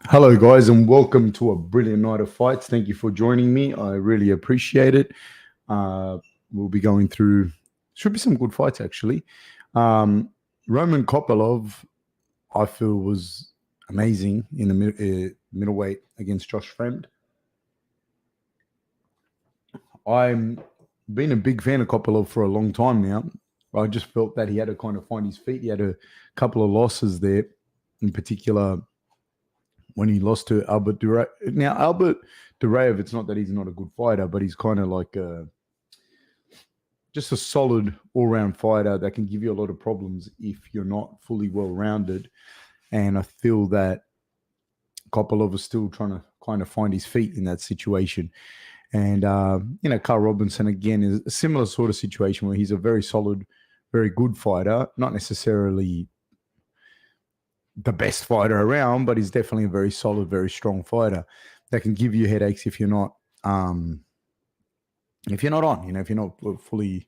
Hello, guys, and welcome to a brilliant night of fights. Thank you for joining me. I really appreciate it. Uh, we'll be going through, should be some good fights, actually. Um, Roman Kopylov, I feel, was amazing in the middleweight against Josh Fremd. I'm been a big fan of Kopylov for a long time now. I just felt that he had to kind of find his feet. He had a couple of losses there, in particular when he lost to Albert Duraev. Now, Albert Duraev, it's not that he's not a good fighter, but he's kind of like just a solid all-round fighter that can give you a lot of problems if you're not fully well-rounded. And I feel that Kopylov is still trying to kind of find his feet in that situation. And, Carl Robinson, again, is a similar sort of situation where he's a very solid, very good fighter, not necessarily the best fighter around, but he's definitely a very solid, very strong fighter that can give you headaches if you're not on, if you're not fully.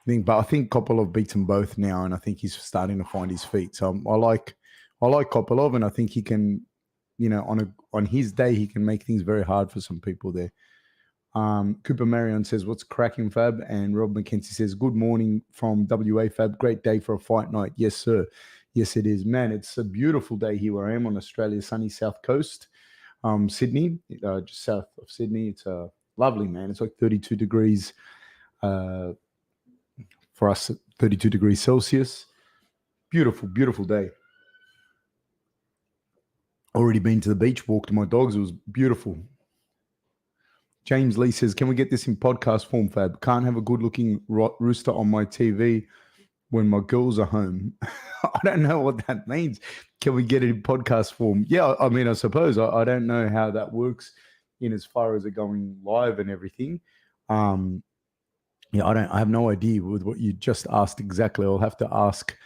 But I think Kopylov beats them both now, and I think he's starting to find his feet. So I like Kopylov, and I think he can, on his day, he can make things very hard for some people there. Cooper Marion says, "What's cracking, Fab?" And Rob McKenzie says, "Good morning from WA, Fab. Great day for a fight night." Yes, sir. Yes, it is, man. It's a beautiful day here where I am on Australia's sunny south coast, Sydney, just south of Sydney. It's lovely, man. It's like 32 degrees for us, 32 degrees Celsius. Beautiful, beautiful day. Already been to the beach, walked my dogs. It was beautiful. James Lee says, "Can we get this in podcast form, Fab? Can't have a good-looking rooster on my TV when my girls are home." I don't know what that means. Can we get it in podcast form? Yeah, I mean, I suppose. I don't know how that works in as far as it going live and everything. I have no idea with what you just asked exactly. I'll have to ask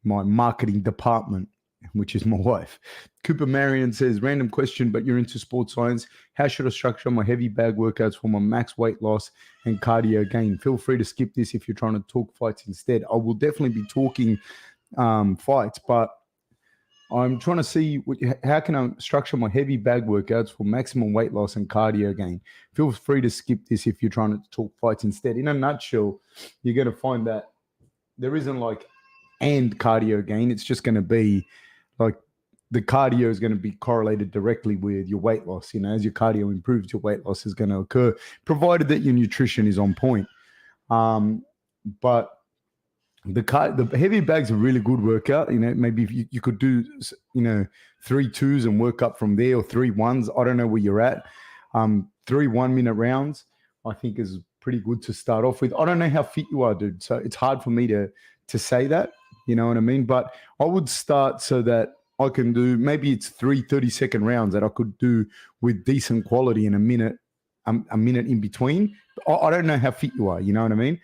my marketing department, which is my wife. Cooper Marion says, "Random question, but you're into sports science. How should I structure my heavy bag workouts for my max weight loss and cardio gain?" Feel free to skip this if you're trying to talk fights instead. I will definitely be talking fights, but I'm trying to see how can I structure my heavy bag workouts for maximum weight loss and cardio gain. Feel free to skip this if you're trying to talk fights instead. In a nutshell, you're going to find that there isn't like and cardio gain. It's just going to be like the cardio is going to be correlated directly with your weight loss. As your cardio improves, your weight loss is going to occur, provided that your nutrition is on point. But the heavy bag's a really good workout. Maybe if you could do 3 2s and work up from there, or 3 1s. I don't know where you're at. 3 1-minute rounds, I think, is pretty good to start off with. I don't know how fit you are, dude. So it's hard for me to say that. You know what I mean? But I would start so that I can do, maybe it's 3 30-second rounds that I could do with decent quality in a minute in between. I don't know how fit you are. You know what I mean?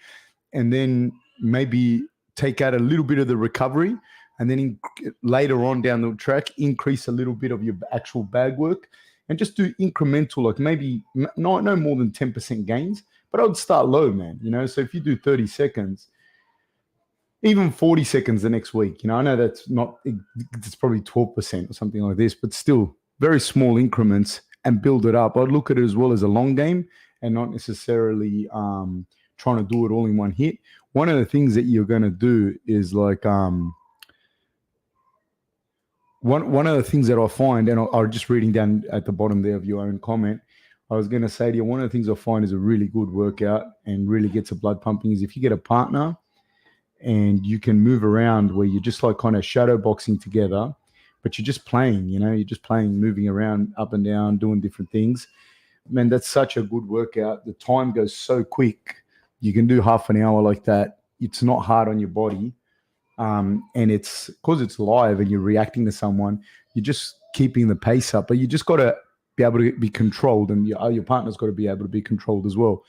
And then maybe take out a little bit of the recovery, and then later on down the track, increase a little bit of your actual bag work, and just do incremental, like maybe no more than 10% gains. But I would start low, man. So if you do 30 seconds, even 40 seconds the next week, I know that's not, it's probably 12% or something like this, but still very small increments, and build it up. I'd look at it as well as a long game, and not necessarily trying to do it all in one hit. One of the things that you're going to do is like one of the things that I find, and I'm just reading down at the bottom there of your own comment, I was going to say to you, one of the things I find is a really good workout and really gets the blood pumping is if you get a partner and you can move around where you're just like kind of shadow boxing together, but you're just playing, you're just playing, moving around up and down, doing different things. Man, that's such a good workout. The time goes so quick. You can do half an hour like that. It's not hard on your body. And it's because it's live and you're reacting to someone, you're just keeping the pace up. But you just got to be able to be controlled, and your partner's got to be able to be controlled as well.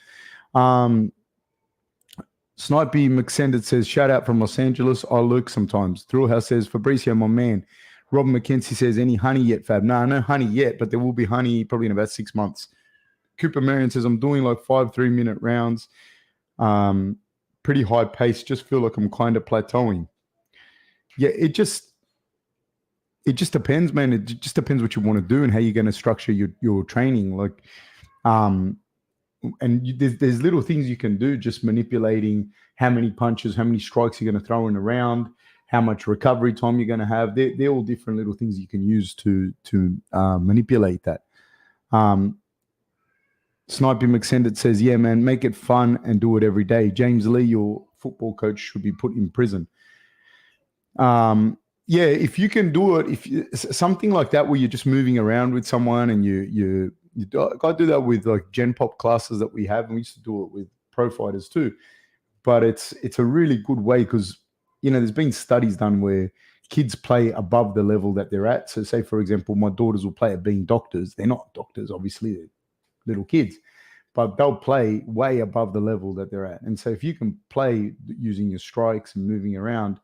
Snipey McSended says, "Shout out from Los Angeles. I lurk sometimes." Thrillhouse says, "Fabricio, my man." Robin McKenzie says, "Any honey yet, Fab?" No honey yet, but there will be honey probably in about 6 months. Cooper Marion says, "I'm doing like 5 3-minute rounds. Pretty high pace. Just feel like I'm kind of plateauing." Yeah, it just depends, man. It just depends what you want to do and how you're going to structure your training. Like, there's little things you can do, just manipulating how many punches, how many strikes you're going to throw in a round, how much recovery time you're going to have. They're all different little things you can use to manipulate that. Snipey McSendit says, yeah, man, make it fun and do it every day. James Lee, your football coach, should be put in prison. Yeah, if you can do it, something like that where you're just moving around with someone and you got to do that with like Gen Pop classes that we have, and we used to do it with pro fighters too. But it's a really good way because, there's been studies done where kids play above the level that they're at. So say, for example, my daughters will play at being doctors. They're not doctors, obviously, they're little kids, but they'll play way above the level that they're at. And so if you can play using your strikes and moving around,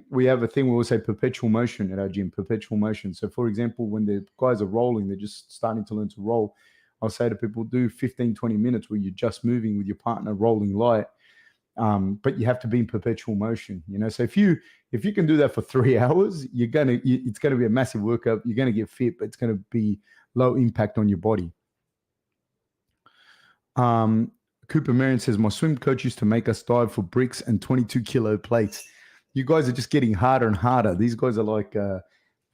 we have a thing where we'll say perpetual motion at our gym, perpetual motion. So for example, when the guys are rolling, they're just starting to learn to roll. I'll say to people, do 15, 20 minutes where you're just moving with your partner, rolling light. But you have to be in perpetual motion, So if you can do that for 3 hours, it's going to be a massive workout. You're going to get fit, but it's going to be low impact on your body. Cooper Marion says, my swim coach used to make us dive for bricks and 22 kilo plates. You guys are just getting harder and harder. These guys are like, I'm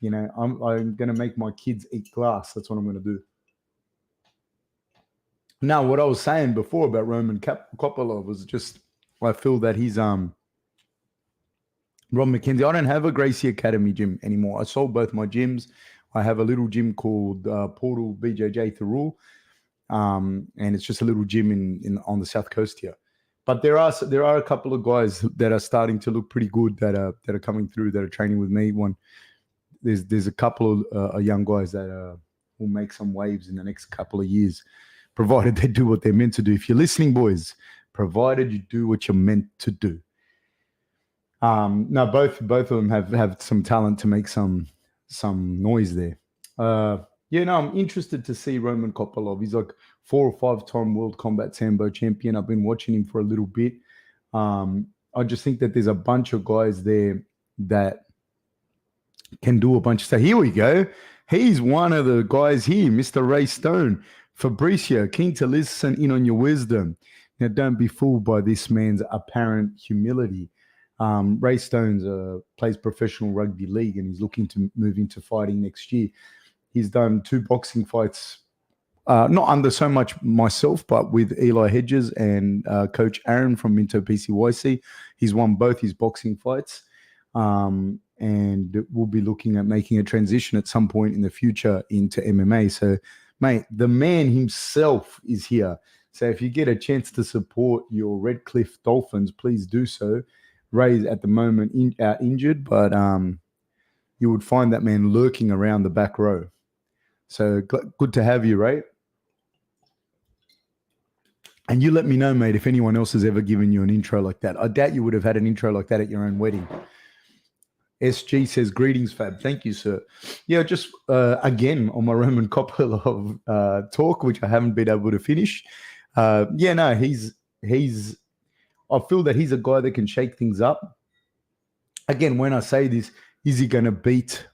going to make my kids eat glass. That's what I'm going to do. Now, what I was saying before about Roman Kopylov was just, I feel that he's Rob McKenzie. I don't have a Gracie Academy gym anymore. I sold both my gyms. I have a little gym called Portal BJJ Thurul. And it's just a little gym on the South Coast here. But there are a couple of guys that are starting to look pretty good that are coming through, that are training with me. There's a couple of young guys that will make some waves in the next couple of years, provided they do what they're meant to do. If you're listening, boys, provided you do what you're meant to do. No, both of them have some talent to make some noise there. I'm interested to see Roman Kopylov. He's like 4 or 5-time World Combat Sambo champion. I've been watching him for a little bit. I just think that there's a bunch of guys there that can do a bunch of stuff. Here we go. He's one of the guys here, Mr. Ray Stone. Fabricio, keen to listen in on your wisdom. Now, don't be fooled by this man's apparent humility. Ray Stone plays professional rugby league and he's looking to move into fighting next year. He's done 2 boxing fights, not under so much myself, but with Eli Hedges and Coach Aaron from Minto PCYC. He's won both his boxing fights, and we'll be looking at making a transition at some point in the future into MMA. So, mate, the man himself is here. So if you get a chance to support your Redcliffe Dolphins, please do so. Ray's at the moment injured, but you would find that man lurking around the back row. So good to have you, Ray. And you let me know, mate, if anyone else has ever given you an intro like that. I doubt you would have had an intro like that at your own wedding. SG says, greetings, Fab. Thank you, sir. Yeah, just again on my Roman Kopylov talk, which I haven't been able to finish. He's I feel that he's a guy that can shake things up. Again, when I say this, is he going to beat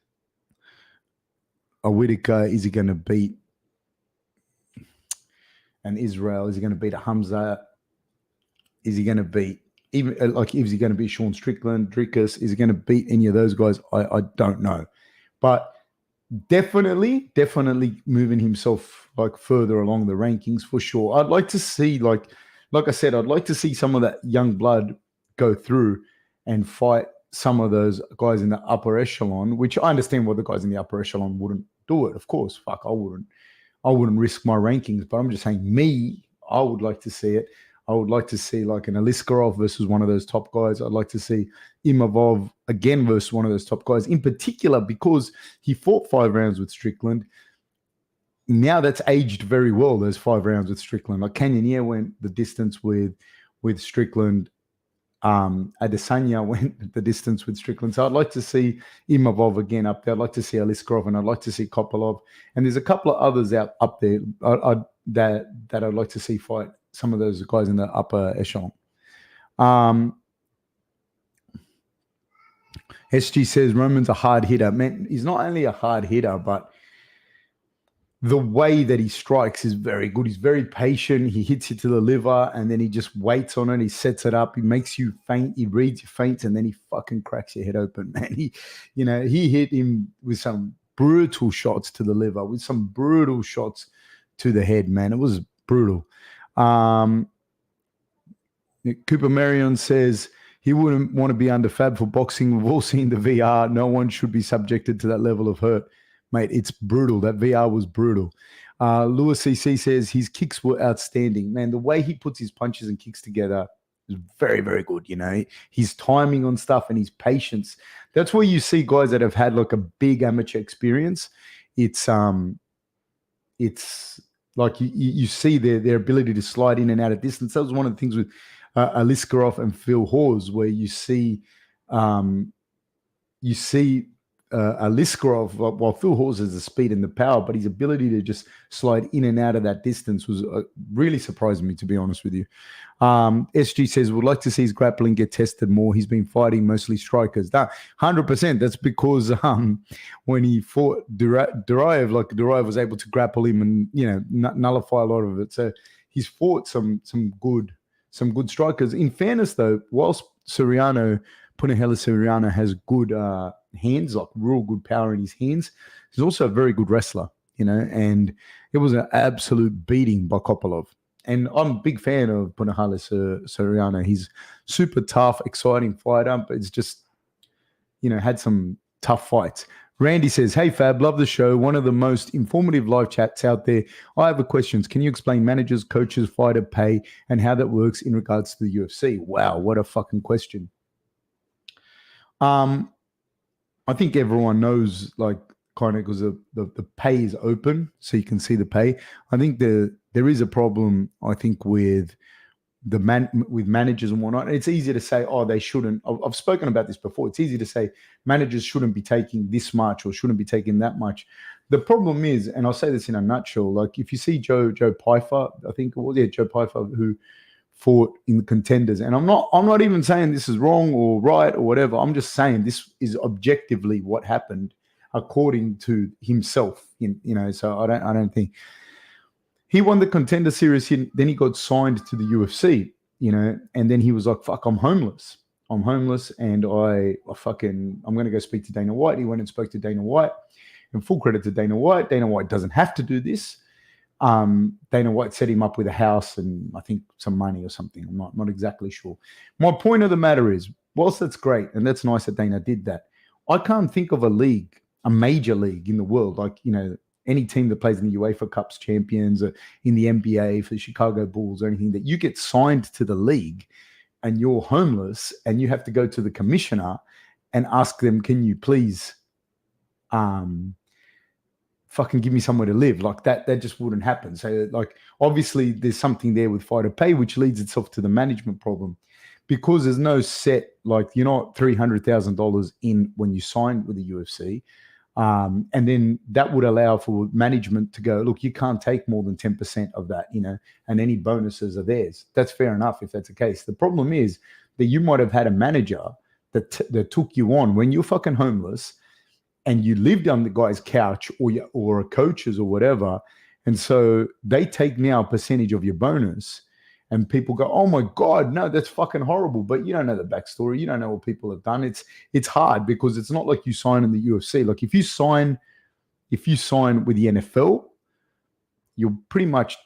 a Whitaker? Is he going to beat an Israel? Is he going to beat a Hamza? Is he going to beat is he going to beat Sean Strickland, Dricus? Is he going to beat any of those guys? I don't know. But definitely moving himself like further along the rankings for sure. I'd like to see, like I said, I'd like to see some of that young blood go through and fight some of those guys in the upper echelon, which I understand why the guys in the upper echelon wouldn't do it. Of course, I wouldn't risk my rankings, but I'm just saying I would like to see it. I would like to see like an Aliskerov versus one of those top guys. I'd like to see Imavov again versus one of those top guys, in particular because he fought 5 rounds with Strickland. Now that's aged very well, those 5 rounds with Strickland. Like Cannonier went the distance with Strickland. Adesanya went the distance with Strickland. So I'd like to see Imavov again up there. I'd like to see Aliskerov, and I'd like to see Kopylov. And there's a couple of others up there that I'd like to see fight some of those guys in the upper echelon. SG says Roman's a hard hitter. Man, he's not only a hard hitter, but the way that he strikes is very good. He's very patient. He hits you to the liver and then he just waits on it. He sets it up. He makes you faint. He reads your feints and then he fucking cracks your head open, man. He hit him with some brutal shots to the liver, with some brutal shots to the head, man. It was brutal. Cooper Marion says he wouldn't want to be under fab for boxing. We've all seen the VR. No one should be subjected to that level of hurt. Mate, it's brutal. That VR was brutal. Lewis CC says his kicks were outstanding. Man, the way he puts his punches and kicks together is very, very good. His timing on stuff and his patience. That's where you see guys that have had like a big amateur experience. It's like you see their ability to slide in and out of distance. That was one of the things with Aliskerov and Phil Hawes, where you see Aliskerov, while Phil Hawes has the speed and the power, but his ability to just slide in and out of that distance was really surprising me, to be honest with you. SG says, would like to see his grappling get tested more. He's been fighting mostly strikers. 100%. That's because when he fought Duraev, like Duraev was able to grapple him and, nullify a lot of it. So he's fought some good strikers. In fairness, though, whilst Punahele Soriano has good hands, like real good power in his hands, he's also a very good wrestler, and it was an absolute beating by Kopylov. And I'm a big fan of Punahele Soriano. He's super tough, exciting fighter, but it's just, had some tough fights. Randy says, hey, Fab, love the show. One of the most informative live chats out there. I have a question. Can you explain managers, coaches, fighter pay, and how that works in regards to the UFC? Wow, what a fucking question. I think everyone knows, like, kind of because the pay is open, so you can see the pay. I think there is a problem, I think, with with managers and whatnot. And it's easy to say, oh, they shouldn't. I've spoken about this before. It's easy to say managers shouldn't be taking this much or shouldn't be taking that much. The problem is, and I'll say this in a nutshell, like if you see Joe Pyfer, I think it was Joe Pyfer, who fought in the Contenders, and I'm not even saying this is wrong or right or whatever. I'm just saying this is objectively what happened according to himself. So I don't think he won the Contender Series. Then he got signed to the UFC. And then he was like, "Fuck, I'm homeless, and I'm going to go speak to Dana White." He went and spoke to Dana White, and full credit to Dana White. Dana White doesn't have to do this. Dana White set him up with a house and I think some money or something. I'm not exactly sure. My point of the matter is, whilst that's great and that's nice that Dana did that, I can't think of a major league in the world, like, any team that plays in the UEFA Cups champions or in the NBA for the Chicago Bulls or anything, that you get signed to the league and you're homeless and you have to go to the commissioner and ask them, can you please fucking give me somewhere to live? Like that just wouldn't happen. So, like, obviously there's something there with fighter pay, which leads itself to the management problem, because there's no set, like, you're not $300,000 in when you sign with the UFC. And then that would allow for management to go, look, you can't take more than 10% of that, and any bonuses are theirs. That's fair enough if that's the case. The problem is that you might have had a manager that took you on when you're fucking homeless and you lived on the guy's couch or a coach's or whatever. And so they take now a percentage of your bonus, and people go, oh my God, no, that's fucking horrible. But you don't know the backstory. You don't know what people have done. It's hard because it's not like you sign in the UFC. Like if you sign with the NFL, you're pretty much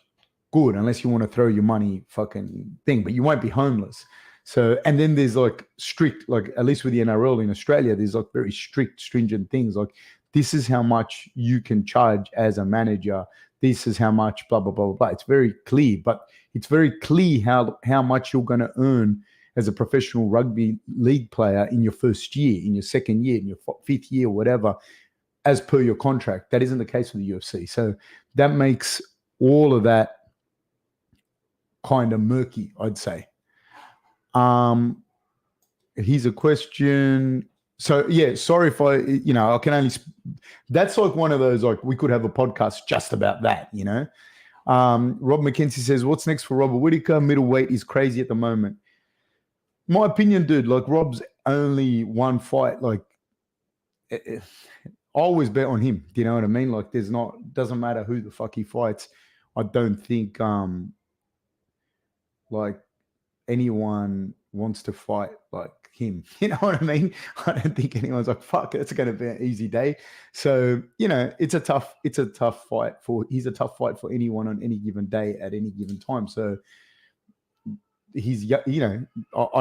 good unless you want to throw your money fucking thing, but you won't be homeless. So, and then there's like strict, like at least with the NRL in Australia, there's like very strict, stringent things. Like this is how much you can charge as a manager. This is how much blah, blah, blah, blah, blah. It's very clear, but it's very clear how much you're going to earn as a professional rugby league player in your first year, in your second year, in your fifth year, whatever, as per your contract. That isn't the case with the UFC. So that makes all of that kind of murky, I'd say. Here's a question. So yeah, sorry if I can only, that's like one of those, like we could have a podcast just about that, Rob McKenzie says, what's next for Robert Whittaker? Middleweight is crazy at the moment. My opinion, dude, like Rob's only one fight, like always bet on him. Do you know what I mean? Like, doesn't matter who the fuck he fights. I don't think like anyone wants to fight like him. You know what I mean? I don't think anyone's like, fuck, it's going to be an easy day. So, he's a tough fight for anyone on any given day at any given time. So he's, I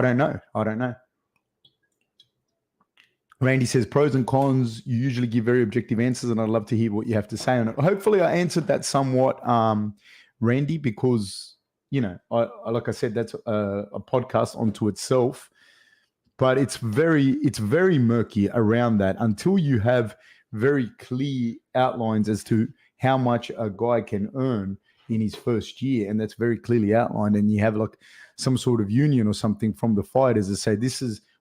don't know. Randy says, pros and cons, you usually give very objective answers, and I'd love to hear what you have to say on it. Hopefully I answered that somewhat, Randy, because, like I said, that's a podcast onto itself. But it's very murky around that until you have very clear outlines as to how much a guy can earn in his first year. And that's very clearly outlined. And you have like some sort of union or something from the fighters that say,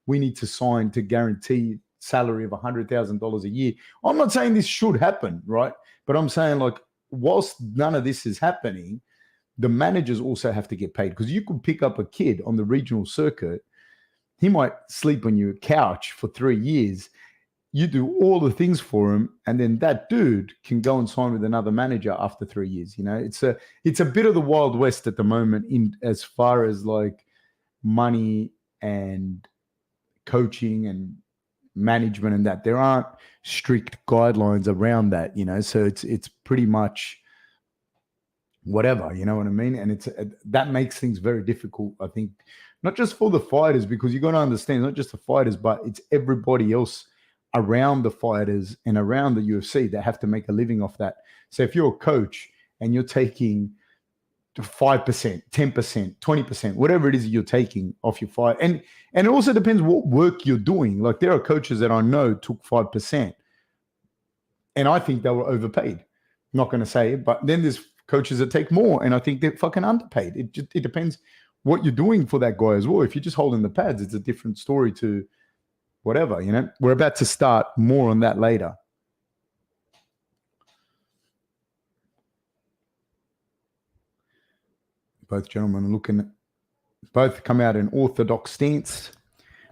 we need to sign to guarantee salary of $100,000 a year. I'm not saying this should happen, right? But I'm saying, like, whilst none of this is happening, the managers also have to get paid, because you could pick up a kid on the regional circuit. He might sleep on your couch for 3 years. You do all the things for him, and then that dude can go and sign with another manager after 3 years. It's a bit of the Wild West at the moment in as far as like money and coaching and management, and that there aren't strict guidelines around that, so it's pretty much whatever, you know what I mean? And that makes things very difficult, I think, not just for the fighters, because you got to understand, not just the fighters, but it's everybody else around the fighters and around the UFC that have to make a living off that. So if you're a coach and you're taking 5%, 10%, 20%, whatever it is you're taking off your fight. And it also depends what work you're doing. Like, there are coaches that I know took 5%, and I think they were overpaid. Not going to say it, but then there's coaches that take more, and I think they're fucking underpaid. It depends what you're doing for that guy as well. If you're just holding the pads, it's a different story to whatever, We're about to start more on that later. Both gentlemen both come out in orthodox stance.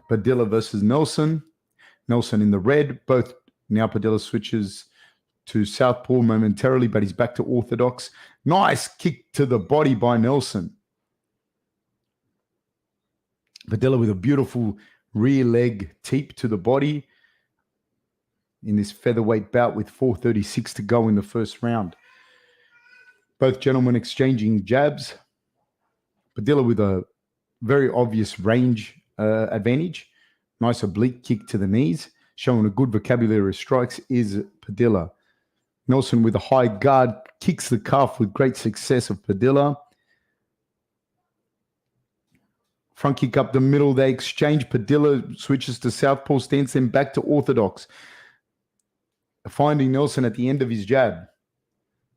Padilla versus Nelson. Nelson in the red. Both now Padilla switches to southpaw momentarily, but he's back to orthodox. Nice kick to the body by Nelson. Padilla with a beautiful rear leg teep to the body in this featherweight bout with 4:36 to go in the first round. Both gentlemen exchanging jabs. Padilla with a very obvious range advantage. Nice oblique kick to the knees. Showing a good vocabulary of strikes is Padilla. Nelson with a high guard kicks the calf with great success of Padilla. Front kick up the middle. They exchange. Padilla switches to southpaw stance, then back to orthodox. Finding Nelson at the end of his jab.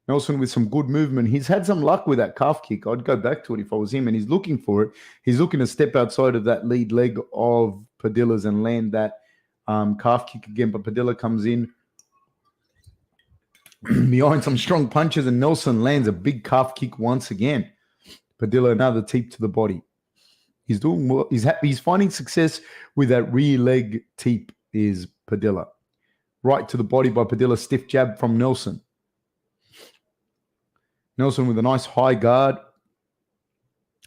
Nelson with some good movement. He's had some luck with that calf kick. I'd go back to it if I was him, and he's looking for it. He's looking to step outside of that lead leg of Padilla's and land that calf kick again, but Padilla comes in behind some strong punches, and Nelson lands a big calf kick once again. Padilla another teep to the body. He's doing well. He's finding success with that rear leg teep is Padilla. Right to the body by Padilla, stiff jab from Nelson. Nelson with a nice high guard.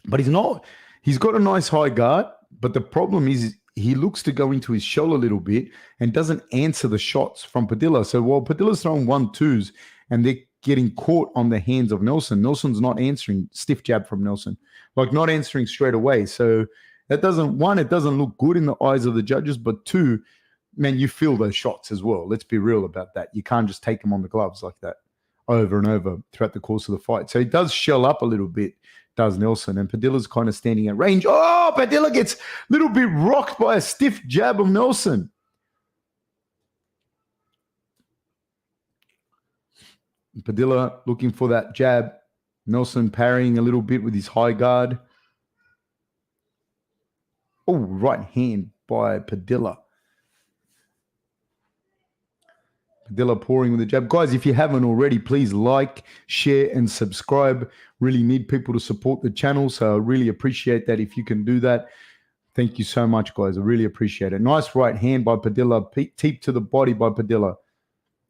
But he's got a nice high guard, but the problem is he looks to go into his shell a little bit and doesn't answer the shots from Padilla. So while Padilla's throwing 1-2s and they're getting caught on the hands of Nelson, Nelson's not answering. Stiff jab from Nelson. Like, not answering straight away. So that doesn't look good in the eyes of the judges, but two, man, you feel those shots as well. Let's be real about that. You can't just take them on the gloves like that over and over throughout the course of the fight. So he does shell up a little bit, does Nelson, and Padilla's kind of standing at range. Oh, Padilla gets a little bit rocked by a stiff jab of Nelson. Padilla looking for that jab. Nelson parrying a little bit with his high guard. Oh, right hand by Padilla. Padilla pouring with the jab. Guys, if you haven't already, please like, share, and subscribe. Really need people to support the channel, so I really appreciate that if you can do that. Thank you so much, guys. I really appreciate it. Nice right hand by Padilla. Teep to the body by Padilla.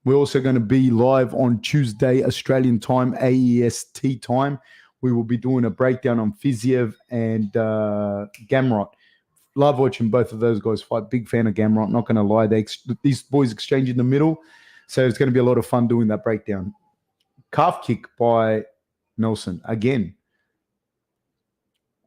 We're also going to be live on Tuesday, Australian time, AEST time. We will be doing a breakdown on Fiziev and Gamrot. Love watching both of those guys fight. Big fan of Gamrot. Not going to lie. These boys exchange in the middle. So it's going to be a lot of fun doing that breakdown. Calf kick by Nelson. Again.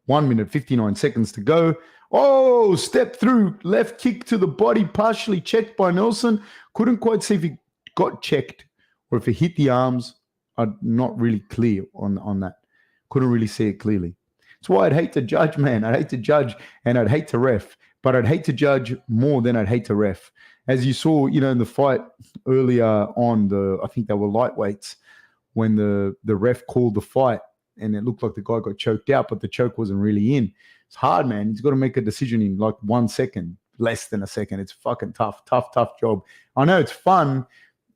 1 minute, 59 seconds to go. Oh, step through. Left kick to the body, partially checked by Nelson. Couldn't quite see if he got checked or if it hit the arms. I'm not really clear on that. Couldn't really see it clearly. That's why I'd hate to judge, man. I'd hate to judge and I'd hate to ref. But I'd hate to judge more than I'd hate to ref. As you saw, in the fight earlier on, I think they were lightweights, when the ref called the fight and it looked like the guy got choked out, but the choke wasn't really in. It's hard, man. He's got to make a decision in like 1 second, less than a second. It's fucking tough job. I know it's fun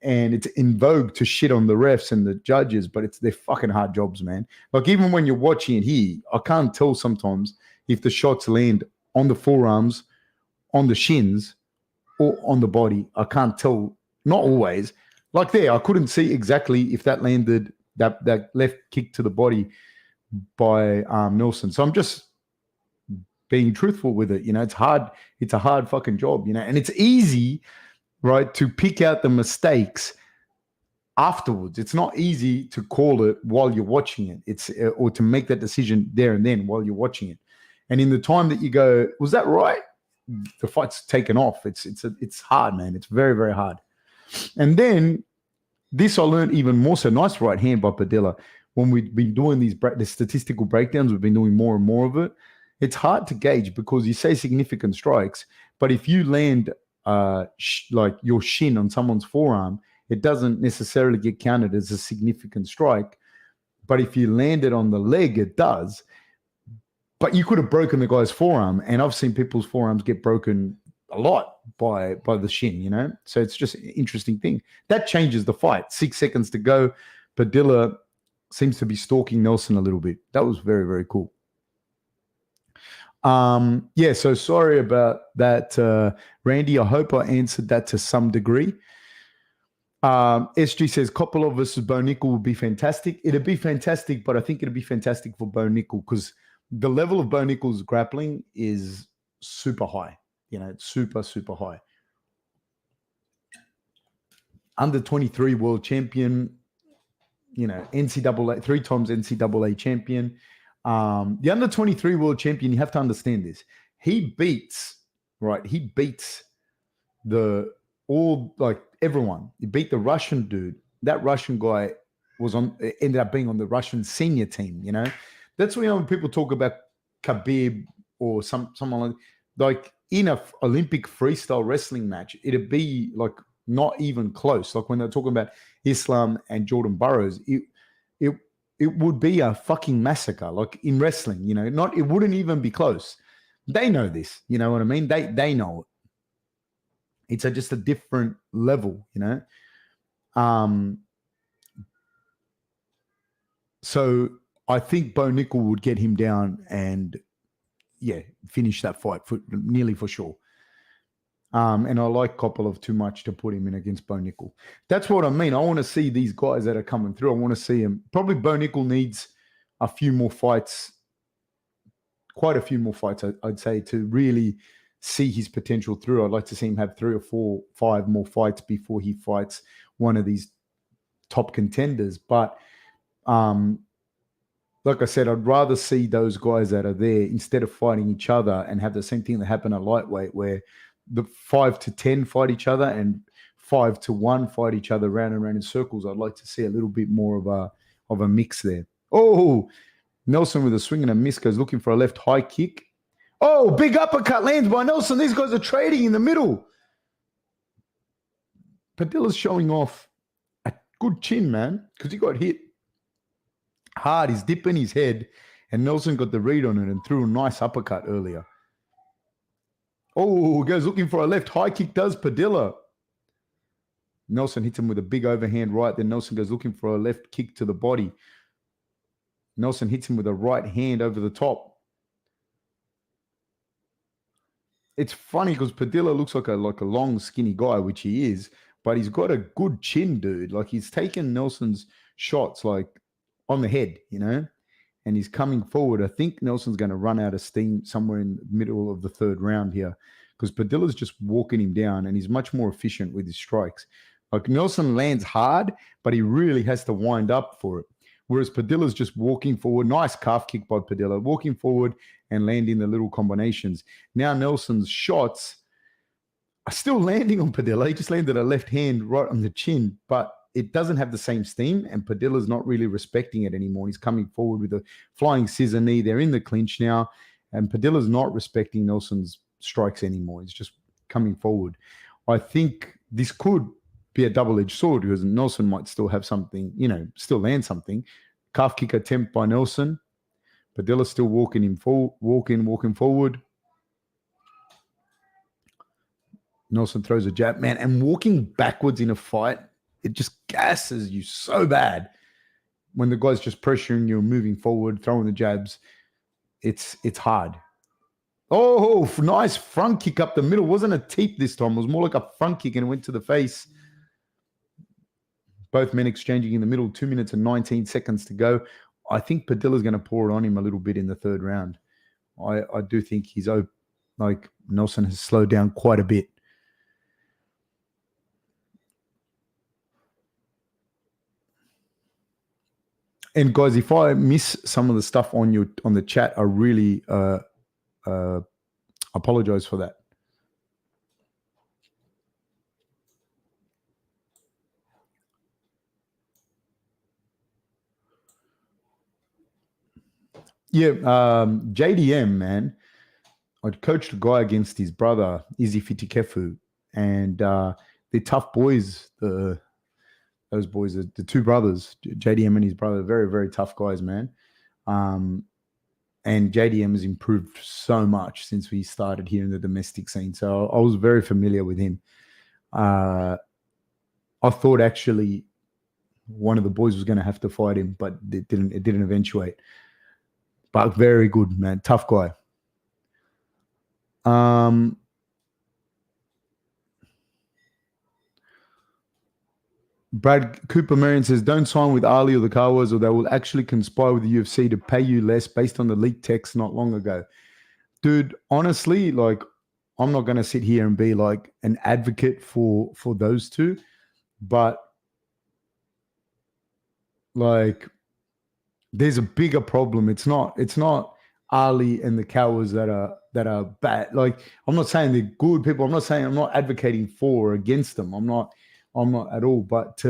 and it's in vogue to shit on the refs and the judges, but they're fucking hard jobs, man. Like even when you're watching it here, I can't tell sometimes if the shots land on the forearms, on the shins, or on the body. I can't tell. Not always. Like there, I couldn't see exactly if that landed, that left kick to the body by Nelson. So I'm just being truthful with it. It's hard. It's a hard fucking job, and it's easy, right, to pick out the mistakes afterwards. It's not easy to call it while you're watching it. Or to make that decision there and then while you're watching it. And in the time that you go, was that right? The fight's taken off. It's hard, man. It's very, very hard. And then this I learned even more so. Nice right hand by Padilla. When we've been doing the statistical breakdowns, we've been doing more and more of it. It's hard to gauge because you say significant strikes, but if you land like your shin on someone's forearm, it doesn't necessarily get counted as a significant strike. But if you land it on the leg, it does. But you could have broken the guy's forearm, and I've seen people's forearms get broken a lot by the shin, So it's just an interesting thing. That changes the fight. 6 seconds to go. Padilla seems to be stalking Nelson a little bit. That was very, very cool. So sorry about that, Randy. I hope I answered that to some degree. SG says Kopolov versus Bo Nickel would be fantastic. It'd be fantastic, but I think it'd be fantastic for Bo Nickel because the level of Bo Nickel's grappling is super high. It's super, super high. Under 23 world champion, NCAA, 3 times NCAA champion. The under 23 world champion, you have to understand this. He beats everyone. He beat the Russian dude. That Russian guy ended up being on the Russian senior team, That's when people talk about Khabib or someone like in a Olympic freestyle wrestling match, it'd be like not even close. Like when they're talking about Islam and Jordan Burroughs, it would be a fucking massacre. Like in wrestling, it wouldn't even be close. They know this, you know what I mean? They know it. It's just a different level, So I think Bo Nickel would get him down and finish that fight nearly for sure. And I like Kopolov too much to put him in against Bo Nickel. That's what I mean. I want to see these guys that are coming through. I want to see him. Probably Bo Nickel needs a few more fights, quite a few more fights, I'd say, to really see his potential through. I'd like to see him have 3 or 4, 5 more fights before he fights one of these top contenders. But like I said, I'd rather see those guys that are there instead of fighting each other and have the same thing that happened at lightweight where the 5 to 10 fight each other and 5 to 1 fight each other round and round in circles. I'd like to see a little bit more of a mix there. Oh, Nelson with a swing and a miss goes looking for a left high kick. Oh, big uppercut lands by Nelson. These guys are trading in the middle. Padilla's showing off a good chin, man, because he got hit hard. He's dipping his head, and Nelson got the read on it and threw a nice uppercut earlier. Oh, goes looking for a left high kick, does Padilla. Nelson hits him with a big overhand right. Then Nelson goes looking for a left kick to the body. Nelson hits him with a right hand over the top. it's funny because Padilla looks like a long, skinny guy, which he is, but he's got a good chin, dude. Like he's taken Nelson's shots like on the head, and he's coming forward. I think Nelson's going to run out of steam somewhere in the middle of the third round here because Padilla's just walking him down and he's much more efficient with his strikes. Like Nelson lands hard, but he really has to wind up for it. Whereas Padilla's just walking forward. Nice calf kick by Padilla, walking forward and landing the little combinations. Now Nelson's shots are still landing on Padilla. He just landed a left hand right on the chin, but it doesn't have the same steam, and Padilla's not really respecting it anymore. He's coming forward with a flying scissor knee. They're in the clinch now, and Padilla's not respecting Nelson's strikes anymore. He's just coming forward. I think this could be a double-edged sword because Nelson might still have something, still land something. Calf kick attempt by Nelson. Padilla's still walking forward. Nelson throws a jab, man, and walking backwards in a fight, it just gasses you so bad when the guy's just pressuring you, moving forward, throwing the jabs. It's hard. Oh, nice front kick up the middle. It wasn't a teep this time. It was more like a front kick and it went to the face. Both men exchanging in the middle, 2 minutes and 19 seconds to go. I think Padilla's going to pour it on him a little bit in the third round. I do think Nelson has slowed down quite a bit. And guys, if I miss some of the stuff on the chat, I really apologize for that. Yeah, JDM, man. I coached a guy against his brother, Izzy Fitikefu, and they're tough boys. Those boys are the two brothers, JDM and his brother, very, very tough guys, man. And JDM has improved so much since we started here in the domestic scene. So I was very familiar with him. I thought actually one of the boys was going to have to fight him, but it didn't eventuate. But very good, man. Tough guy. Brad Cooper Marion says, don't sign with Ali or the Kawas or they will actually conspire with the UFC to pay you less based on the leaked text not long ago. Dude, honestly, I'm not going to sit here and be like an advocate for those two, but there's a bigger problem. It's not Ali and the Kawas that are bad. I'm not saying they're good people. I'm not advocating for or against them. I'm not at all. But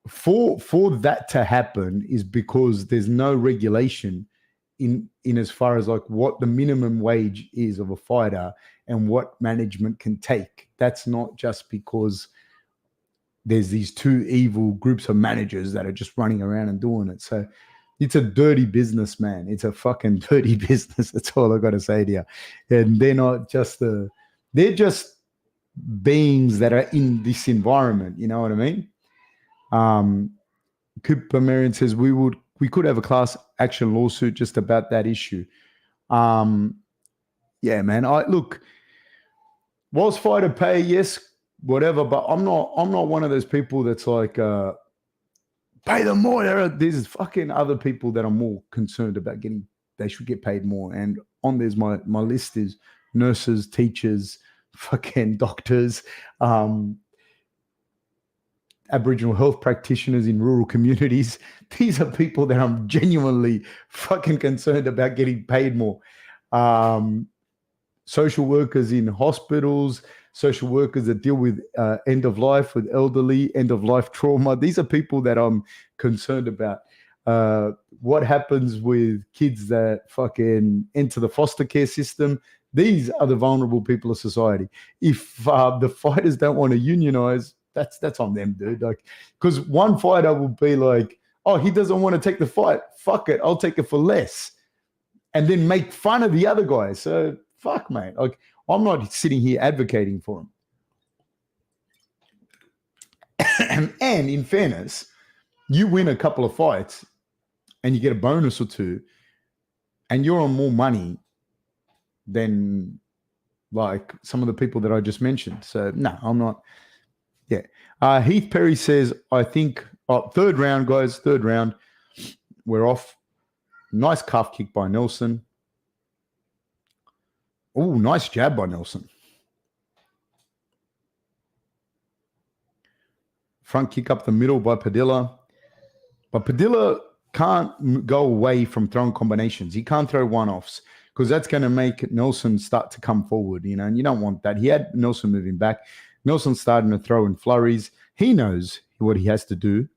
for that to happen is because there's no regulation in as far as what the minimum wage is of a fighter and what management can take. That's not just because there's these two evil groups of managers that are just running around and doing it. So it's a dirty business, man. It's a fucking dirty business. That's all I got to say to you. And they're not just they're just beings that are in this environment. You know what I mean? Cooper Marion says we could have a class action lawsuit just about that issue. Yeah, man. Was fighter pay? Yes, whatever. But I'm not one of those people that's pay them more. There's fucking other people that are more concerned about they should get paid more. And there's my list is nurses, teachers, fucking doctors, Aboriginal health practitioners in rural communities. These are people that I'm genuinely fucking concerned about getting paid more. Social workers in hospitals, social workers that deal with end of life, with elderly, end of life trauma. These are people that I'm concerned about. What happens with kids that fucking enter the foster care system? These are the vulnerable people of society. If the fighters don't want to unionize, that's on them, dude. Because one fighter will be like, oh, he doesn't want to take the fight. Fuck it, I'll take it for less. And then make fun of the other guy. So fuck, mate. I'm not sitting here advocating for him. And in fairness, you win a couple of fights and you get a bonus or two and you're on more money than like some of the people that I just mentioned. So, no, I'm not. Yeah. Heath Perry says, I think, third round, guys, third round. We're off. Nice calf kick by Nelson. Oh, nice jab by Nelson. Front kick up the middle by Padilla. But Padilla can't go away from throwing combinations. He can't throw one-offs because that's going to make Nelson start to come forward, and you don't want that. He had Nelson moving back. Nelson starting to throw in flurries. He knows what he has to do.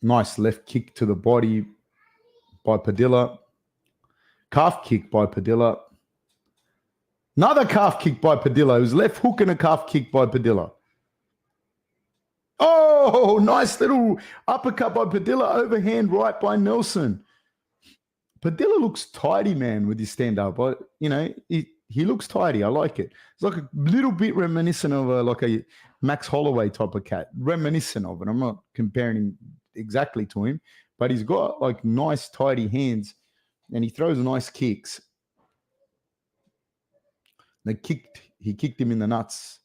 Nice left kick to the body by Padilla. Calf kick by Padilla. Another calf kick by Padilla. It was left hook and a calf kick by Padilla. Oh, nice little uppercut by Padilla. Overhand right by Nelson. Padilla looks tidy, man, with his stand-up. But, he looks tidy. I like it. It's like a little bit reminiscent of a Max Holloway type of cat. Reminiscent of it. I'm not comparing him exactly to him, but he's got like nice, tidy hands, and he throws nice kicks. He kicked him in the nuts.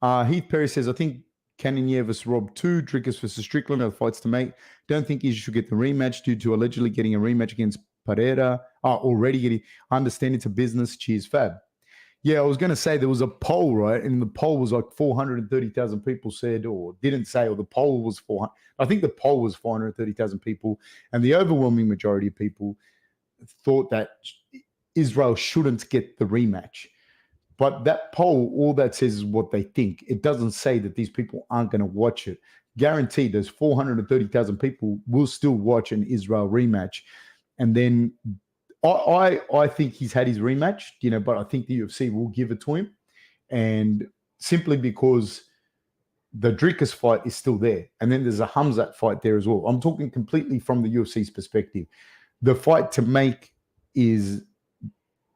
Heath Perry says, I think Cannonier versus Rob 2, Dricus versus Strickland are the fights to make. Don't think he should get the rematch due to allegedly getting a rematch against Pereira. Already getting. I understand it's a business. Cheers, Fab. Yeah, I was going to say there was a poll, right? And the poll was like 430,000 people said, or didn't say, or the poll was 400. I think the poll was 430,000 people. And the overwhelming majority of people thought that Israel shouldn't get the rematch. But that poll, all that says is what they think. It doesn't say that these people aren't going to watch it. Guaranteed, there's 430,000 people will still watch an Israel rematch. And then I think he's had his rematch, but I think the UFC will give it to him. And simply because the Dricus fight is still there. And then there's a Hamzat fight there as well. I'm talking completely from the UFC's perspective. The fight to make is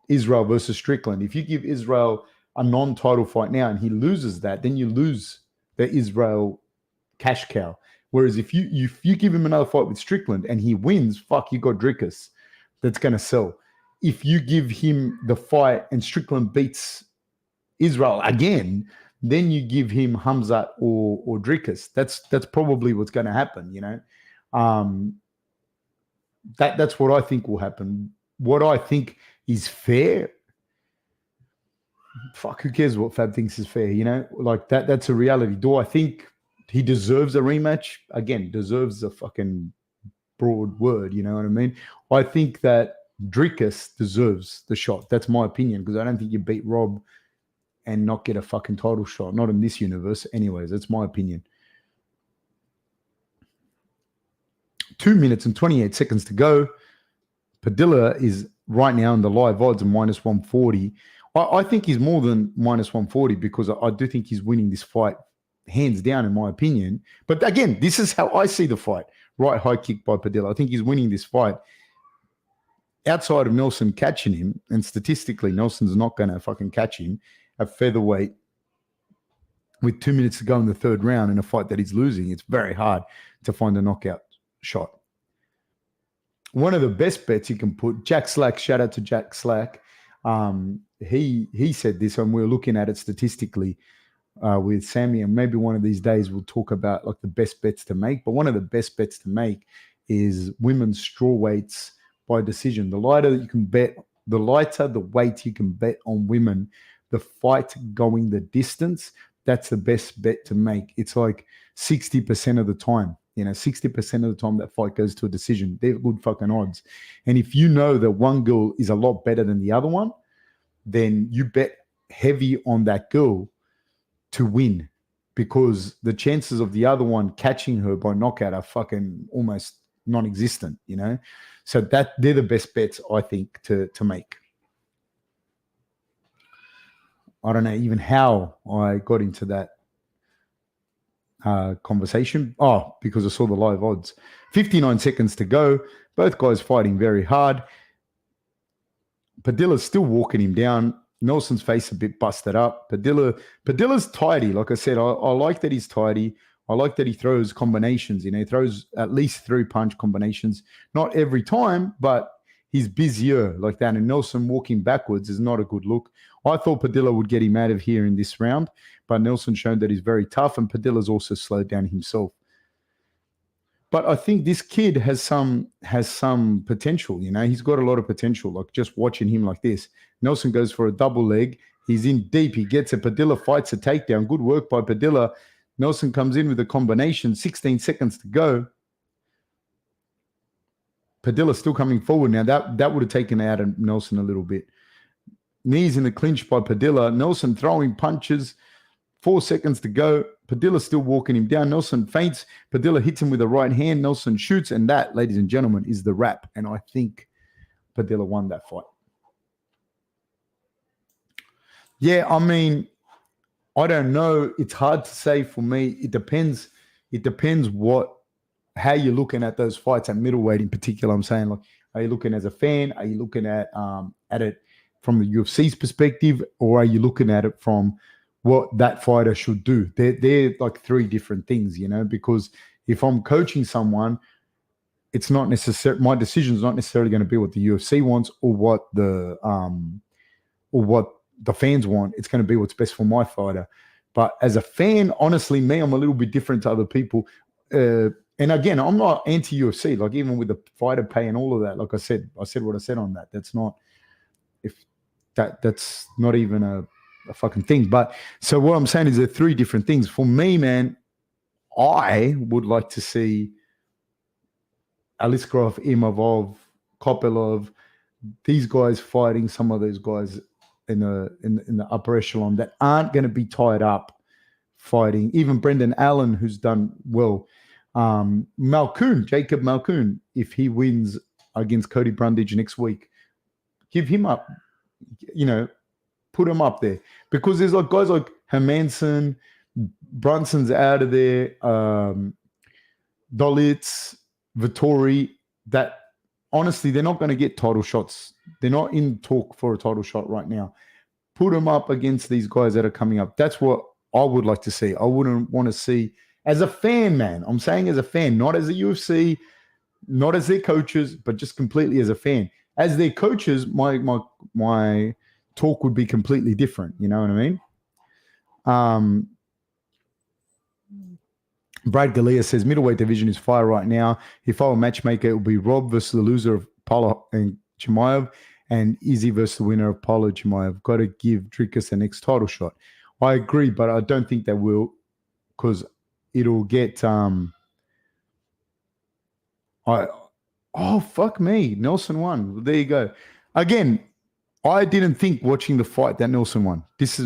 Israel versus Strickland. If you give Israel a non-title fight now and he loses that, then you lose the Israel cash cow. Whereas if you give him another fight with Strickland and he wins, fuck, you got Dricus that's going to sell. If you give him the fight and Strickland beats Israel again, then you give him Hamzat or Dricus. That's probably what's going to happen, That's what I think will happen. What I think is fair, fuck, who cares what Fab thinks is fair, Like that's a reality. Do I think he deserves a rematch? Again, deserves a fucking broad word, you know what I mean? I think that Dricus deserves the shot. That's my opinion, because I don't think you beat Rob and not get a fucking title shot. Not in this universe. Anyways, that's my opinion. 2 minutes and 28 seconds to go. Padilla is right now in the live odds of minus 140. I think he's more than minus 140 because I do think he's winning this fight hands down, in my opinion. But again, this is how I see the fight. Right high kick by Padilla. I think he's winning this fight. Outside of Nelson catching him, and statistically, Nelson's not going to fucking catch him at featherweight with 2 minutes to go in the third round in a fight that he's losing. It's very hard to find a knockout shot. One of the best bets you can put, Jack Slack, shout out to Jack Slack. He said this, and we're looking at it statistically with Sammy, and maybe one of these days we'll talk about like the best bets to make. But one of the best bets to make is women's straw weights by decision. The lighter you can bet, the lighter the weight you can bet on women, the fight going the distance, that's the best bet to make. It's like 60% of the time. 60% of the time that fight goes to a decision. They're good fucking odds. And if you know that one girl is a lot better than the other one, then you bet heavy on that girl to win, because the chances of the other one catching her by knockout are fucking almost non-existent, So that they're the best bets, I think, to make. I don't know even how I got into that conversation. Because I saw the live odds. 59 seconds to go. Both guys fighting very hard. Padilla's still walking him down. Nelson's face a bit busted up. Padilla's tidy. Like I said, I like that he's tidy. I like that he throws combinations. He throws at least 3 punch combinations. Not every time, but he's busier like that. And Nelson walking backwards is not a good look. I thought Padilla would get him out of here in this round, but Nelson shown that he's very tough, and Padilla's also slowed down himself. But I think this kid has some potential. He's got a lot of potential. Like just watching him like this, Nelson goes for a double leg. He's in deep. He gets it. Padilla fights a takedown. Good work by Padilla. Nelson comes in with a combination. 16 seconds to go. Padilla still coming forward now. That would have taken out of Nelson a little bit. Knees in the clinch by Padilla. Nelson throwing punches. 4 seconds to go. Padilla still walking him down. Nelson feints. Padilla hits him with a right hand. Nelson shoots. And that, ladies and gentlemen, is the wrap. And I think Padilla won that fight. Yeah, I mean, I don't know. It's hard to say for me. It depends. It depends how you're looking at those fights at middleweight in particular. I'm saying, like, are you looking as a fan? Are you looking at it from the UFC's perspective, or are you looking at it from what that fighter should do? They're like 3 different things, because if I'm coaching someone, it's not necessary. My decision is not necessarily going to be what the UFC wants or what the fans want. It's going to be what's best for my fighter. But as a fan, honestly, I'm a little bit different to other people. And again, I'm not anti-UFC. Like even with the fighter pay and all of that, like I said what I said on that. That's not that's not even a fucking thing. But so what I'm saying is there are 3 different things. For me, man, I would like to see Aliskerov, Imavov, Kopylov, these guys fighting some of those guys in the upper echelon that aren't going to be tied up fighting. Even Brendan Allen, who's done well. Jacob Malkoun, if he wins against Cody Brundage next week, give him up. Put him up there, because there's like guys like Hermanson, Brunson's out of there, Dolitz, Vittori, that honestly, they're not going to get title shots. They're not in talk for a title shot right now. Put them up against these guys that are coming up. That's what I would like to see. I wouldn't want to see as a fan, man. I'm saying as a fan, not as a UFC, not as their coaches, but just completely as a fan. As their coaches, my talk would be completely different. You know what I mean? Brad Galea says middleweight division is fire right now. If I were a matchmaker, it would be Rob versus the loser of Paulo and Chimaev, and Izzy versus the winner of Paulo Chimaev. Got to give Dricus the next title shot. I agree, but I don't think they will, because it'll get fuck me. Nelson won. There you go. Again, I didn't think watching the fight that Nelson won. This is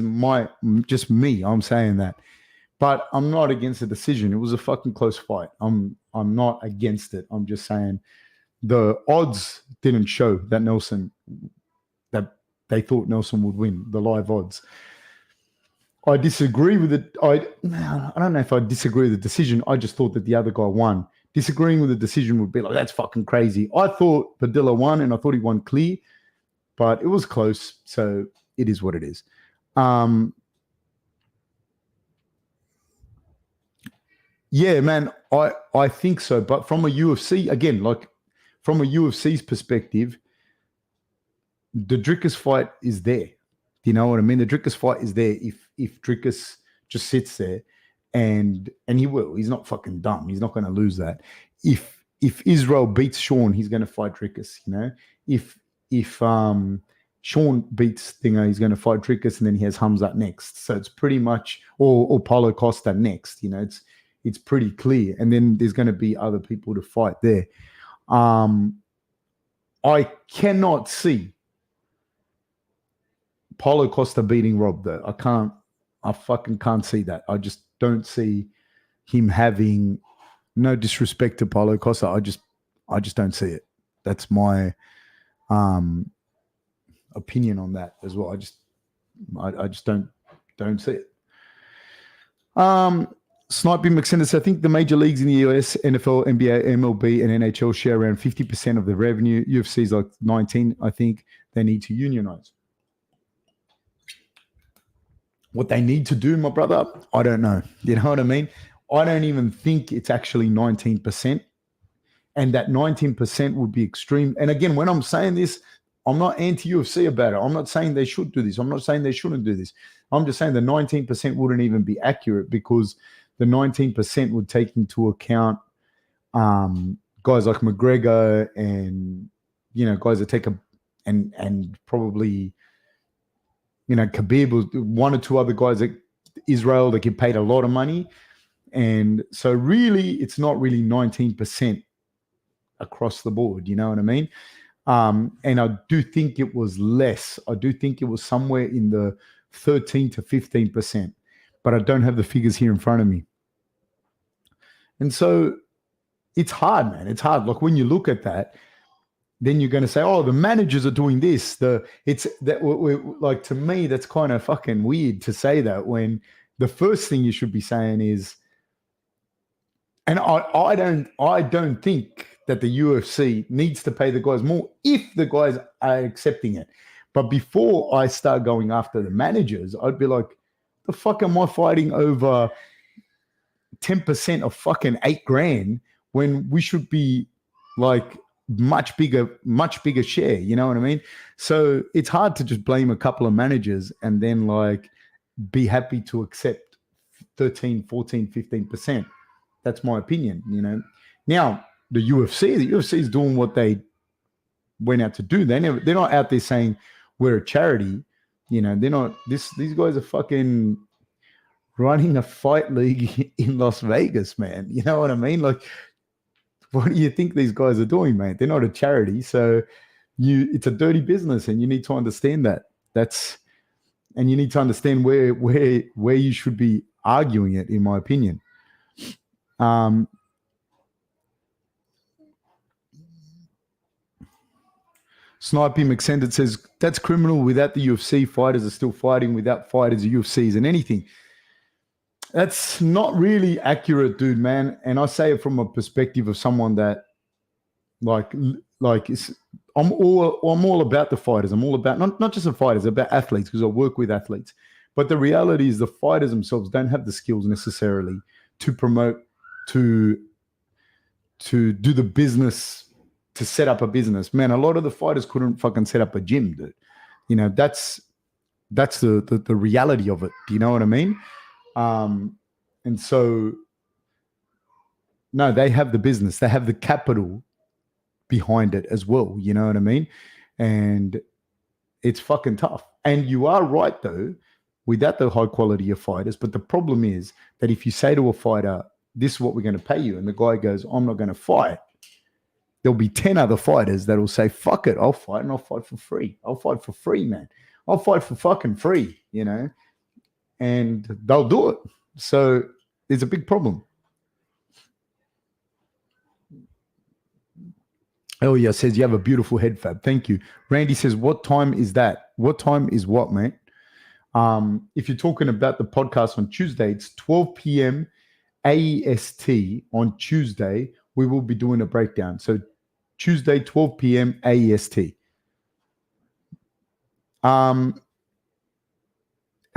just me. I'm saying that. But I'm not against the decision. It was a fucking close fight. I'm not against it. I'm just saying the odds didn't show that they thought Nelson would win, the live odds. I disagree with it. I don't know if I disagree with the decision. I just thought that the other guy won. Disagreeing with the decision would be like, that's fucking crazy. I thought Padilla won, and I thought he won clear, but it was close, so it is what it is. Yeah, man, I think so. But from a UFC, again, like from a UFC's perspective, the Dricus fight is there. Do you know what I mean? The Dricus fight is there if Dricus just sits there, and he will. He's not fucking dumb. He's not going to lose that. If Israel beats Sean, he's going to fight Dricus. If Sean beats Thinger, he's going to fight Dricus, and then he has Hamzat next. So it's pretty much or Paulo Costa next. It's pretty clear. And then there's going to be other people to fight there. I cannot see Paulo Costa beating Rob, though. I fucking can't see that. I just don't see him having, no disrespect to Paulo Costa. I just don't see it. That's my opinion on that as well. I just don't see it. Snipey McSenders, I think the major leagues in the US, NFL, NBA, MLB, and NHL share around 50% of the revenue. UFC is like 19, I think. They need to unionize. What they need to do, my brother, I don't know. You know what I mean? I don't even think it's actually 19%. And that 19% would be extreme. And again, when I'm saying this, I'm not anti-UFC about it. I'm not saying they should do this. I'm not saying they shouldn't do this. I'm just saying the 19% wouldn't even be accurate because the 19% would take into account guys like McGregor and, guys that take and probably, Khabib was one or two other guys that Israel that get paid a lot of money. And so really, it's not really 19% across the board. You know what I mean? And I do think it was less. I do think it was somewhere in the 13 to 15%, but I don't have the figures here in front of me. And so it's hard, man. It's hard. Like when you look at that, then you're going to say, "Oh, the managers are doing this." Like to me, that's kind of fucking weird to say that when the first thing you should be saying is, and I don't think that the UFC needs to pay the guys more if the guys are accepting it. But before I start going after the managers, I'd be like, the fuck am I fighting over 10% of fucking $8,000 when we should be like much bigger share? You know what I mean? So it's hard to just blame a couple of managers and then like be happy to accept 13, 14, 15%. That's my opinion, Now, the UFC is doing what they went out to do. They're not out there saying we're a charity. They're not. These guys are fucking running a fight league in Las Vegas, man. You know what I mean? Like, what do you think these guys are doing, mate? They're not a charity, so it's a dirty business, and you need to understand that. And you need to understand where you should be arguing it, in my opinion. Snipey McSended says, that's criminal. Without the UFC, fighters are still fighting. Without fighters, the UFC isn't anything. That's not really accurate, dude, man. And I say it from a perspective of someone that, I'm all about the fighters. I'm all about not just the fighters, about athletes because I work with athletes. But the reality is the fighters themselves don't have the skills necessarily to promote, to do the business, to set up a business. Man, a lot of the fighters couldn't fucking set up a gym, dude. That's the reality of it. Do you know what I mean? And so, no, they have the business. They have the capital behind it as well. You know what I mean? And it's fucking tough. And you are right, though, without the high quality of fighters. But the problem is that if you say to a fighter, this is what we're going to pay you, and the guy goes, I'm not going to fight, there'll be 10 other fighters that will say, fuck it, I'll fight, and I'll fight for free. I'll fight for free, man. I'll fight for fucking free, and they'll do it. So there's a big problem. Elia says, you have a beautiful head, Fab. Thank you. Randy says, what time is that? What time is what, mate? If you're talking about the podcast on Tuesday, it's 12 p.m. AEST on Tuesday. We will be doing a breakdown. So Tuesday, 12 p.m. AEST.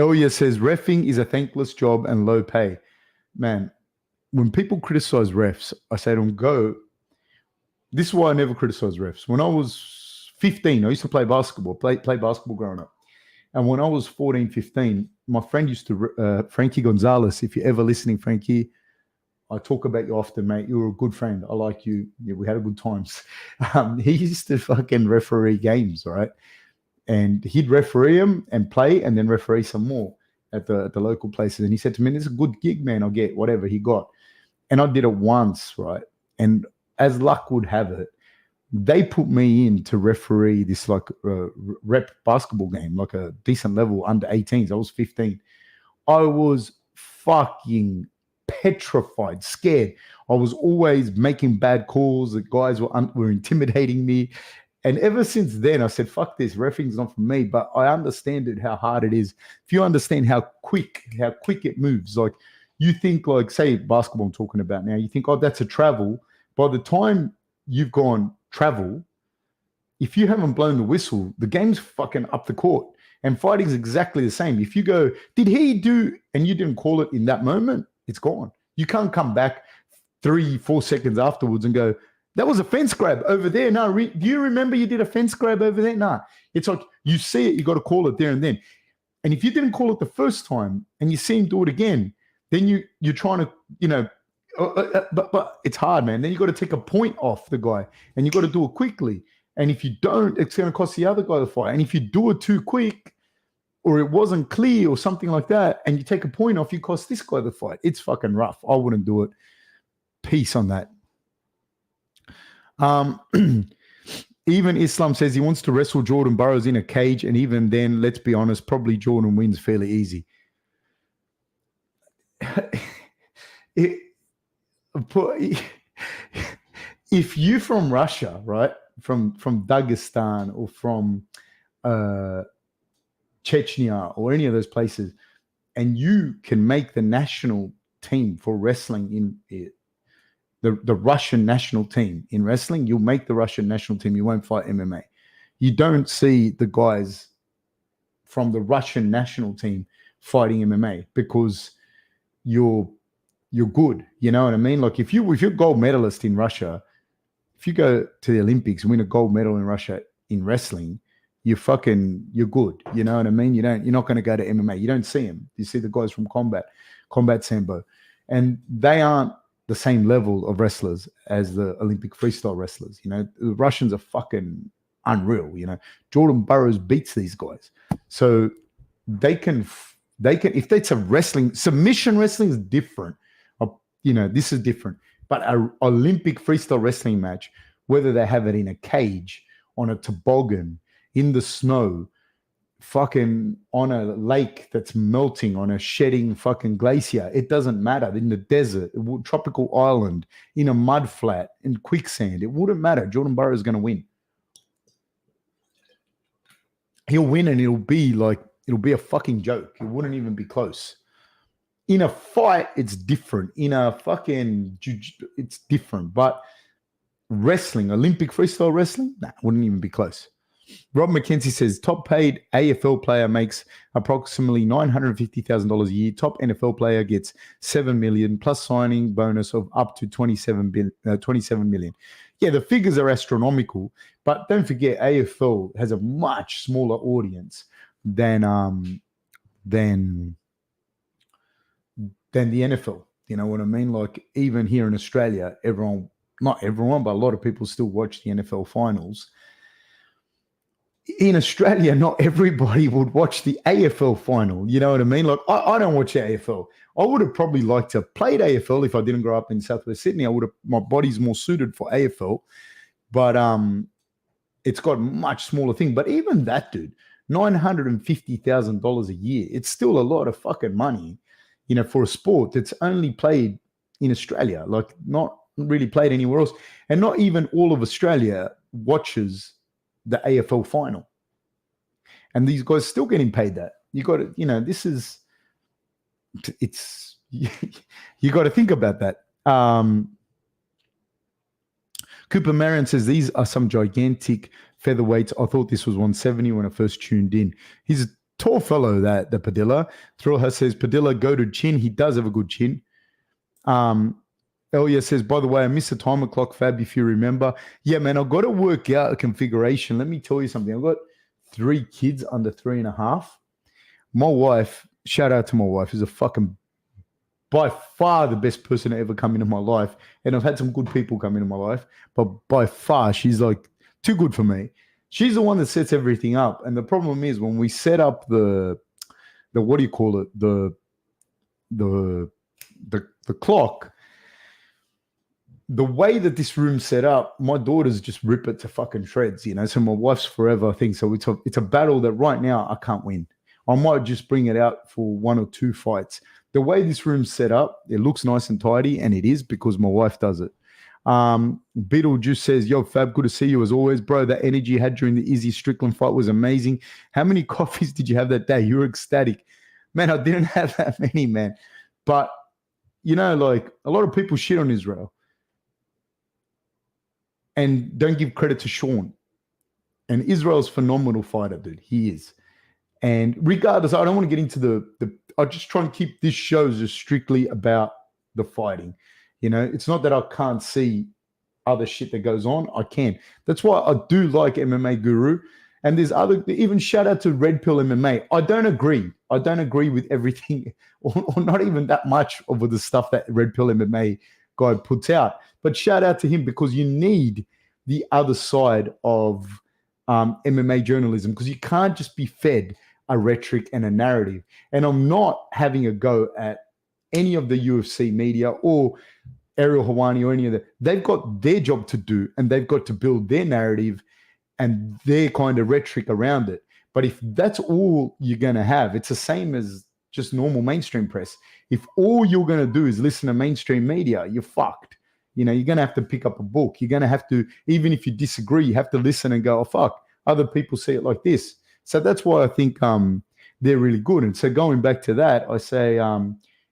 Elia says, reffing is a thankless job and low pay. Man, when people criticize refs, I say to them, go. This is why I never criticize refs. When I was 15, I used to play basketball, play basketball growing up. And when I was 14, 15, my friend used to, Frankie Gonzalez, if you're ever listening, Frankie, I talk about you often, mate. You were a good friend. I like you. Yeah, we had a good times. He used to fucking referee games, right? And he'd referee them and play and then referee some more at the local places. And he said to me, it's a good gig, man. I'll get whatever he got. And I did it once, right? And as luck would have it, they put me in to referee this like rep basketball game, like a decent level under 18s. I was 15. I was fucking petrified, scared. I was always making bad calls. The guys were intimidating me. And ever since then, I said, fuck this, reffing's not for me. But I understand how hard it is. If you understand how quick it moves, like you think like, say basketball I'm talking about now, you think, oh, that's a travel. By the time you've gone travel, if you haven't blown the whistle, the game's fucking up the court. And fighting's exactly the same. If you go, did he do, and you didn't call it in that moment, it's gone. You can't come back 3-4 seconds afterwards and go, that was a fence grab over there. No, do you remember you did a fence grab over there? No. It's like you see it, you got to call it there and then. And if you didn't call it the first time and you see him do it again, then you're trying to, but it's hard, man. Then you got to take a point off the guy and you got to do it quickly. And if you don't, it's going to cost the other guy the fight. And if you do it too quick or it wasn't clear or something like that and you take a point off, you cost this guy the fight. It's fucking rough. I wouldn't do it. Peace on that. Even Islam says he wants to wrestle Jordan Burroughs in a cage, and even then, let's be honest, probably Jordan wins fairly easy. If you're from Russia, right, from Dagestan or from Chechnya or any of those places, and you can make the national team for wrestling in the Russian national team in wrestling, you'll make the Russian national team. You won't fight MMA. You don't see the guys from the Russian national team fighting MMA because you're good. You know what I mean? Like if you're gold medalist in Russia, if you go to the Olympics and win a gold medal in Russia in wrestling, you're good. You know what I mean? You're not going to go to MMA. You don't see them. You see the guys from combat sambo, and they aren't the same level of wrestlers as the Olympic freestyle wrestlers. You know, the Russians are fucking unreal. You know, Jordan Burroughs beats these guys. So they can, if it's a wrestling, submission wrestling is different. This is different. But an Olympic freestyle wrestling match, whether they have it in a cage, on a toboggan, in the snow, fucking on a lake that's melting, on a shedding fucking glacier, it doesn't matter. In the desert, tropical island, in a mud flat, in quicksand, it wouldn't matter. Jordan Burroughs is going to win. He'll win, and it'll be a fucking joke. It wouldn't even be close. In a fight, it's different. In a fucking, it's different. But wrestling, Olympic freestyle wrestling, wouldn't even be close. Rob McKenzie says, top paid AFL player makes approximately $950,000 a year. Top NFL player gets $7 million plus signing bonus of up to $27 million. Yeah, the figures are astronomical, but don't forget AFL has a much smaller audience than the NFL. You know what I mean? Like even here in Australia, not everyone, but a lot of people still watch the NFL finals. In Australia, not everybody would watch the AFL final. You know what I mean? Like, I don't watch the AFL. I would have probably liked to have played AFL if I didn't grow up in Southwest Sydney. My body's more suited for AFL, but it's got a much smaller thing. But even that, dude, $950,000 a year, it's still a lot of fucking money, for a sport that's only played in Australia, like not really played anywhere else. And not even all of Australia watches the AFL final, and these guys still getting paid that. You got to, you got to think about that. Cooper Marion says these are some gigantic featherweights. I thought this was 170 when I first tuned in. He's a tall fellow, the Padilla. Thrillher says Padilla goated chin. He does have a good chin. Elia says, by the way, I missed the timer clock, Fab, if you remember. Yeah, man, I've got to work out a configuration. Let me tell you something. I've got 3 kids under 3.5. My wife, shout out to my wife, is by far the best person to ever come into my life. And I've had some good people come into my life, but by far, she's like too good for me. She's the one that sets everything up. And the problem is when we set up the what do you call it? The clock, the way that this room's set up, my daughters just rip it to fucking shreds, So my wife's forever thing. So it's a battle that right now I can't win. I might just bring it out for 1 or 2 fights. The way this room's set up, it looks nice and tidy, and it is because my wife does it. Beetlejuice says, yo, Fab, good to see you as always. Bro, that energy you had during the Izzy Strickland fight was amazing. How many coffees did you have that day? You were ecstatic. Man, I didn't have that many, man. But, like a lot of people shit on Israel and don't give credit to Sean. And Israel's a phenomenal fighter, dude. He is. And regardless, I don't want to get into I just try and keep this show just strictly about the fighting. You know, it's not that I can't see other shit that goes on. I can. That's why I do like MMA Guru. And there's other, even shout out to Red Pill MMA. I don't agree. I don't agree with everything or not even that much of the stuff that Red Pill MMA guy puts out. But shout out to him because you need the other side of MMA journalism because you can't just be fed a rhetoric and a narrative. And I'm not having a go at any of the UFC media or Ariel Hawani or any of that. They've got their job to do and they've got to build their narrative and their kind of rhetoric around it. But if that's all you're going to have, it's the same as just normal mainstream press. If all you're going to do is listen to mainstream media, you're fucked. You know, you're going to have to pick up a book. You're going to have to, even if you disagree, you have to listen and go, oh, fuck, other people see it like this. So that's why I think they're really good. And so going back to that, I say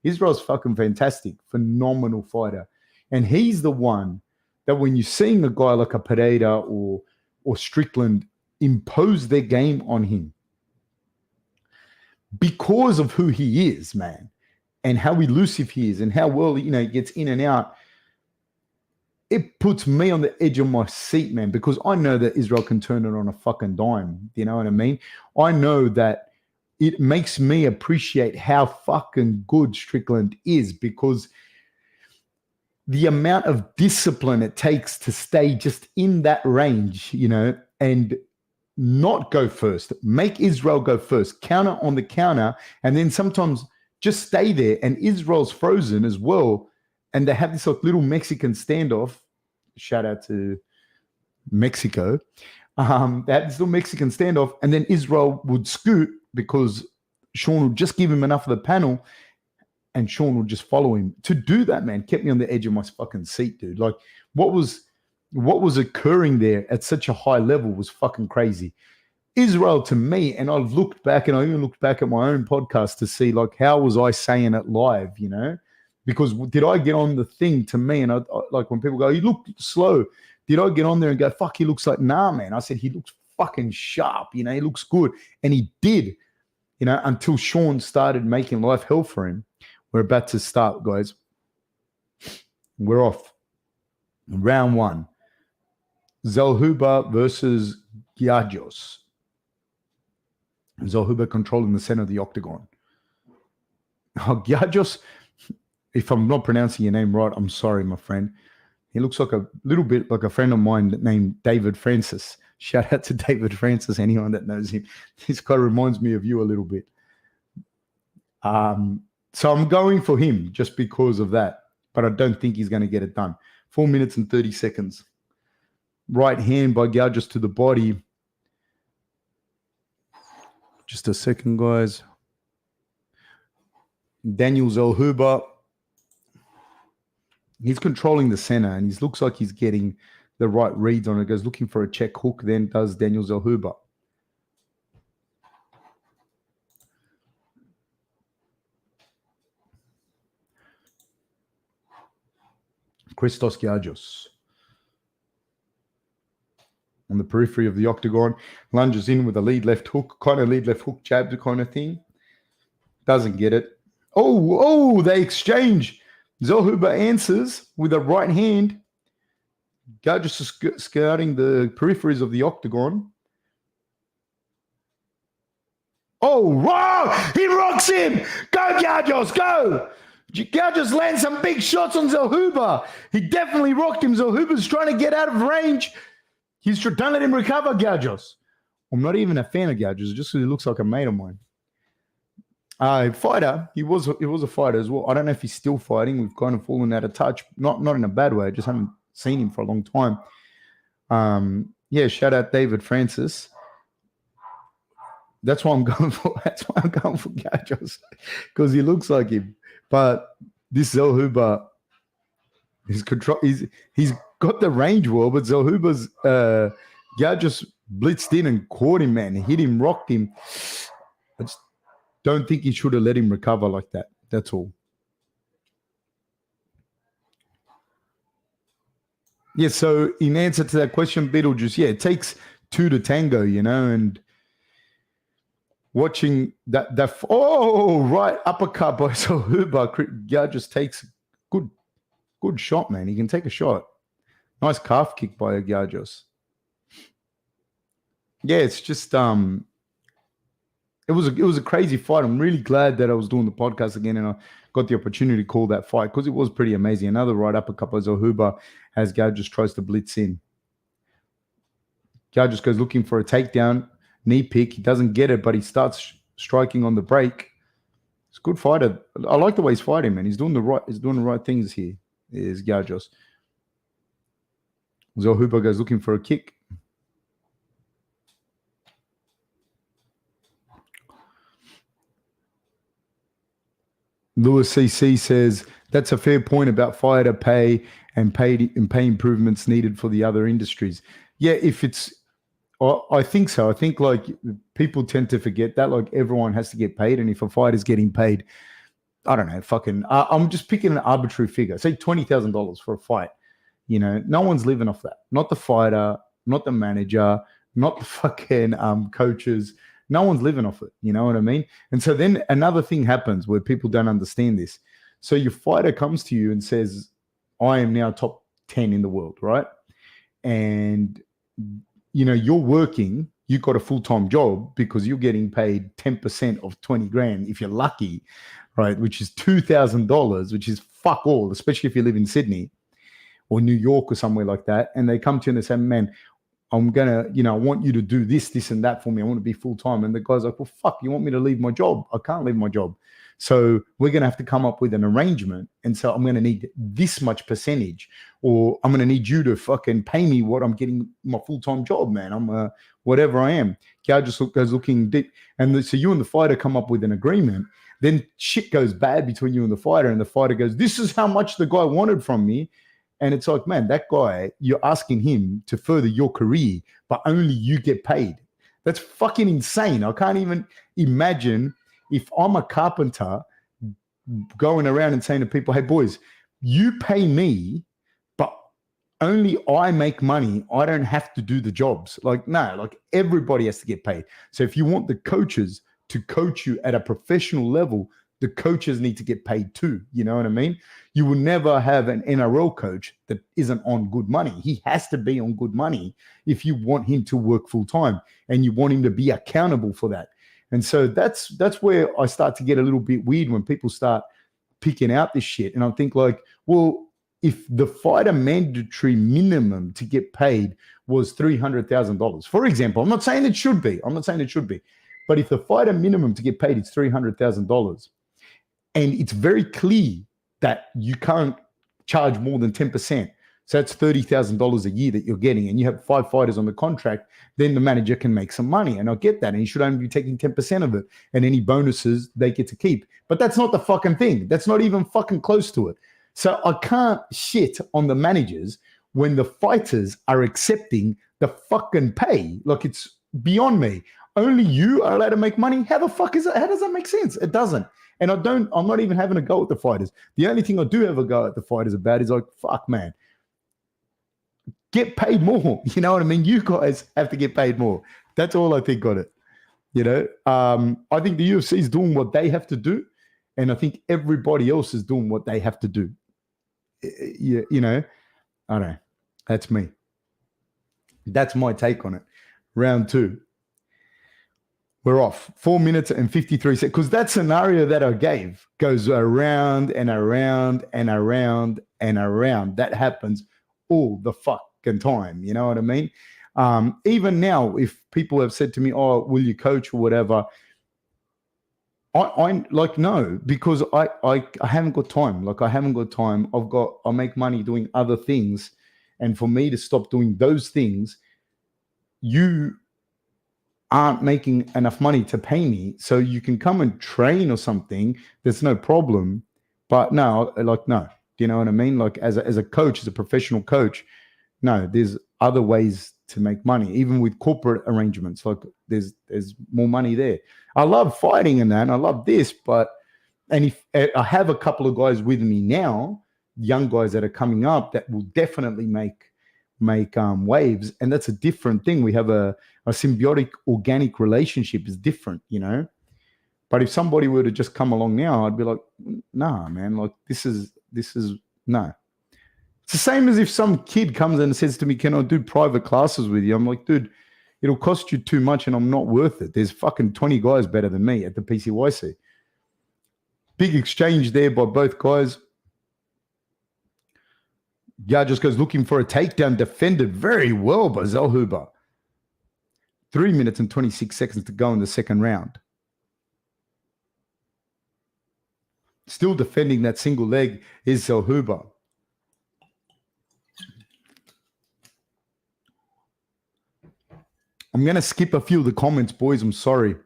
Israel's fucking fantastic, phenomenal fighter. And he's the one that when you're seeing a guy like a Pereira or Strickland impose their game on him because of who he is, man, and how elusive he is and how well, you know, he gets in and out, it puts me on the edge of my seat, man, because I know that Israel can turn it on a fucking dime. You know what I mean? I know that it makes me appreciate how fucking good Strickland is because the amount of discipline it takes to stay just in that range, you know, and not go first, make Israel go first, counter on the counter, and then sometimes just stay there. And Israel's frozen as well. And they have this like little Mexican standoff. Shout out to Mexico. They had this little Mexican standoff, and then Israel would scoot because Sean would just give him enough of the panel, and Sean would just follow him. To do that, man, kept me on the edge of my fucking seat, dude. Like, what was occurring there at such a high level was fucking crazy. Israel to me, and I've looked back, and I even looked back at my own podcast to see, like, how was I saying it live, you know? Because did I get on the thing to me, and I like when people go, you look slow, did I get on there and go, fuck, he looks like, nah, man. I said, he looks fucking sharp, you know, he looks good. And he did, you know, until Sean started making life hell for him. We're about to start, guys. We're off. Round one. Zellhuber versus Giargios. Zellhuber controlling the center of the octagon. Oh, Giargios, if I'm not pronouncing your name right, I'm sorry, my friend. He looks like a little bit like a friend of mine named David Francis. Shout out to David Francis, anyone that knows him. This guy reminds me of you a little bit. So I'm going for him just because of that, but I don't think he's going to get it done. 4 minutes and 30 seconds. Right hand by Giargios to the body. Just a second, guys. Daniel Zellhuber. He's controlling the center, and he looks like he's getting the right reads on it. Goes looking for a check hook, then does Daniel Zellhuber. Christos Giargios. On the periphery of the octagon, lunges in with a lead left hook, kind of lead left hook jab kind of thing. Doesn't get it. Oh, they exchange. Zellhuber answers with a right hand. Giargios is scouting the peripheries of the octagon. Oh, wow! He rocks him! Go, Giargios, go! Giargios lands some big shots on Zellhuber. He definitely rocked him. Zellhuber's trying to get out of range. Don't let him recover, Giargios. I'm not even a fan of Giargios, just because he looks like a mate of mine. Fighter, he was a fighter as well. I don't know if he's still fighting. We've kind of fallen out of touch. Not in a bad way. I just haven't seen him for a long time. Shout out David Francis. That's why I'm going for. That's why I'm going for Giargios, because he looks like him. But this Zellhuber, his control. He's got the range well, but Zellhuber's Giargios blitzed in and caught him, man. Hit him, rocked him. I just don't think he should have let him recover like that. That's all. Yeah, so in answer to that question, Beetlejuice, it takes two to tango, you know, and watching that right uppercut by Zellhuber, Giargios takes Good shot, man. He can take a shot. Nice calf kick by Garjos. Yeah, it's just it was a crazy fight. I'm really glad that I was doing the podcast again and I got the opportunity to call that fight because it was pretty amazing. Another right uppercut as Zahuba as Garjos tries to blitz in. Garjos goes looking for a takedown, knee pick. He doesn't get it, but he starts striking on the break. It's a good fighter. I like the way he's fighting, man. He's doing the right things here. Is Garjos. Zahuba goes looking for a kick. Lewis CC says that's a fair point about fighter pay and pay improvements needed for the other industries. Yeah, if it's, I think so. I think like people tend to forget that like everyone has to get paid, and if a fighter's getting paid, I don't know, fucking, I'm just picking an arbitrary figure. Say $20,000 for a fight. You know, no one's living off that. Not the fighter, not the manager, not the fucking coaches. No one's living off it. You know what I mean? And so then another thing happens where people don't understand this. So your fighter comes to you and says, I am now top 10 in the world, right? And, you know, you're working, you've got a full-time job because you're getting paid 10% of 20 grand if you're lucky, right? Which is $2,000, which is fuck all, especially if you live in Sydney or New York or somewhere like that. And they come to you and they say, man, I'm going to, you know, I want you to do this, this, and that for me. I want to be full-time. And the guy's like, well, fuck, you want me to leave my job? I can't leave my job. So we're going to have to come up with an arrangement. And so I'm going to need this much percentage, or I'm going to need you to fucking pay me what I'm getting my full-time job, man. I'm whatever I am. Gal just goes looking deep. And so you and the fighter come up with an agreement. Then shit goes bad between you and the fighter. And the fighter goes, this is how much the guy wanted from me. And it's like, man, that guy, you're asking him to further your career, but only you get paid. That's fucking insane. I can't even imagine if I'm a carpenter going around and saying to people, hey, boys, you pay me, but only I make money. I don't have to do the jobs. Like, no, like everybody has to get paid. So if you want the coaches to coach you at a professional level, the coaches need to get paid too. You know what I mean? You will never have an NRL coach that isn't on good money. He has to be on good money if you want him to work full time and you want him to be accountable for that. And so that's where I start to get a little bit weird when people start picking out this shit. And I think like, well, if the fighter mandatory minimum to get paid was $300,000, for example, I'm not saying it should be. But if the fighter minimum to get paid is $300,000, and it's very clear that you can't charge more than 10%. So that's $30,000 a year that you're getting, and you have 5 fighters on the contract, then the manager can make some money. And I get that. And he should only be taking 10% of it. And any bonuses they get to keep. But that's not the fucking thing. That's not even fucking close to it. So I can't shit on the managers when the fighters are accepting the fucking pay. Like, it's beyond me. Only you are allowed to make money. How the fuck is it? How does that make sense? It doesn't. And I'm not even having a go at the fighters. The only thing I do have a go at the fighters about is like, fuck, man, get paid more. You know what I mean? You guys have to get paid more. That's all I think on it. You know, I think the UFC is doing what they have to do. And I think everybody else is doing what they have to do. You know, I don't know. That's me. That's my take on it. Round 2. We're off. 4 minutes and 53 seconds. Because that scenario that I gave goes around and around and around and around. That happens all the fucking time. You know what I mean? Even now, if people have said to me, oh, will you coach or whatever? I'm like, no, because I haven't got time. Like, I haven't got time. I make money doing other things. And for me to stop doing those things, you aren't making enough money to pay me, so you can come and train or something. There's no problem. But no, like, no. Do you know what I mean? Like, as a coach, as a professional coach, no, there's other ways to make money, even with corporate arrangements. Like, there's more money there. I love fighting and that, and I love this, and if I have a couple of guys with me now, young guys that are coming up that will definitely make waves, and that's a different thing. We have a symbiotic organic relationship is different, you know. But if somebody were to just come along now, I'd be like, nah, man, like this is no. It's the same as if some kid comes and says to me, can I do private classes with you? I'm like, dude, it'll cost you too much and I'm not worth it. There's fucking 20 guys better than me at the PCYC. Big exchange there by both guys. Just goes looking for a takedown, defended very well by Zellhuber. 3 minutes and 26 seconds to go in the second round. Still defending that single leg is Zellhuber. I'm going to skip a few of the comments, boys. I'm sorry.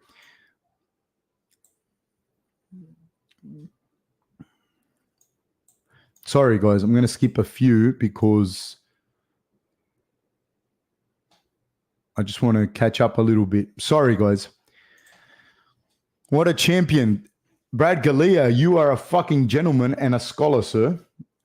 Sorry, guys. I'm going to skip a few because I just want to catch up a little bit. Sorry, guys. What a champion. Brad Galea, you are a fucking gentleman and a scholar, sir.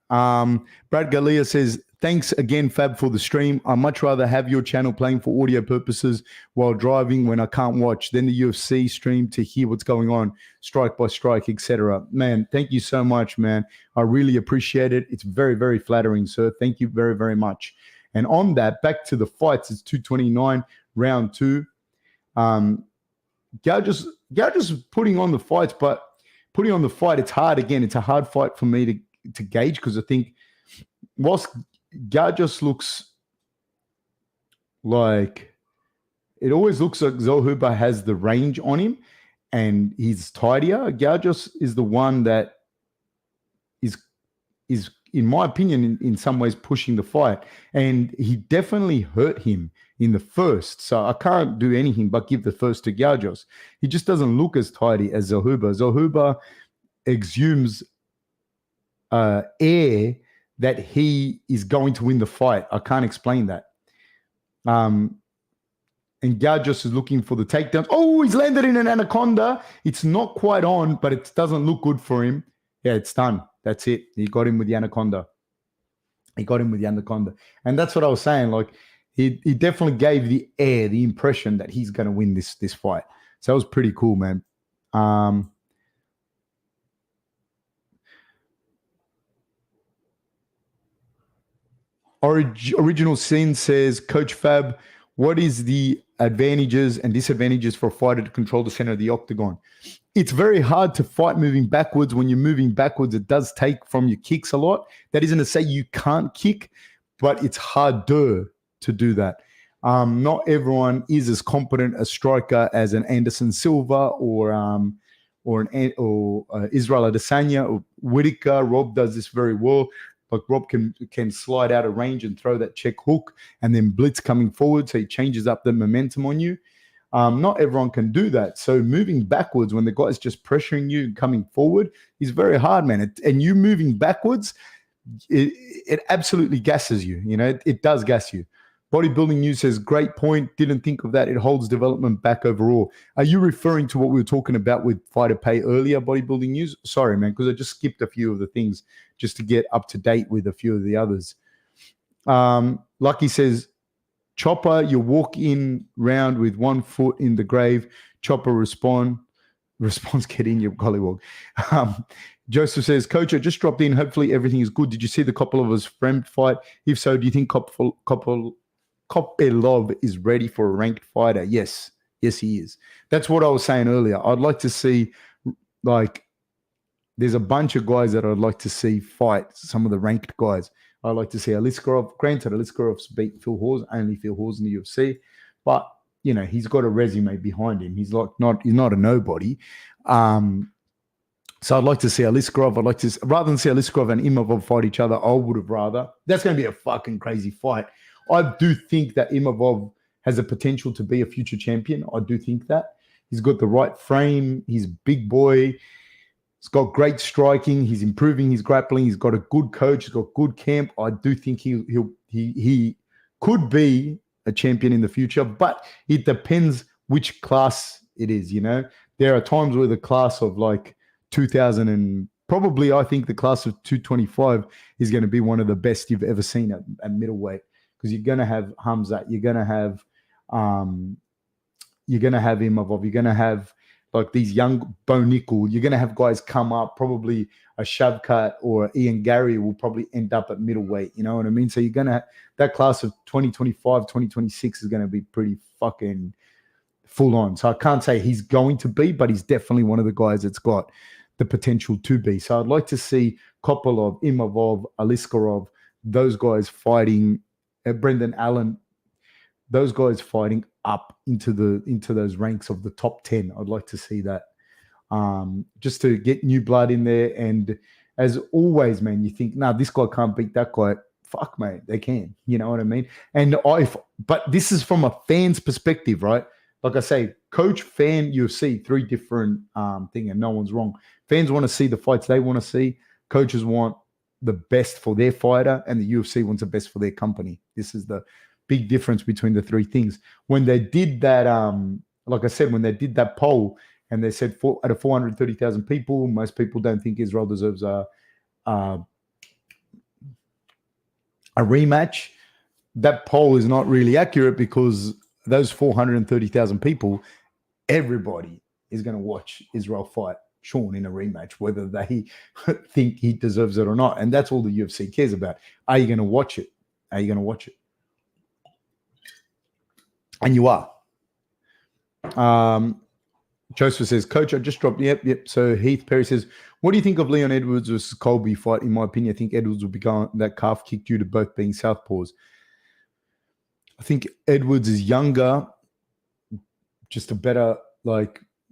Brad Galea says, thanks again, Fab, for the stream. I'd much rather have your channel playing for audio purposes while driving when I can't watch than the UFC stream to hear what's going on, strike by strike, etc. Man, thank you so much, man. I really appreciate it. It's very, very flattering, sir. Thank you very, very much. And on that, back to the fights. It's 229, round 2. Just putting on the fights, but putting on the fight, it's hard. Again, it's a hard fight for me to gauge because I think whilst Garjos looks like, it always looks like Zellhuber has the range on him and he's tidier. Garjos is the one that is in my opinion, in some ways pushing the fight. And he definitely hurt him in the first. So I can't do anything but give the first to Garjos. He just doesn't look as tidy as Zellhuber. Zellhuber exhumes air that he is going to win the fight. I can't explain that. And Garjos is looking for the takedowns. Oh, he's landed in an anaconda. It's not quite on, but it doesn't look good for him. Yeah, it's done. That's it. He got him with the anaconda. And that's what I was saying. Like, he definitely gave the impression that he's going to win this fight. So that was pretty cool, man. Original Sin says, Coach Fab, what is the advantages and disadvantages for a fighter to control the center of the octagon? It's very hard to fight moving backwards. When you're moving backwards, it does take from your kicks a lot. That isn't to say you can't kick, but it's harder to do that. Not everyone is as competent a striker as an Anderson Silva or Israel Adesanya or Whitaker. Rob does this very well. Like Rob can slide out of range and throw that check hook and then blitz coming forward, so he changes up the momentum on you. Not everyone can do that. So moving backwards when the guy's just pressuring you and coming forward is very hard, man. And you moving backwards, it absolutely gasses you. You know, it does gas you. Bodybuilding News says, great point. Didn't think of that. It holds development back overall. Are you referring to what we were talking about with fighter pay earlier, Bodybuilding News? Sorry, man, because I just skipped a few of the things just to get up to date with a few of the others. Lucky says, Chopper, you walk in round with 1 foot in the grave. Chopper response, get in your gollywog. Joseph says, Coach, I just dropped in. Hopefully everything is good. Did you see the Kopolov's friend fight? If so, do you think Kopylov is ready for a ranked fighter? Yes, he is. That's what I was saying earlier. I'd like to see, like, there's a bunch of guys that I'd like to see fight some of the ranked guys. I'd like to see Aliskerov. Granted, Aliskerov's beat Phil Hawes, only Phil Hawes in the UFC, but you know he's got a resume behind him. He's not a nobody. So I'd like to see Aliskerov. I'd like to, rather than see Aliskerov and Imavov fight each other, I would have rather. That's going to be a fucking crazy fight. I do think that Imavov has the potential to be a future champion. I do think that. He's got the right frame. He's a big boy. He's got great striking. He's improving his grappling. He's got a good coach. He's got good camp. I do think he could be a champion in the future, but it depends which class it is. You know, there are times where the class of like 2000 and probably I think the class of 225 is going to be one of the best you've ever seen at middleweight, because you're going to have Hamzat, you're going to have Imavov, you're going to have like these young Bo Nickel, you're going to have guys come up, probably a Shavkat or Ian Gary will probably end up at middleweight. You know what I mean? So you're going to, that class of 2025, 2026 is going to be pretty fucking full on. So I can't say he's going to be, but he's definitely one of the guys that's got the potential to be. So I'd like to see Kopylov, Imavov, Aliskerov, those guys fighting, Brendan Allen, those guys fighting up into those ranks of the top 10. I'd like to see that, just to get new blood in there. And as always, man, you think, nah, this guy can't beat that guy. Fuck, mate, they can. You know what I mean? And but this is from a fan's perspective, right? Like I say, coach, fan, UFC, three different thing, and no one's wrong. Fans want to see the fights they want to see. Coaches want the best for their fighter, and the UFC wants the best for their company. This is the big difference between the three things. When they did that, like I said, when they did that poll, and they said out of 430,000 people, most people don't think Israel deserves a rematch. That poll is not really accurate, because those 430,000 people, everybody is going to watch Israel fight Sean in a rematch, whether they think he deserves it or not. And that's all the UFC cares about. Are you going to watch it? Are you going to watch it? And you are. Joseph says, Coach, I just dropped. Yep. So Heath Perry says, what do you think of Leon Edwards versus Colby fight? In my opinion, I think Edwards will be going that calf kick due to both being southpaws. I think Edwards is younger, just a better,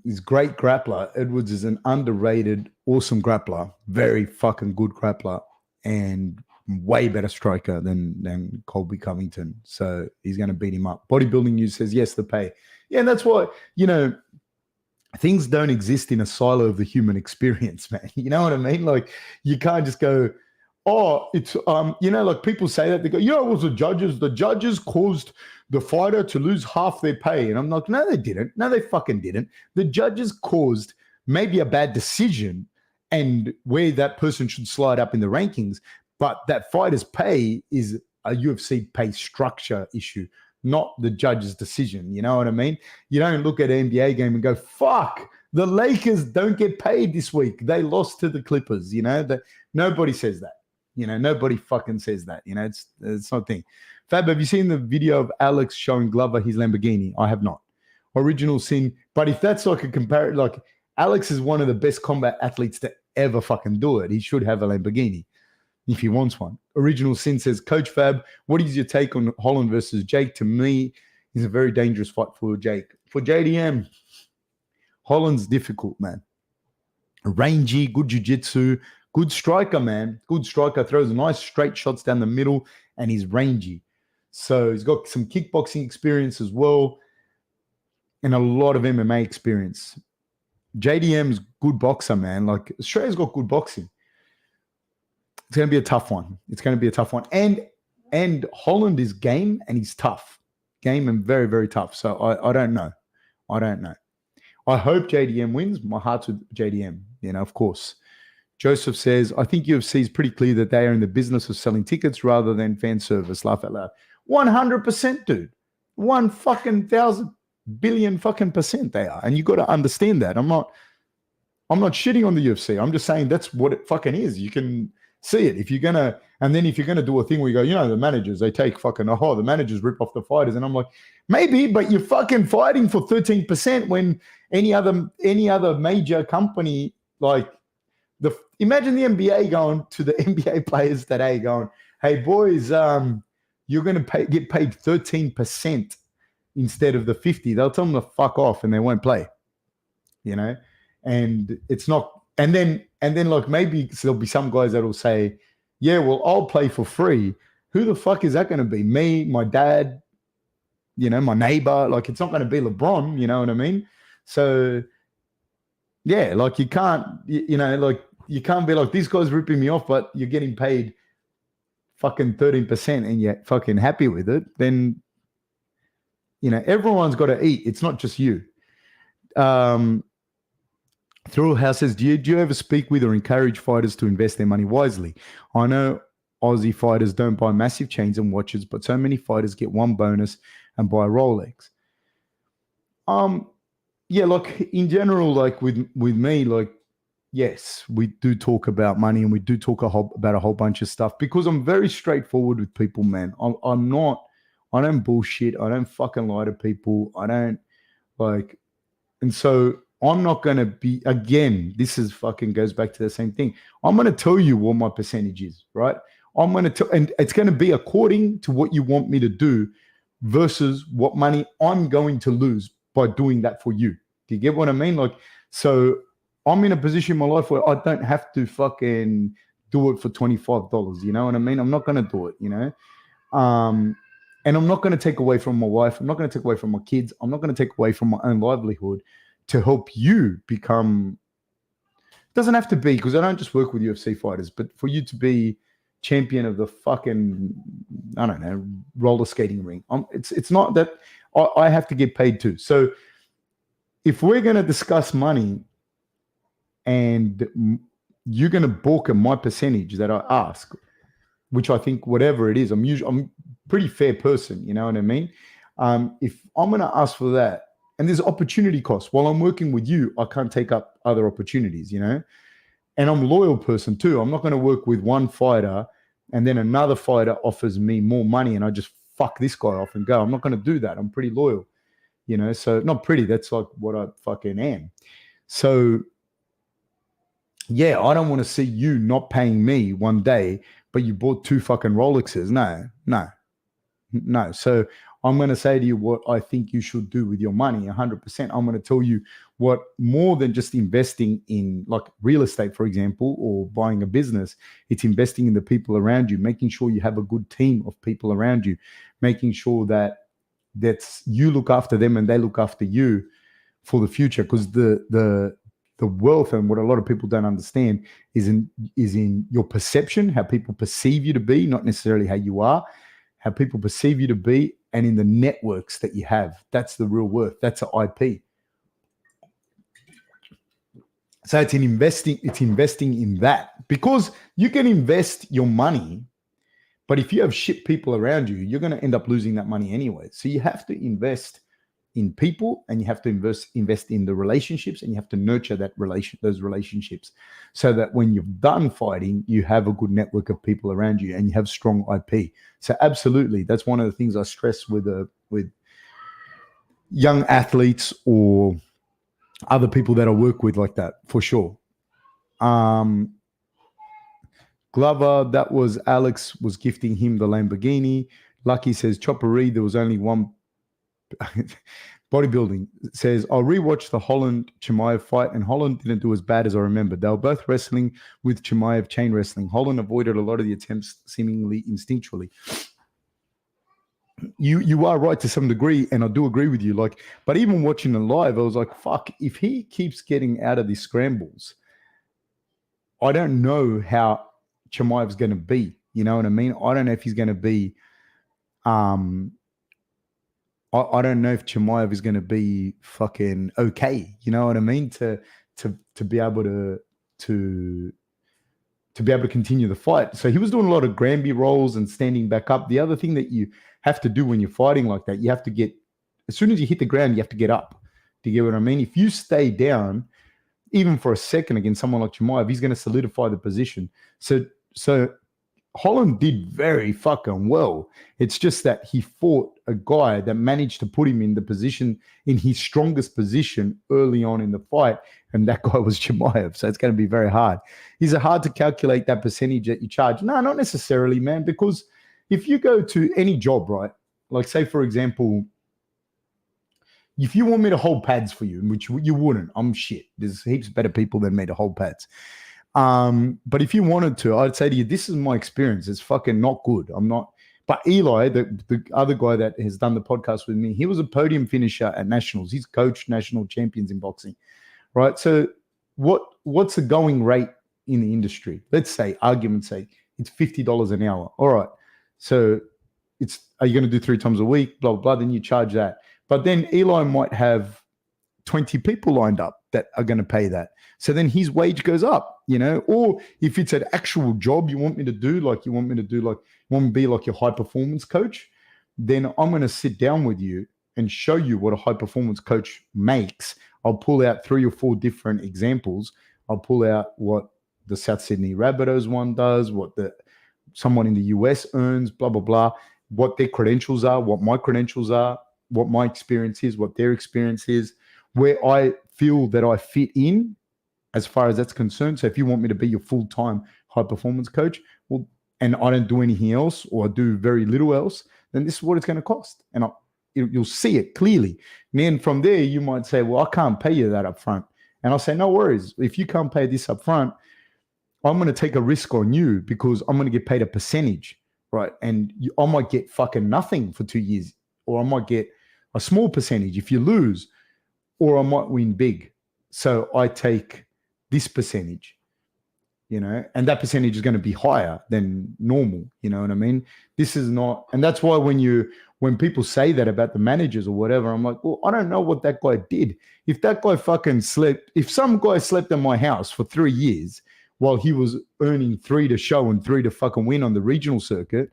he's a great grappler. Edwards is an underrated, awesome grappler, very fucking good grappler, and way better striker than Colby Covington. So he's going to beat him up. Bodybuilding News says, yes, the pay. Yeah, and that's why, things don't exist in a silo of the human experience, man. You know what I mean? Like, you can't just go, oh, it's, like people say that, they go, it was the judges. The judges caused the fighter to lose half their pay. And I'm like, no, they didn't. No, they fucking didn't. The judges caused maybe a bad decision and where that person should slide up in the rankings. But that fighter's pay is a UFC pay structure issue, not the judge's decision. You know what I mean? You don't look at an NBA game and go, fuck, the Lakers don't get paid this week. They lost to the Clippers. Nobody says that. Nobody fucking says that. It's not a thing. Fab, have you seen the video of Alex showing Glover his Lamborghini? I have not. Original Sin. But if that's like a comparison, like Alex is one of the best combat athletes to ever fucking do it. He should have a Lamborghini if he wants one. Original Sin says, Coach Fab, what is your take on Holland versus Jake? To me, it's a very dangerous fight for Jake. For JDM, Holland's difficult, man. Rangy, good jiu-jitsu, good striker, man. Good striker, throws nice straight shots down the middle, and he's rangy. So he's got some kickboxing experience as well, and a lot of MMA experience. JDM's good boxer, man. Like, Australia's got good boxing. It's going to be a tough one. And Holland is game, and he's tough. Game and very, very tough. So I don't know. I hope JDM wins. My heart's with JDM, of course. Joseph says, I think UFC is pretty clear that they are in the business of selling tickets rather than fan service. Laugh out loud. 100%, dude. 1,000 billion fucking percent they are. And you got to understand that. I'm not shitting on the UFC. I'm just saying that's what it fucking is. You can see it. If you're going to do a thing where you go, the managers, they take fucking, the managers rip off the fighters. And I'm like, maybe, but you're fucking fighting for 13% when any other major company, imagine the NBA going to the NBA players today going, hey, boys, you're going to get paid 13% instead of the 50. They'll tell them to fuck off and they won't play, and it's not. And then maybe there'll be some guys that will say, yeah, well, I'll play for free. Who the fuck is that going to be? Me, my dad, my neighbor. It's not going to be LeBron, you know what I mean? So, yeah, you can't, you can't be like, this guy's ripping me off, but you're getting paid fucking 13% and you're fucking happy with it. Then, everyone's got to eat. It's not just you. Through House says, do you ever speak with or encourage fighters to invest their money wisely? I know Aussie fighters don't buy massive chains and watches, but so many fighters get one bonus and buy Rolex. Yeah, like in general, like with me, like yes, we do talk about money and we do talk about a whole bunch of stuff because I'm very straightforward with people, man. I'm not, I don't bullshit. I don't fucking lie to people. I don't like, and so I'm not going to be, again, this is fucking goes back to the same thing. I'm going to tell you what my percentage is, right? I'm going to tell, and it's going to be according to what you want me to do versus what money I'm going to lose by doing that for you. Do you get what I mean? Like, so I'm in a position in my life where I don't have to fucking do it for $25. You know what I mean? I'm not going to do it, you know? Um, and I'm not going to take away from my wife. I'm not going to take away from my kids. I'm not going to take away from my own livelihood to help you become. It doesn't have to be because I don't just work with UFC fighters, but for you to be champion of the fucking, I don't know, roller skating ring. It's not that I have to get paid too. So if we're going to discuss money and you're going to balk at my percentage that I ask, which I think whatever it is, I'm a pretty fair person, you know what I mean? If I'm going to ask for that, and there's opportunity costs. While I'm working with you, I can't take up other opportunities, you know? And I'm a loyal person too. I'm not going to work with one fighter and then another fighter offers me more money and I just fuck this guy off and go. I'm not going to do that. I'm pretty loyal, you know? So not pretty, that's like what I fucking am. So yeah, I don't want to see you not paying me one day, but you bought 2 fucking Rolexes. No. So I'm going to say to you what I think you should do with your money 100%. I'm going to tell you what more than just investing in like real estate, for example, or buying a business. It's investing in the people around you, making sure you have a good team of people around you, making sure that's you look after them and they look after you for the future. Because the wealth and what a lot of people don't understand is in your perception, how people perceive you to be, not necessarily how you are, how people perceive you to be, and in the networks that you have. That's the real worth. That's an IP. So it's investing in that, because you can invest your money, but if you have shit people around you, you're going to end up losing that money anyway. So you have to invest in people, and you have to invest in the relationships, and you have to nurture those relationships, so that when you're done fighting, you have a good network of people around you and you have strong IP. So absolutely, that's one of the things I stress with young athletes or other people that I work with like that, for sure. Glover, that was Alex was gifting him the Lamborghini. Lucky says Choppery, there was only one. Bodybuilding says, I'll rewatch the Holland Chimaev fight, and Holland didn't do as bad as I remember. They were both wrestling with Chimaev chain wrestling. Holland avoided a lot of the attempts seemingly instinctually. You are right to some degree, and I do agree with you. Like, but even watching it live, I was like, fuck, if he keeps getting out of these scrambles, I don't know how Chimaev's going to be. You know what I mean? I don't know if he's going to be I don't know if Chimaev is going to be fucking okay. You know what I mean? To be able to be able to continue the fight. So he was doing a lot of Granby rolls and standing back up. The other thing that you have to do when you're fighting like that, you have to get, as soon as you hit the ground, you have to get up. Do you get what I mean? If you stay down, even for a second against someone like Chimaev, he's going to solidify the position. So Holland did very fucking well. It's just that he fought a guy that managed to put him in the position, in his strongest position early on in the fight, and that guy was Chimaev. So it's going to be very hard. Is it hard to calculate that percentage that you charge? No, not necessarily, man, because if you go to any job, right, like say, for example, if you want me to hold pads for you, which you wouldn't, I'm shit. There's heaps better people than me to hold pads. But if you wanted to, I'd say to you, this is my experience. It's fucking not good. I'm not. But Eli, the other guy that has done the podcast with me, he was a podium finisher at nationals. He's coached national champions in boxing, right? So what's the going rate in the industry? Let's say, argument's sake, it's $50 an hour. All right. So are you going to do 3 times a week? Blah, blah, blah. Then you charge that. But then Eli might have 20 people lined up that are going to pay that. So then his wage goes up, you know, or if it's an actual job you want me to be like your high performance coach, then I'm going to sit down with you and show you what a high performance coach makes. I'll pull out 3 or 4 different examples. I'll pull out what the South Sydney Rabbitohs one does, what someone in the US earns, blah, blah, blah, what their credentials are, what my credentials are, what my experience is, what their experience is, where I feel that I fit in as far as that's concerned. So if you want me to be your full-time high-performance coach, well, and I don't do anything else or I do very little else, then this is what it's going to cost. And you'll see it clearly. And then from there, you might say, well, I can't pay you that up front. And I'll say, no worries. If you can't pay this up front, I'm going to take a risk on you because I'm going to get paid a percentage, right? And I might get fucking nothing for 2 years, or I might get a small percentage if you lose, or I might win big. So I take this percentage, and that percentage is going to be higher than normal. You know what I mean? This is not, and that's why when people say that about the managers or whatever, I'm like, well, I don't know what that guy did. If that guy fucking slept, if some guy slept in my house for 3 years while he was earning 3 to show and 3 to fucking win on the regional circuit,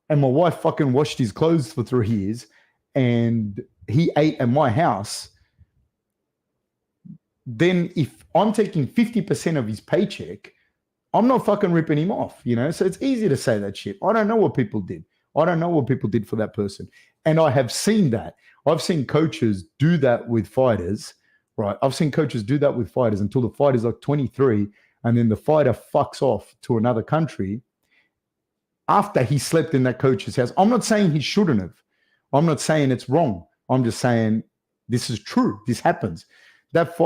and my wife fucking washed his clothes for 3 years, and he ate at my house, then if I'm taking 50% of his paycheck, I'm not fucking ripping him off, So it's easy to say that shit. I don't know what people did. I don't know what people did for that person. And I have seen that. I've seen coaches do that with fighters, right? I've seen coaches do that with fighters until the fighter's like 23, and then the fighter fucks off to another country after he slept in that coach's house. I'm not saying he shouldn't have. I'm not saying it's wrong. I'm just saying this is true. This happens. That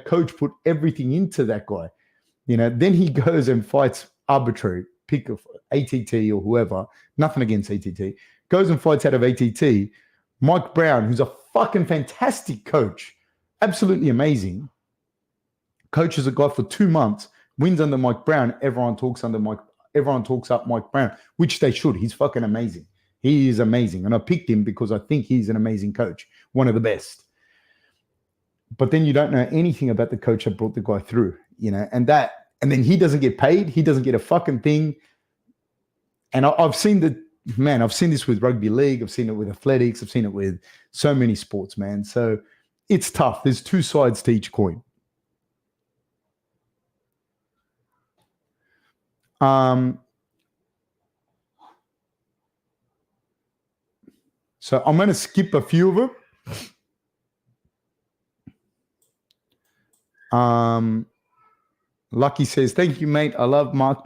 coach put everything into that guy. Then he goes and fights arbitrary, pick of ATT or whoever, nothing against ATT, goes and fights out of ATT. Mike Brown, who's a fucking fantastic coach, absolutely amazing, coaches a guy for 2 months, wins under Mike Brown. Everyone talks up Mike Brown, which they should. He's fucking amazing. He is amazing. And I picked him because I think he's an amazing coach, one of the best. But then you don't know anything about the coach that brought the guy through, and then he doesn't get paid. He doesn't get a fucking thing. And I've seen this with rugby league. I've seen it with athletics. I've seen it with so many sports, man. So it's tough. There's 2 sides to each coin. So I'm going to skip a few of them. Lucky says, thank you, mate. I love Mark.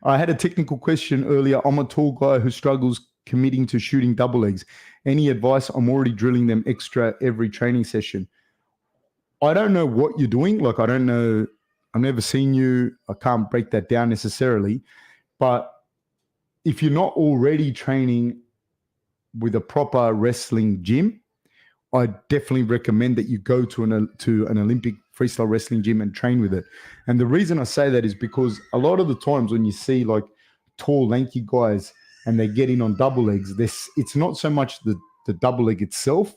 I had a technical question earlier. I'm a tall guy who struggles committing to shooting double legs. Any advice? I'm already drilling them extra every training session. I don't know what you're doing. Like, I don't know. I've never seen you. I can't break that down necessarily. But if you're not already training with a proper wrestling gym, I definitely recommend that you go to an Olympic freestyle wrestling gym and train with it. And the reason I say that is because a lot of the times when you see like tall, lanky guys and they get in on double legs, it's not so much the double leg itself,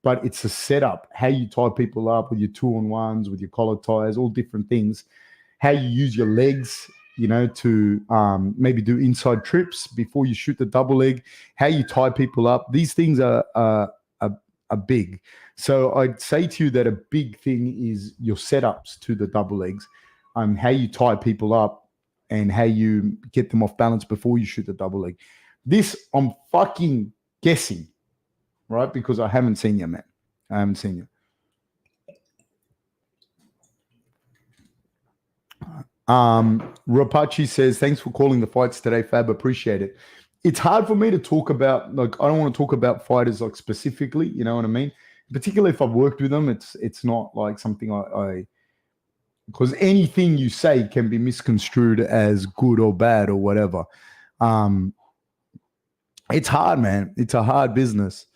but it's a setup, how you tie people up with your 2-on-1s, with your collar ties, all different things, how you use your legs, to maybe do inside trips before you shoot the double leg, how you tie people up. These things are big. So I'd say to you that a big thing is your setups to the double legs, how you tie people up and how you get them off balance before you shoot the double leg. This I'm fucking guessing, right? Because I haven't seen you, man. I haven't seen you. Rapachi says, thanks for calling the fights today, Fab. Appreciate it. It's hard for me to talk about, like, I don't want to talk about fighters like specifically, you know what I mean? Particularly if I've worked with them, it's not like something I because anything you say can be misconstrued as good or bad or whatever. It's hard, man. It's a hard business.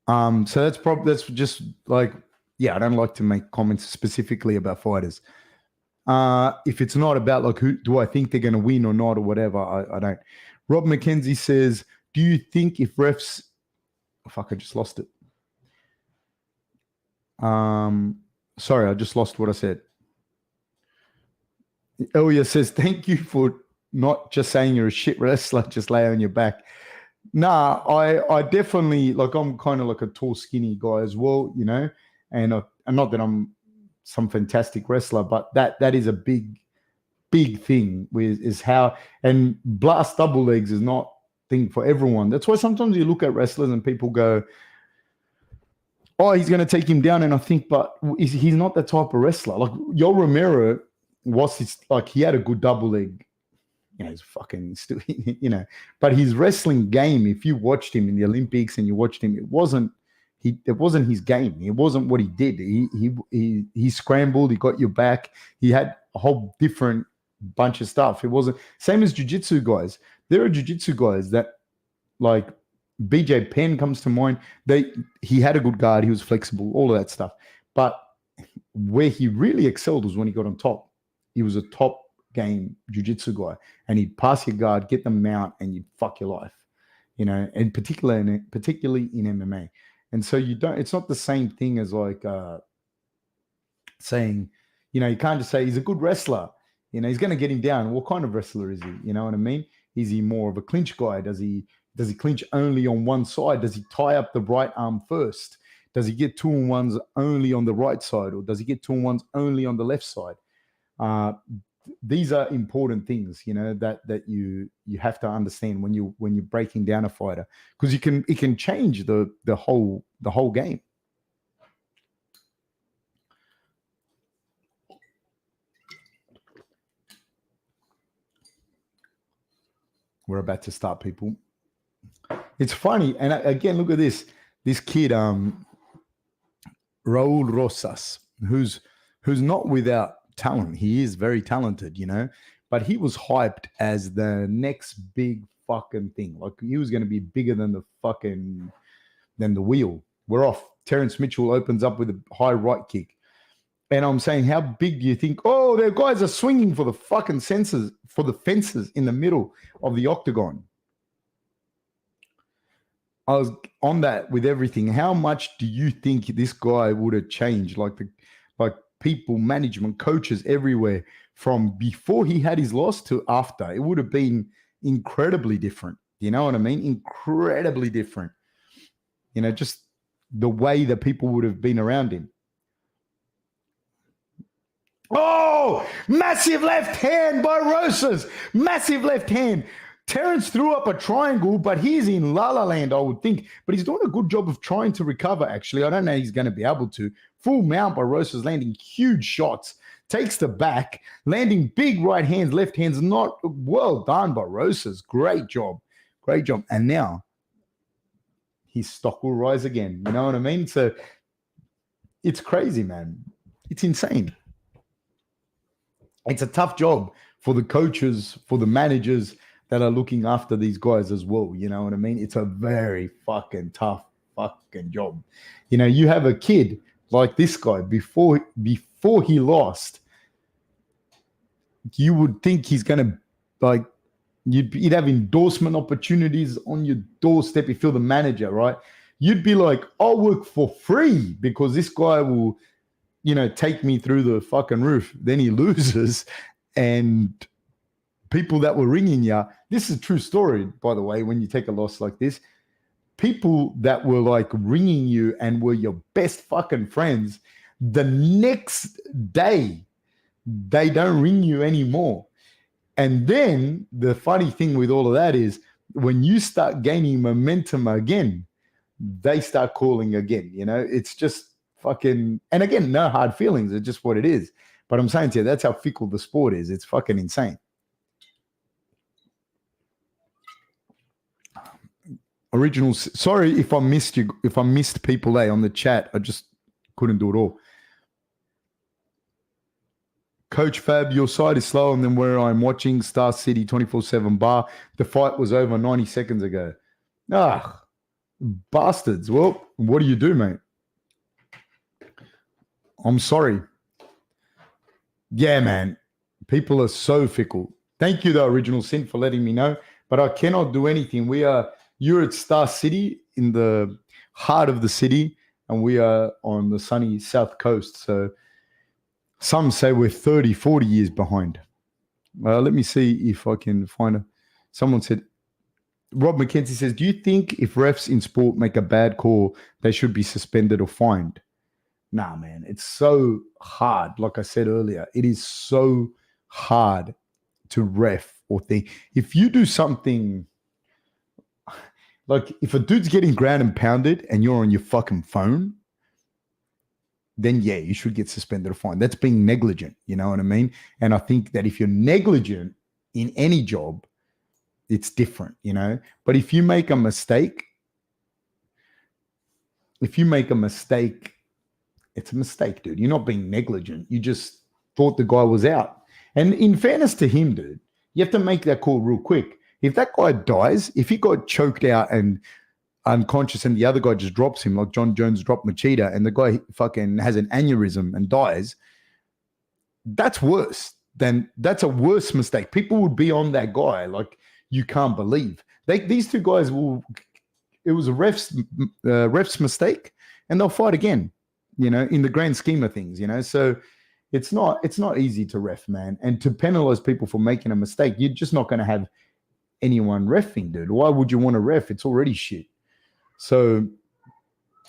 So that's just like, yeah, I don't like to make comments specifically about fighters. If it's not about like who do I think they're going to win or not or whatever, I don't. Rob McKenzie says, do you think if refs... Oh, fuck, I just lost it. Sorry, I just lost what I said. Elia says, thank you for not just saying you're a shit wrestler, just lay on your back. Nah, I definitely, like, I'm kind of like a tall, skinny guy as well, you know, and not that I'm some fantastic wrestler, but that is a big thing with is how, and blast double legs is not thing for everyone. That's why sometimes you look at wrestlers and people go, oh, he's going to take him down. And I think, but he's not that type of wrestler. Like Yoel Romero he had a good double leg. You know, he's fucking still, you know, but his wrestling game, if you watched him in the Olympics and you watched him, it wasn't his game. It wasn't what he did. He scrambled, he got your back. He had a whole different bunch of stuff. It wasn't same as jiu-jitsu guys. There are jiu-jitsu guys that, like, BJ Penn comes to mind. He had a good guard, he was flexible, all of that stuff. But where he really excelled was when he got on top. He was a top game jiu-jitsu guy, and he'd pass your guard, get the mount, and you'd fuck your life, you know, and particularly in MMA. And so it's not the same thing as like saying, you know, you can't just say he's a good wrestler, you know, he's going to get him down. What kind of wrestler is he? You know what I mean? Is he more of a clinch guy? Does he clinch only on one side? Does he tie up the right arm first? Does he get 2-on-1s only on the right side, or does he get 2-on-1s only on the left side? These are important things, you know, that you have to understand when you're breaking down a fighter, because it can change the whole game. We're about to start, people. It's funny, and again, look at this kid, Raul Rosas, who's not without talent. He is very talented, you know, but he was hyped as the next big fucking thing. Like he was going to be bigger than the wheel. We're off. Terrence Mitchell opens up with a high right kick. And I'm saying, how big do you think? Oh, their guys are swinging for the fucking fences in the middle of the octagon. I was on that with everything. How much do you think this guy would have changed? Like people, management, coaches everywhere, from before he had his loss to after. It would have been incredibly different. You know what I mean? Incredibly different. You know, just the way that people would have been around him. Oh, massive left hand by Rosas. Massive left hand. Terrence threw up a triangle, but he's in La La Land, I would think. But he's doing a good job of trying to recover, actually. I don't know he's going to be able to. Full mount by Rosas, landing huge shots. Takes the back, landing big right hands, left hands. Not well done by Rosas. Great job. Great job. And now his stock will rise again. You know what I mean? So it's crazy, man. It's insane. It's a tough job for the coaches, for the managers that are looking after these guys as well. You know what I mean? It's a very fucking tough fucking job. You know, you have a kid like this guy before he lost, you would think he's going to, like, you'd have endorsement opportunities on your doorstep if you're the manager, right? You'd be like, I'll work for free because this guy will, you know, take me through the fucking roof. Then he loses, and people that were ringing you, this is a true story, by the way, when you take a loss like this, people that were like ringing you and were your best fucking friends, the next day, they don't ring you anymore. And then the funny thing with all of that is when you start gaining momentum again, they start calling again. You know, it's just fucking, and again, no hard feelings. It's just what it is. But I'm saying to you, that's how fickle the sport is. It's fucking insane. Original, sorry if I missed you, if I missed people on the chat. I just couldn't do it all. Coach Fab, your side is slower than where I'm watching Star City 24/7 bar. The fight was over 90 seconds ago. Ah, bastards. Well, what do you do, mate? I'm sorry. Yeah, man. People are so fickle. Thank you, the Original Sin, for letting me know. But I cannot do anything. You're at Star City in the heart of the city, and we are on the sunny south coast. So some say we're 30, 40 years behind. Let me see if I can find a. Someone said, Rob McKenzie says, do you think if refs in sport make a bad call, they should be suspended or fined? Nah, man, it's so hard. Like I said earlier, it is so hard to ref or think. If you do something, like if a dude's getting ground and pounded and you're on your fucking phone, then yeah, you should get suspended or fined. That's being negligent, you know what I mean? And I think that if you're negligent in any job, it's different, you know? But if you make a mistake, it's a mistake, dude. You're not being negligent. You just thought the guy was out. And in fairness to him, dude, you have to make that call real quick. If that guy dies, if he got choked out and unconscious and the other guy just drops him, like John Jones dropped Machida, and the guy fucking has an aneurysm and dies, that's worse. That's a worse mistake. People would be on that guy like you can't believe. These two guys it was a ref's mistake, and they'll fight again, you know, in the grand scheme of things, you know. So it's not easy to ref, man. And to penalize people for making a mistake, you're just not going to have anyone reffing, dude. Why would you want to ref? It's already shit. So,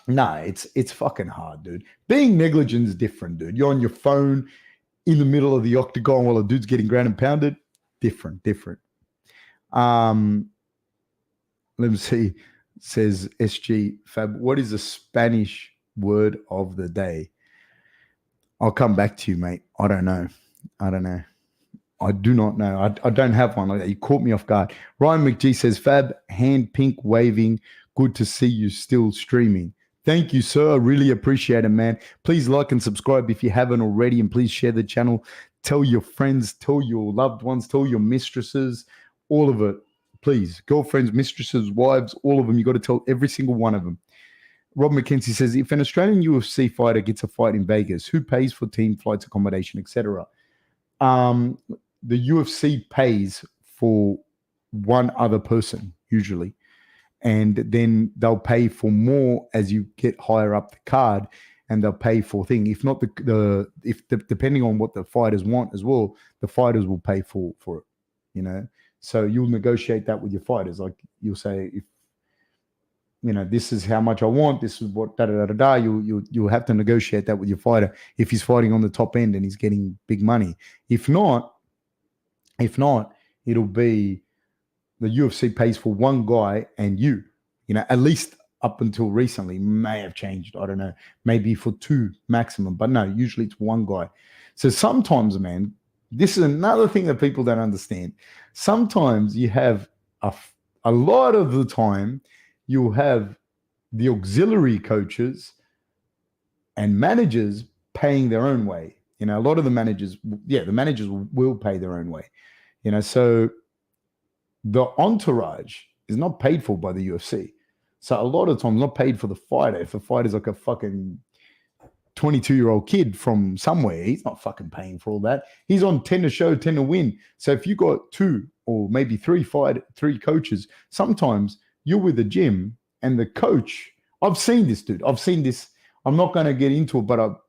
nah, it's fucking hard, dude. Being negligent is different, dude. You're on your phone in the middle of the octagon while a dude's getting ground and pounded. Different. Let me see. Says SG Fab. What is the Spanish word of the day? I'll come back to you, mate. I don't know. I do not know. I don't have one like that. You caught me off guard. Ryan McGee says, Fab, hand pink waving. Good to see you still streaming. Thank you, sir. I really appreciate it, man. Please like and subscribe if you haven't already, and please share the channel. Tell your friends, tell your loved ones, tell your mistresses, all of it. Please, girlfriends, mistresses, wives, all of them. You got to tell every single one of them. Rob McKenzie says, if an Australian UFC fighter gets a fight in Vegas, who pays for team flights, accommodation, etc.? The UFC pays for one other person, usually. And then they'll pay for more as you get higher up the card, and they'll pay for things. If not depending on what the fighters want as well, the fighters will pay for it, you know. So you'll negotiate that with your fighters. Like you'll say, if you know, this is how much I want, this is what you'll have to negotiate that with your fighter if he's fighting on the top end and he's getting big money. If not, it'll be the UFC pays for one guy and you know, at least up until recently, may have changed. I don't know, maybe for two maximum, but no, usually it's one guy. So sometimes, man, this is another thing that people don't understand. Sometimes you have a lot of the time, you'll have the auxiliary coaches and managers paying their own way. You know, a lot of the managers will pay their own way. You know, so the entourage is not paid for by the UFC. So a lot of times not paid for the fighter. If the fighter's like a fucking 22-year-old kid from somewhere, he's not fucking paying for all that. He's on 10 to show, 10 to win. So if you got two or maybe three coaches, sometimes you're with the gym and the coach, I've seen this, dude. I've seen this. I'm not going to get into it, but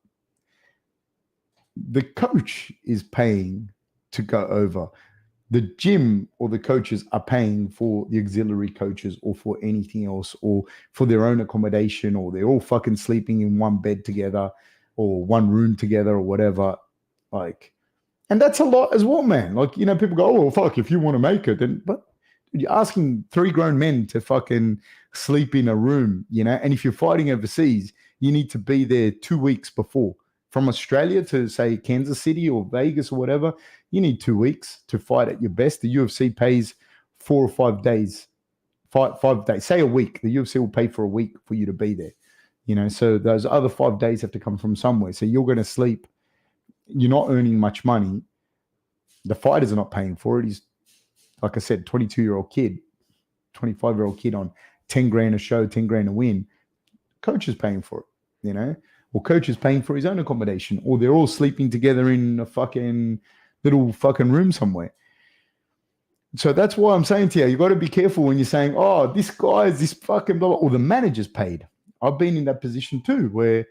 the coach is paying to go over. The gym or the coaches are paying for the auxiliary coaches or for anything else or for their own accommodation, or they're all fucking sleeping in one bed together or one room together or whatever. Like, and that's a lot as well, man. Like, you know, people go, oh, well, fuck, if you want to make it, then, but you're asking three grown men to fucking sleep in a room, you know, and if you're fighting overseas, you need to be there 2 weeks before. From Australia to, say, Kansas City or Vegas or whatever, you need 2 weeks to fight at your best. The UFC pays 4 or 5 days, 5 days, say a week. The UFC will pay for a week for you to be there, you know, so those other 5 days have to come from somewhere. So you're going to sleep. You're not earning much money. The fighters are not paying for it. He's, like I said, 22-year-old kid, 25-year-old kid on 10 grand a show, 10 grand a win. Coach is paying for it, you know, or coach is paying for his own accommodation, or they're all sleeping together in a fucking little fucking room somewhere. So that's why I'm saying to you, you got to be careful when you're saying, oh, this guy is this fucking blah, blah, or the manager's paid. I've been in that position too, where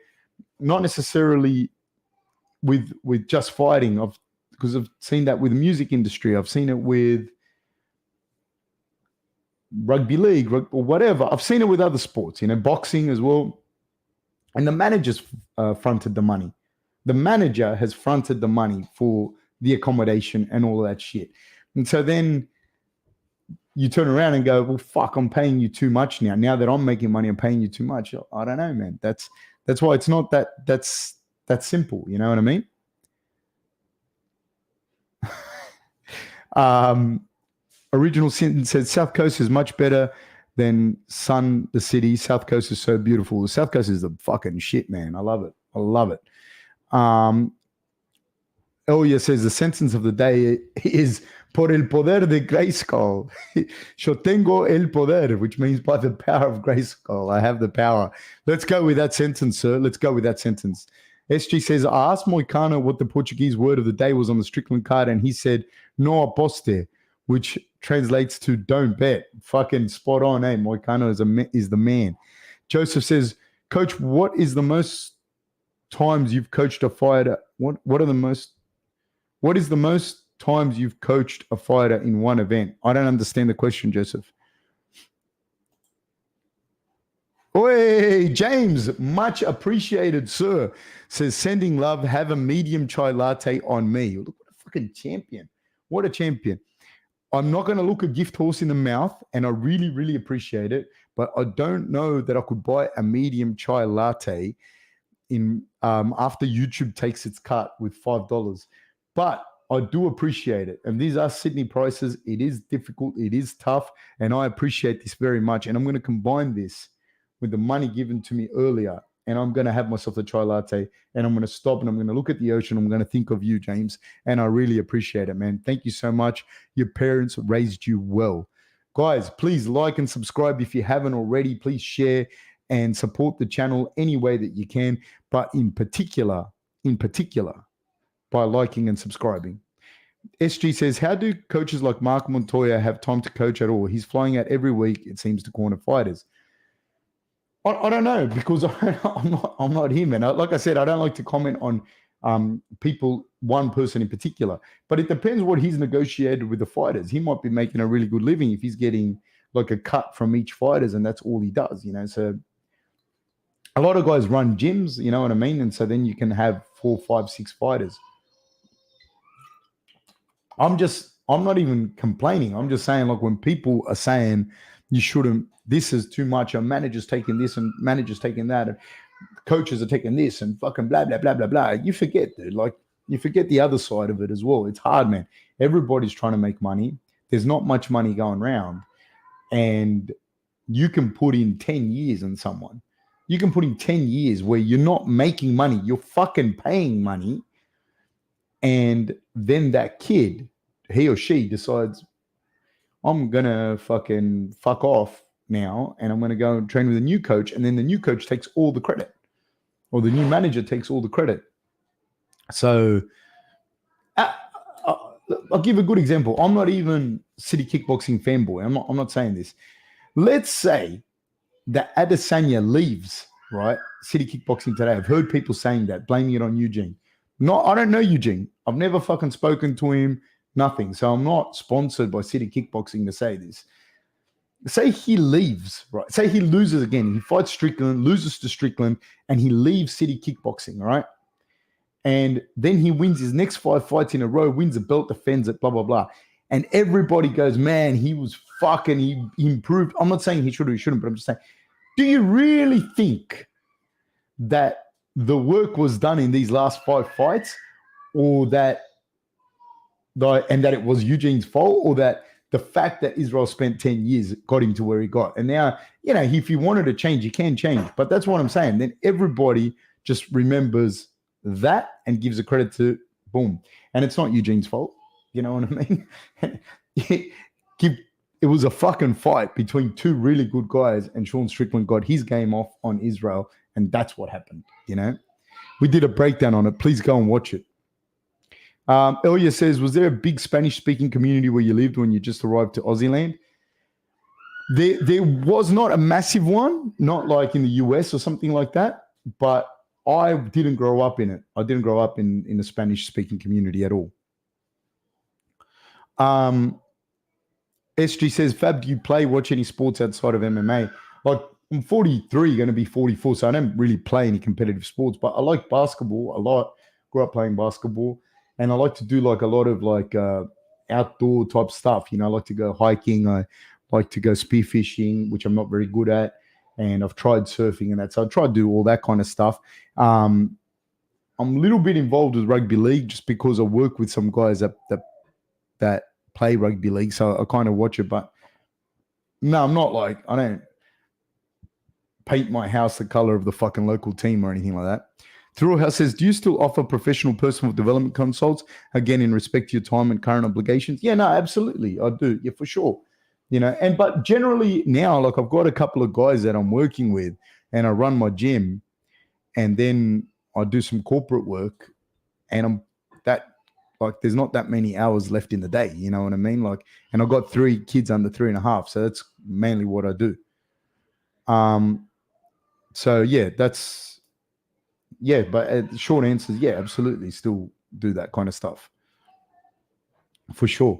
not necessarily with just fighting. I've because I've seen that with the music industry. I've seen it with rugby league or whatever. I've seen it with other sports, boxing as well. And the manager's fronted the money. The manager has fronted the money for the accommodation and all of that shit. And so then you turn around and go, well, fuck, I'm paying you too much now. Now that I'm making money, I'm paying you too much. I don't know, man. That's why it's not that's simple. You know what I mean? Original sentence said, South Coast is much better than the city. South Coast is so beautiful. The South Coast is the fucking shit, man. I love it. I love it. Elia says the sentence of the day is por el poder de Grayskull. Yo tengo el poder, which means by the power of Grayskull. I have the power. Let's go with that sentence, sir. Let's go with that sentence. SG says, I asked Moicano what the Portuguese word of the day was on the Strickland card, and he said, no aposte, which translates to don't bet. Fucking spot on, eh? Moicano is the man. Joseph says, Coach, what is the most times you've coached a fighter? What is the most times you've coached a fighter in one event? I don't understand the question, Joseph. Oi, James, much appreciated, sir. Says, sending love, have a medium chai latte on me. Look, what a fucking champion. What a champion. I'm not going to look a gift horse in the mouth, and I really, really appreciate it, but I don't know that I could buy a medium chai latte after YouTube takes its cut with $5. But I do appreciate it. And these are Sydney prices. It is difficult. It is tough. And I appreciate this very much. And I'm going to combine this with the money given to me earlier. And I'm going to have myself a chai latte. And I'm going to stop and I'm going to look at the ocean. I'm going to think of you, James. And I really appreciate it, man. Thank you so much. Your parents raised you well. Guys, please like and subscribe if you haven't already. Please share and support the channel any way that you can. But in particular, by liking and subscribing. SG says, how do coaches like Mark Montoya have time to coach at all? He's flying out every week, it seems, to corner fighters. I don't know, because I'm not him. And like I said, I don't like to comment on people, one person in particular. But it depends what he's negotiated with the fighters. He might be making a really good living if he's getting like a cut from each fighters, and that's all he does, So a lot of guys run gyms, you know what I mean? And so then you can have 4, 5, 6 fighters. I'm not even complaining. I'm just saying, like, when people are saying you shouldn't, this is too much, a manager's taking this and manager's taking that, and coaches are taking this and fucking blah, blah, blah, blah, blah. You forget, dude. Like, you forget the other side of it as well. It's hard, man. Everybody's trying to make money. There's not much money going around. And you can put in 10 years on someone. You can put in 10 years where you're not making money. You're fucking paying money. And then that kid, he or she decides, I'm going to fucking fuck off now, and I'm going to go and train with a new coach. And then the new coach takes all the credit, or the new manager takes all the credit. So I'll give a good example. I'm not even City Kickboxing fanboy. I'm not saying this. Let's say that Adesanya leaves, right? City Kickboxing today. I've heard people saying that, blaming it on Eugene. No, I don't know Eugene. I've never fucking spoken to him, nothing. So I'm not sponsored by City Kickboxing to say this. Say he leaves, right? Say he loses again. He fights Strickland, loses to Strickland, and he leaves City Kickboxing, right? And then he wins his next 5 fights in a row, wins a belt, defends it, blah, blah, blah. And everybody goes, man, he was fucking, he improved. I'm not saying he should or he shouldn't, but I'm just saying, do you really think that the work was done in these last 5 fights, or that it was Eugene's fault, or that the fact that Israel spent 10 years got him to where he got? And now, if you wanted to change, you can change. But that's what I'm saying. Then everybody just remembers that and gives the credit to boom. And it's not Eugene's fault. You know what I mean? It was a fucking fight between 2 really good guys, and Sean Strickland got his game off on Israel, and that's what happened, We did a breakdown on it. Please go and watch it. Elia says, was there a big Spanish-speaking community where you lived when you just arrived to Aussie land? There was not a massive one, not like in the US or something like that, but I didn't grow up in it. I didn't grow up in the Spanish-speaking community at all. SG says, Fab, do you play, watch any sports outside of MMA? Like, I'm 43, going to be 44, so I don't really play any competitive sports, but I like basketball a lot. Grew up playing basketball, and I like to do like a lot of like outdoor type stuff. You know, I like to go hiking. I like to go spearfishing, which I'm not very good at, and I've tried surfing and that. So I try to do all that kind of stuff. I'm a little bit involved with rugby league just because I work with some guys that play rugby league, so I kind of watch it. But no, I'm not like, I don't paint my house the color of the fucking local team or anything like that. Through House says, do you still offer professional personal development consults? Again, in respect to your time and current obligations? Yeah, no, absolutely. I do. Yeah, for sure. You know, but generally now, like I've got a couple of guys that I'm working with and I run my gym and then I do some corporate work and there's not that many hours left in the day. You know what I mean? Like, and I've got 3 kids under 3.5. So that's mainly what I do. So yeah, but the short answer is yeah, absolutely. Still do that kind of stuff for sure.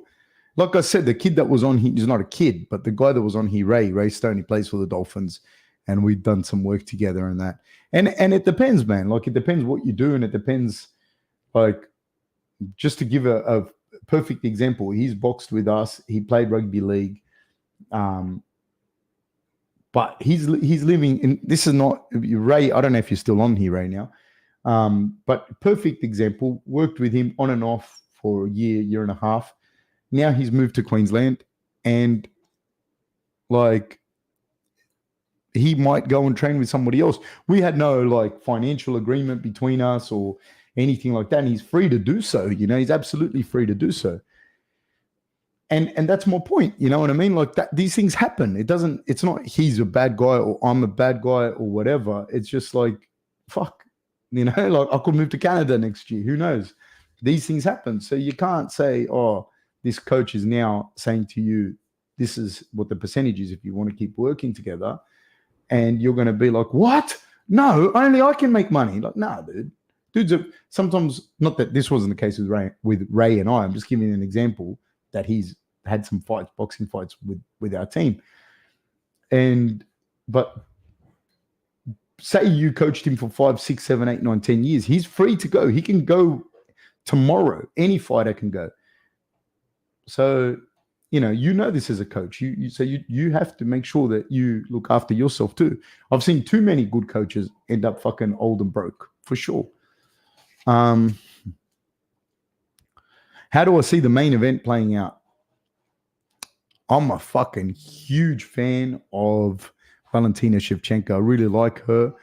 Like I said, the kid that was on here, he's not a kid, but the guy that was on here, Ray Stone, he plays for the Dolphins, and we've done some work together on that. And it depends, man. Like it depends what you do, and it depends. Like, just to give a perfect example, he's boxed with us. He played rugby league, but he's living in. This is not Ray. I don't know if you're still on here right now, but perfect example. Worked with him on and off for a year and a half. Now he's moved to Queensland, and like he might go and train with somebody else. We had no like financial agreement between us or anything like that, and he's free to do so. You know, he's absolutely free to do so. And that's my point. You know what I mean? Like that, these things happen. It's not he's a bad guy or I'm a bad guy or whatever. It's just like, fuck, you know, like I could move to Canada next year. Who knows? These things happen. So you can't say, oh, this coach is now saying to you, this is what the percentage is if you want to keep working together. And you're going to be like, what? No, only I can make money. Like, nah, dude. Dudes are sometimes, not that this wasn't the case with Ray and I. I'm just giving an example that he's had some fights, boxing fights with our team. But say you coached him for 5, 6, 7, 8, 9, 10 years. He's free to go. He can go tomorrow. Any fighter can go. So, you know this as a coach. You have to make sure that you look after yourself too. I've seen too many good coaches end up fucking old and broke, for sure. How do I see the main event playing out? I'm a fucking huge fan of Valentina Shevchenko. I really like her.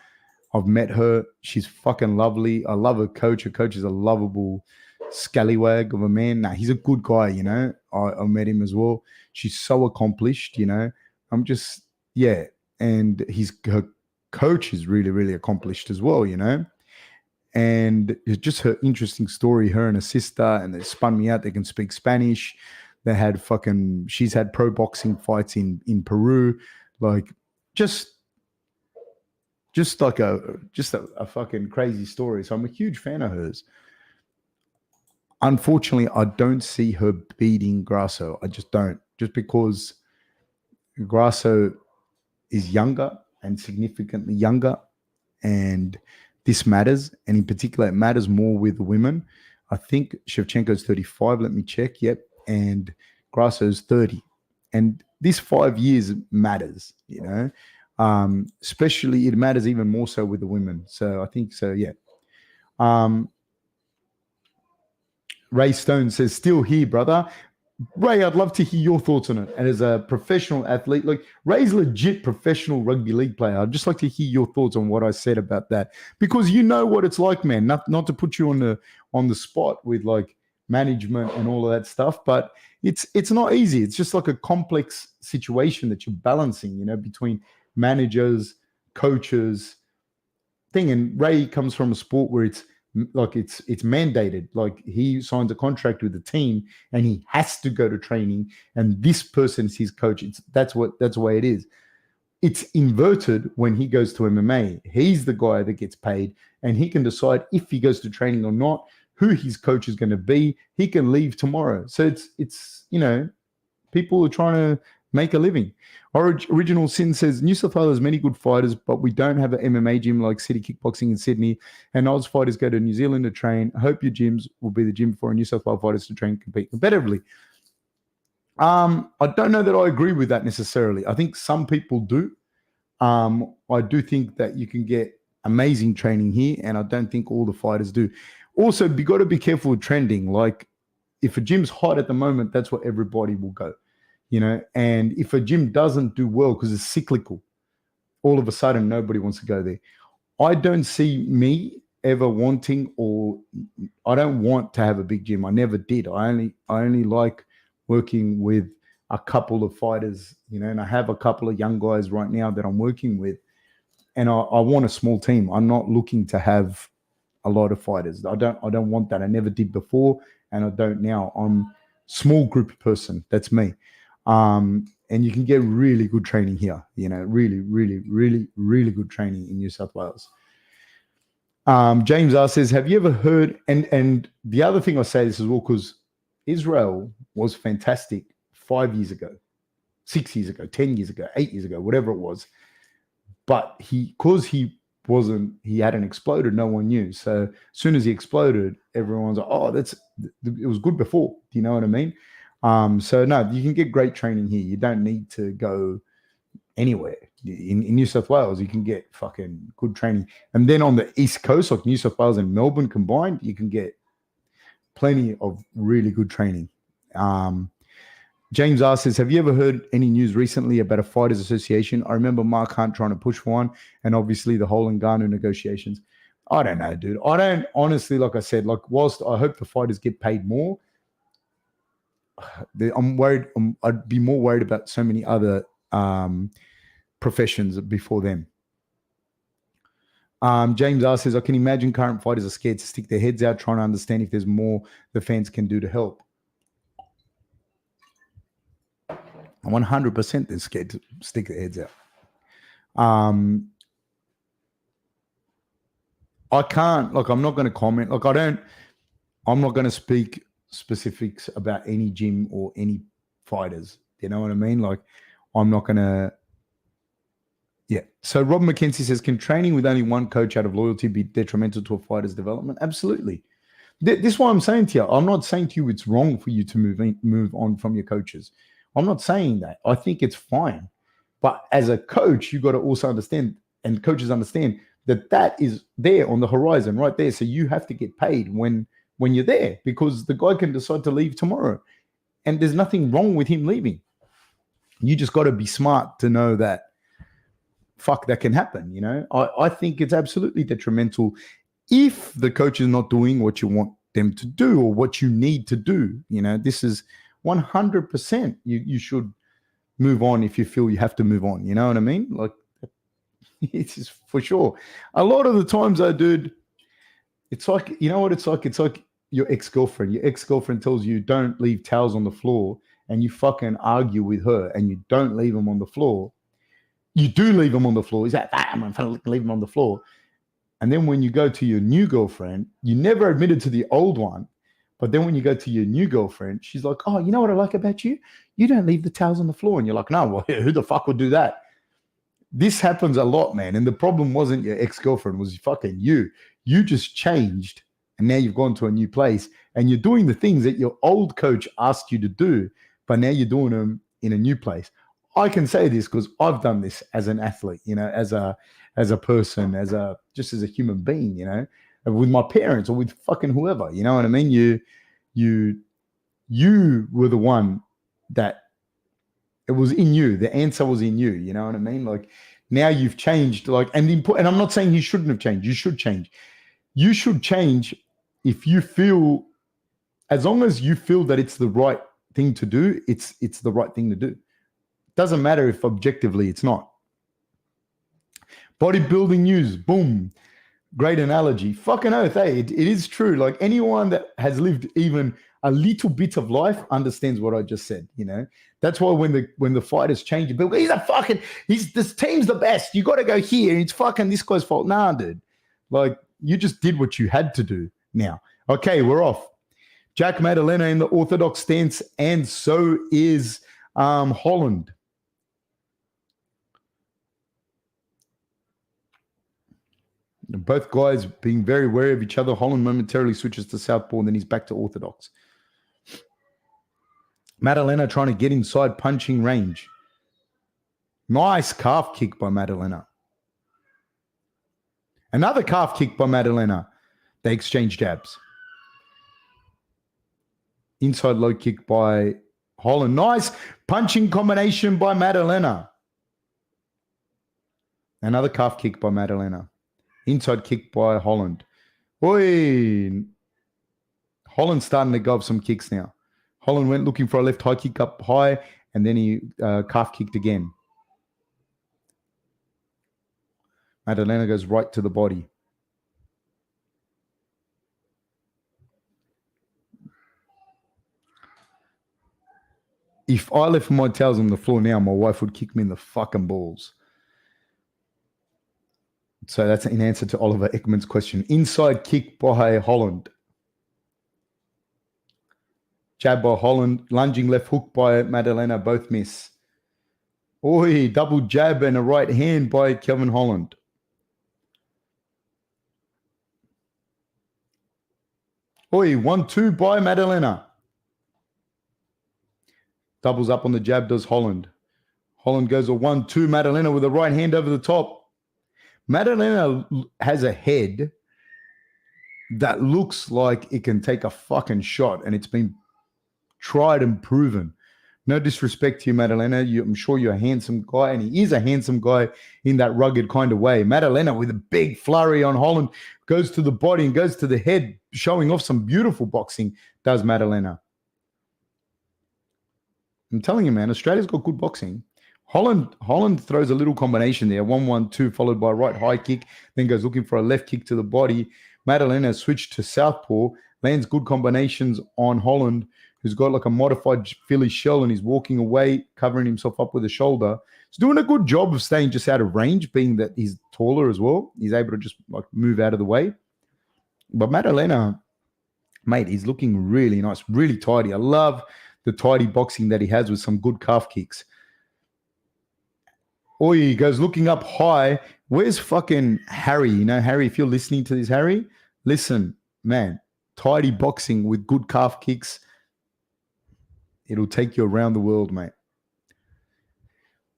I've met her. She's fucking lovely. I love her coach. Her coach is a lovable scallywag of a man. Nah, he's a good guy, you know. I met him as well. She's so accomplished, you know. I'm just, yeah. And her coach is really, really accomplished as well, you know. And it's just her interesting story, her and her sister, and they spun me out. They can speak Spanish. They had she's had pro boxing fights in Peru. Like just like a fucking crazy story. So I'm a huge fan of hers. Unfortunately, I don't see her beating Grasso. I just don't. Just because Grasso is younger and significantly younger, and this matters. And in particular, it matters more with the women. I think Shevchenko's 35. Let me check. Yep. And Grasso's 30. And this 5 years matters, you know. Especially, it matters even more so with the women. So I think so, yeah. Ray Stone says, still here, brother. Ray, I'd love to hear your thoughts on it. And as a professional athlete, like Ray's legit professional rugby league player. I'd just like to hear your thoughts on what I said about that, because you know what it's like, man. Not to put you on the spot with like management and all of that stuff, but it's not easy. It's just like a complex situation that you're balancing, you know, between managers, coaches, thing. And Ray comes from a sport where it's mandated. Like he signs a contract with the team and he has to go to training, and this person's his coach. That's the way it is. It's inverted when he goes to MMA. He's the guy that gets paid, and he can decide if he goes to training or not, who his coach is going to be. He can leave tomorrow. So it's people are trying to make a living. Original Sin says, New South Wales has many good fighters, but we don't have an MMA gym like City Kickboxing in Sydney, and Oz fighters go to New Zealand to train. I hope your gyms will be the gym for New South Wales fighters to train and compete competitively. I don't know that I agree with that necessarily. I think some people do. I do think that you can get amazing training here, and I don't think all the fighters do. Also, you got to be careful with trending. Like, if a gym's hot at the moment, that's where everybody will go, and if a gym doesn't do well because it's cyclical, all of a sudden nobody wants to go there. I don't see me ever wanting, or I don't want to have a big gym. I never did. I only like working with a couple of fighters, and I have a couple of young guys right now that I'm working with, and I want a small team. I'm not looking to have a lot of fighters. I don't want that. I never did before, and I don't now. I'm small group person. That's me. And you can get really good training here. Really, really, really, really good training in New South Wales. James R says, have you ever heard? And the other thing I say this as well, because Israel was fantastic 5 years ago, 6 years ago, 10 years ago, 8 years ago, whatever it was. But he hadn't exploded, no one knew. So as soon as he exploded, everyone's like, oh, it was good before. Do you know what I mean? So no, you can get great training here. You don't need to go anywhere. In New South Wales, you can get fucking good training. And then on the East Coast, like New South Wales and Melbourne combined, you can get plenty of really good training. James R says, have you ever heard any news recently about a fighters association? I remember Mark Hunt trying to push for one, and obviously the whole Ngannou negotiations. I don't know, dude. I don't honestly, like I said, whilst I hope the fighters get paid more, I'm worried. I'd be more worried about so many other professions before them. James R says, I can imagine current fighters are scared to stick their heads out, trying to understand if there's more the fans can do to help. 100% they're scared to stick their heads out. I can't, I'm not going to comment. I'm not going to speak specifics about any gym or any fighters. You know what I mean? I'm not going to. Yeah. So Rob McKenzie says, can training with only one coach out of loyalty be detrimental to a fighter's development? Absolutely. This is what I'm saying to you. I'm not saying to you it's wrong for you to move on from your coaches. I'm not saying that. I think it's fine. But as a coach, you've got to also understand, and coaches understand, that is there on the horizon right there. So you have to get paid when you're there, because the guy can decide to leave tomorrow. And there's nothing wrong with him leaving. You just got to be smart to know that, fuck, that can happen. I think it's absolutely detrimental if the coach is not doing what you want them to do or what you need to do. This is 100%. You should move on if you feel you have to move on. You know what I mean? It's just for sure. A lot of the times, though, dude, it's like, you know what it's like? It's like your ex-girlfriend. Your ex-girlfriend tells you don't leave towels on the floor, and you fucking argue with her, and you don't leave them on the floor. You do leave them on the floor. He's like, I'm going to leave them on the floor. And then when you go to your new girlfriend, you never admitted to the old one. But then when you go to your new girlfriend, she's like, oh, you know what I like about you? You don't leave the towels on the floor. And you're like, no, well, who the fuck would do that? This happens a lot, man. And the problem wasn't your ex-girlfriend, it was fucking you. You just changed, and now you've gone to a new place, and you're doing the things that your old coach asked you to do, but now you're doing them in a new place. I can say this because I've done this as an athlete, as a person, as a human being, with my parents or with fucking whoever. You know what I mean? You were the one that it was in you. The answer was in you. You know what I mean? Now you've changed. And I'm not saying you shouldn't have changed. You should change. You should change if you feel, as long as you feel that it's the right thing to do. It's the right thing to do. Doesn't matter if objectively it's not. Bodybuilding news. Boom. Great analogy. Fucking oath, it is true. Anyone that has lived even a little bit of life understands what I just said. That's why when the fighters change, people go, this team's the best. You got to go here. It's fucking this guy's fault. Nah, dude. You just did what you had to do now. Okay, we're off. Jack Madalena in the orthodox stance, and so is Holland. Both guys being very wary of each other. Holland momentarily switches to southpaw, and then he's back to orthodox. Madalena trying to get inside punching range. Nice calf kick by Madalena. Another calf kick by Madalena. They exchange jabs. Inside low kick by Holland. Nice punching combination by Madalena. Another calf kick by Madalena. Inside kick by Holland. Oi. Holland's starting to go up some kicks now. Holland went looking for a left high kick up high, and then he calf kicked again. Madalena goes right to the body. If I left my towels on the floor now, my wife would kick me in the fucking balls. So that's in answer to Oliver Ekman's question. Inside kick by Holland. Jab by Holland. Lunging left hook by Madalena. Both miss. Oi, double jab and a right hand by Kelvin Holland. Oi, 1-2 by Madalena. Doubles up on the jab does Holland. Holland goes a 1-2. Madalena with a right hand over the top. Madalena has a head that looks like it can take a fucking shot, and it's been tried and proven. No disrespect to you, Madalena. I'm sure you're a handsome guy, and he is a handsome guy in that rugged kind of way. Madalena with a big flurry on Holland goes to the body and goes to the head, showing off some beautiful boxing, does Madalena. I'm telling you, man, Australia's got good boxing. Holland throws a little combination there, 1-1-2, followed by a right high kick, then goes looking for a left kick to the body. Madalena switched to southpaw, lands good combinations on Holland, who's got like a modified Philly shell, and he's walking away, covering himself up with a shoulder. He's doing a good job of staying just out of range, being that he's taller as well. He's able to just like move out of the way. But Madalena, mate, he's looking really nice, really tidy. I love the tidy boxing that he has with some good calf kicks. Oi, he goes looking up high. Where's fucking Harry? You know, Harry, if you're listening to this, Harry, listen, man, tidy boxing with good calf kicks, it'll take you around the world, mate.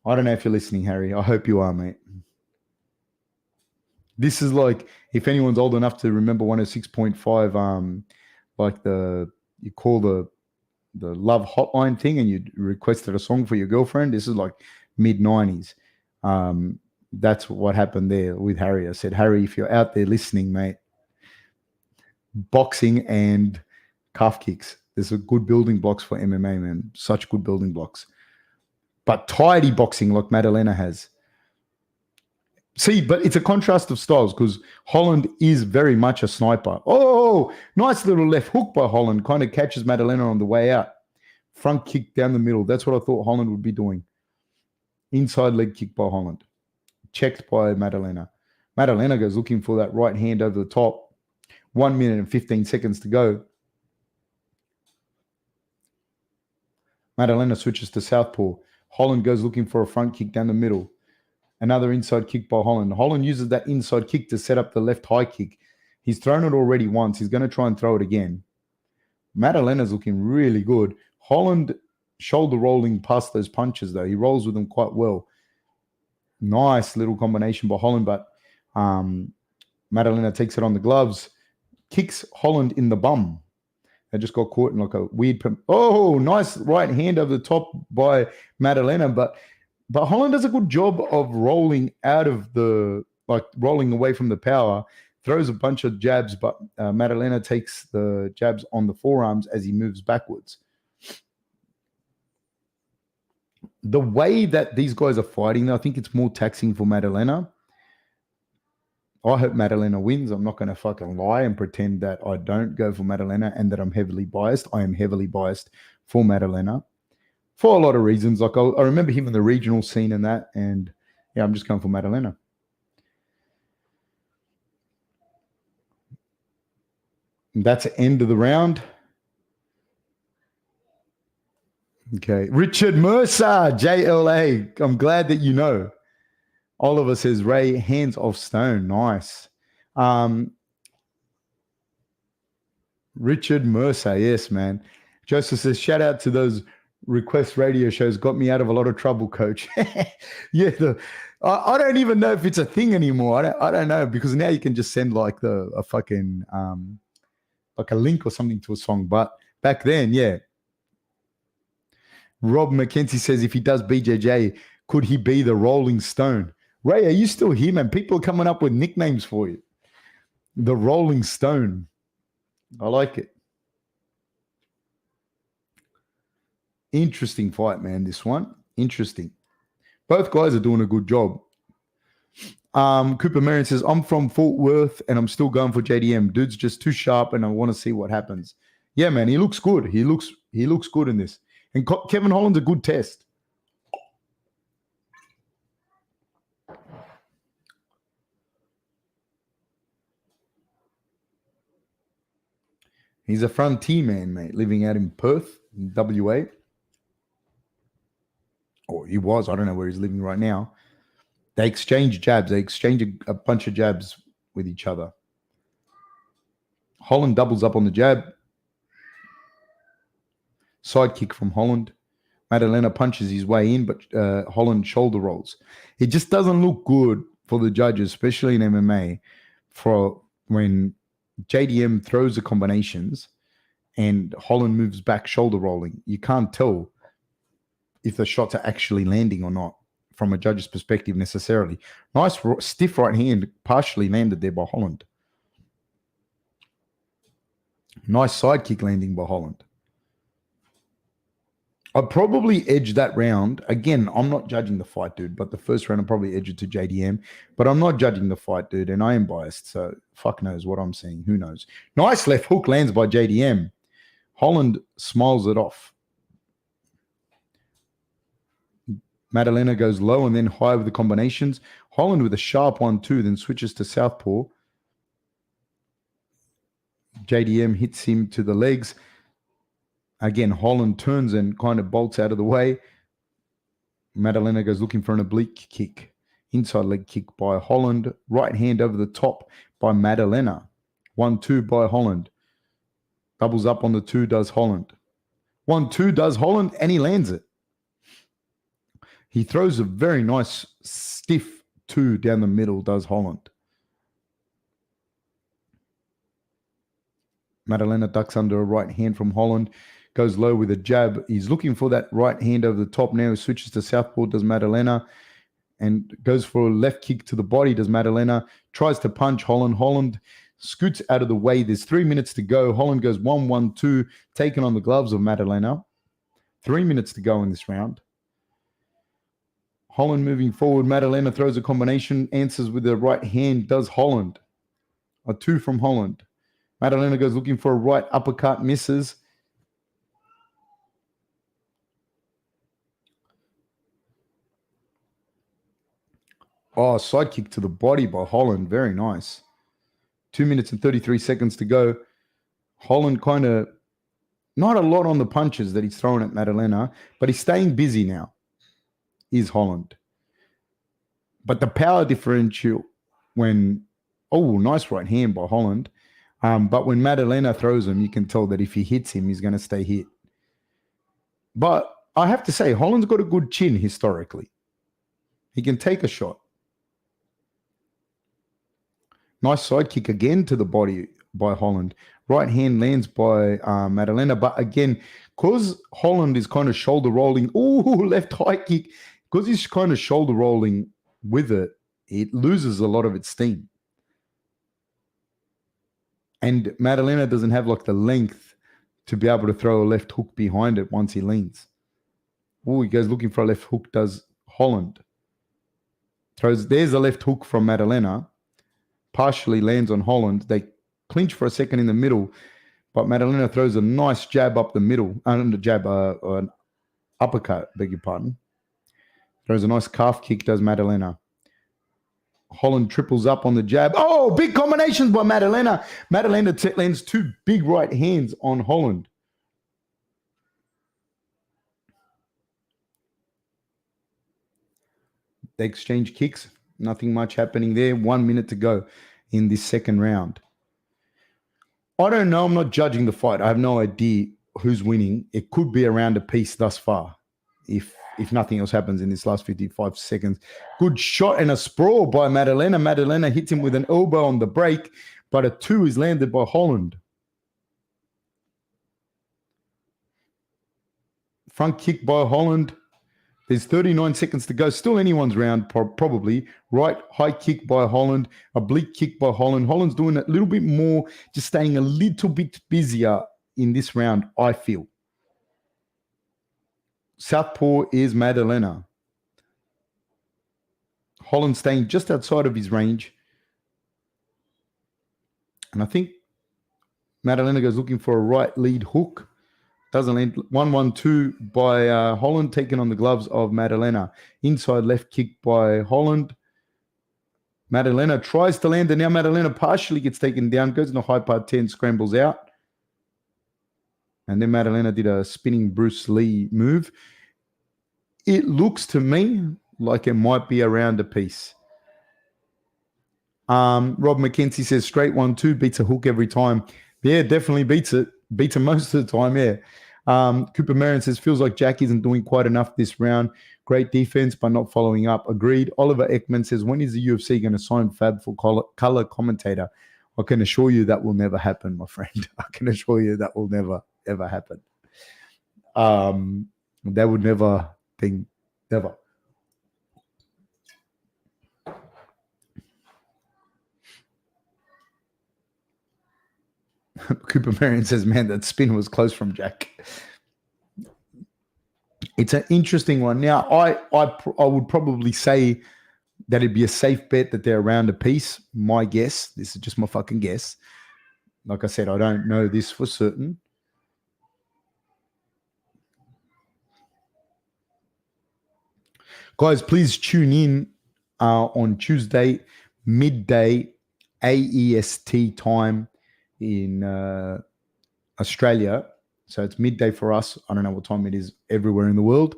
I don't know if you're listening, Harry. I hope you are, mate. This is like, if anyone's old enough to remember 106.5, like you call the love hotline thing and you requested a song for your girlfriend. This is like mid-90s. That's what happened there with Harry. I said, Harry, if you're out there listening, mate, boxing and calf kicks, there's a good building blocks for MMA, man. Such good building blocks. But tidy boxing like Madalena has. See, but it's a contrast of styles because Holland is very much a sniper. Oh, nice little left hook by Holland. Kind of catches Madalena on the way out. Front kick down the middle. That's what I thought Holland would be doing. Inside leg kick by Holland. Checked by Madalena. Madalena goes looking for that right hand over the top. 1 minute and 15 seconds to go. Madalena switches to southpaw. Holland goes looking for a front kick down the middle. Another inside kick by Holland. Holland uses that inside kick to set up the left high kick. He's thrown it already once. He's going to try and throw it again. Madalena's looking really good. Holland shoulder rolling past those punches, though. He rolls with them quite well. Nice little combination by Holland, but Madalena takes it on the gloves. Kicks Holland in the bum. They just got caught in like a weird... Oh, nice right hand over the top by Madalena, but Holland does a good job of rolling out of the... like rolling away from the power, throws a bunch of jabs, but Madalena takes the jabs on the forearms as he moves backwards. The way that these guys are fighting, I think it's more taxing for Madalena. I hope Madalena wins. I'm not going to fucking lie and pretend that I don't go for Madalena and that I'm heavily biased. I am heavily biased for Madalena for a lot of reasons. Like I remember him in the regional scene and that, and yeah, I'm just going for Madalena. That's the end of the round. Okay. Richard Mercer, JLA. I'm glad that you know. Oliver says, Ray, hands off stone. Nice. Richard Mercer. Yes, man. Joseph says, shout out to those request radio shows. Got me out of a lot of trouble, coach. Yeah. I don't even know if it's a thing anymore. I don't know, because now you can just send like a fucking like a link or something to a song. But back then, yeah. Rob McKenzie says, if he does BJJ, could he be the Rolling Stone? Ray, are you still here, man? People are coming up with nicknames for you. The Rolling Stone. I like it. Interesting fight, man, this one. Interesting. Both guys are doing a good job. Cooper Marion says, I'm from Fort Worth and I'm still going for JDM. Dude's just too sharp and I want to see what happens. Yeah, man, he looks good. He looks good in this. And Kevin Holland's a good test. He's a frontier man, mate, living out in Perth, in WA. Or he was. I don't know where he's living right now. They exchange jabs. They exchange a bunch of jabs with each other. Holland doubles up on the jab. Side kick from Holland. Madalena punches his way in, but Holland shoulder rolls. It just doesn't look good for the judges, especially in MMA, for when JDM throws the combinations and Holland moves back shoulder rolling. You can't tell if the shots are actually landing or not from a judge's perspective necessarily. Nice stiff right hand, partially landed there by Holland. Nice side kick landing by Holland. I'd probably edge that round. Again, I'm not judging the fight, dude, but the first round I'll probably edge it to JDM. But I'm not judging the fight, dude, and I am biased, so fuck knows what I'm seeing. Who knows? Nice left hook lands by JDM. Holland smiles it off. Madalena goes low and then high with the combinations. Holland with a sharp 1-2, then switches to southpaw. JDM hits him to the legs. Again, Holland turns and kind of bolts out of the way. Madalena goes looking for an oblique kick. Inside leg kick by Holland. Right hand over the top by Madalena. 1-2 by Holland. Doubles up on the 2 does Holland. 1-2 does Holland and he lands it. He throws a very nice stiff 2 down the middle does Holland. Madalena ducks under a right hand from Holland. Goes low with a jab. He's looking for that right hand over the top now. He switches to southpaw, does Madalena, and goes for a left kick to the body, does Madalena. Tries to punch Holland. Holland scoots out of the way. There's 3 minutes to go. Holland goes 1-1-2, taking on the gloves of Madalena. 3 minutes to go in this round. Holland moving forward. Madalena throws a combination, answers with the right hand, does Holland. A 2 from Holland. Madalena goes looking for a right uppercut, misses. Oh, side kick to the body by Holland. Very nice. 2 minutes and 33 seconds to go. Holland kind of, not a lot on the punches that he's throwing at Madalena, but he's staying busy now, is Holland. But the power differential when, oh, nice right hand by Holland. But when Madalena throws him, you can tell that if he hits him, he's going to stay hit. But I have to say, Holland's got a good chin historically. He can take a shot. Nice side kick again to the body by Holland. Right hand lands by Madalena. But again, because Holland is kind of shoulder rolling, ooh, left high kick. Because he's kind of shoulder rolling with it, it loses a lot of its steam. And Madalena doesn't have like the length to be able to throw a left hook behind it once he leans. Oh, he goes looking for a left hook, does Holland. There's a left hook from Madalena. Partially lands on Holland. They clinch for a second in the middle, but Madalena throws a nice jab up the middle. An uppercut, beg your pardon. Throws a nice calf kick, does Madalena. Holland triples up on the jab. Oh, big combinations by Madalena. Madalena lands two big right hands on Holland. They exchange kicks. Nothing much happening there. 1 minute to go in this second round. I don't know. I'm not judging the fight. I have no idea who's winning. It could be around a piece thus far, if nothing else happens in this last 55 seconds. Good shot and a sprawl by Madalena. Madalena hits him with an elbow on the break, but a 2 is landed by Holland. Front kick by Holland. There's 39 seconds to go. Still anyone's round, probably. Right, high kick by Holland. Oblique kick by Holland. Holland's doing a little bit more, just staying a little bit busier in this round, I feel. Southpaw is Madalena. Holland staying just outside of his range. And I think Madalena goes looking for a right lead hook. Doesn't land. 1-1-2 by Holland, taken on the gloves of Madalena. Inside left kick by Holland. Madalena tries to land, and now Madalena partially gets taken down, goes into high part 10, scrambles out. And then Madalena did a spinning Bruce Lee move. It looks to me like it might be around a piece. Rob McKenzie says straight 1-2 beats a hook every time. Yeah, definitely beats it. Beats him most of the time, yeah. Cooper Marion says, feels like Jack isn't doing quite enough this round. Great defense, but not following up. Agreed. Oliver Ekman says, when is the UFC going to sign Fab for color commentator? I can assure you that will never happen, my friend. I can assure you that will never, ever happen. That would never think, never. Cooper Marion says, man, that spin was close from Jack. It's an interesting one. Now, I would probably say that it'd be a safe bet that they're around a piece. My guess. This is just my fucking guess. Like I said, I don't know this for certain. Guys, please tune in on Tuesday, midday, AEST time in Australia. So it's midday for us. I don't know what time it is everywhere in the world.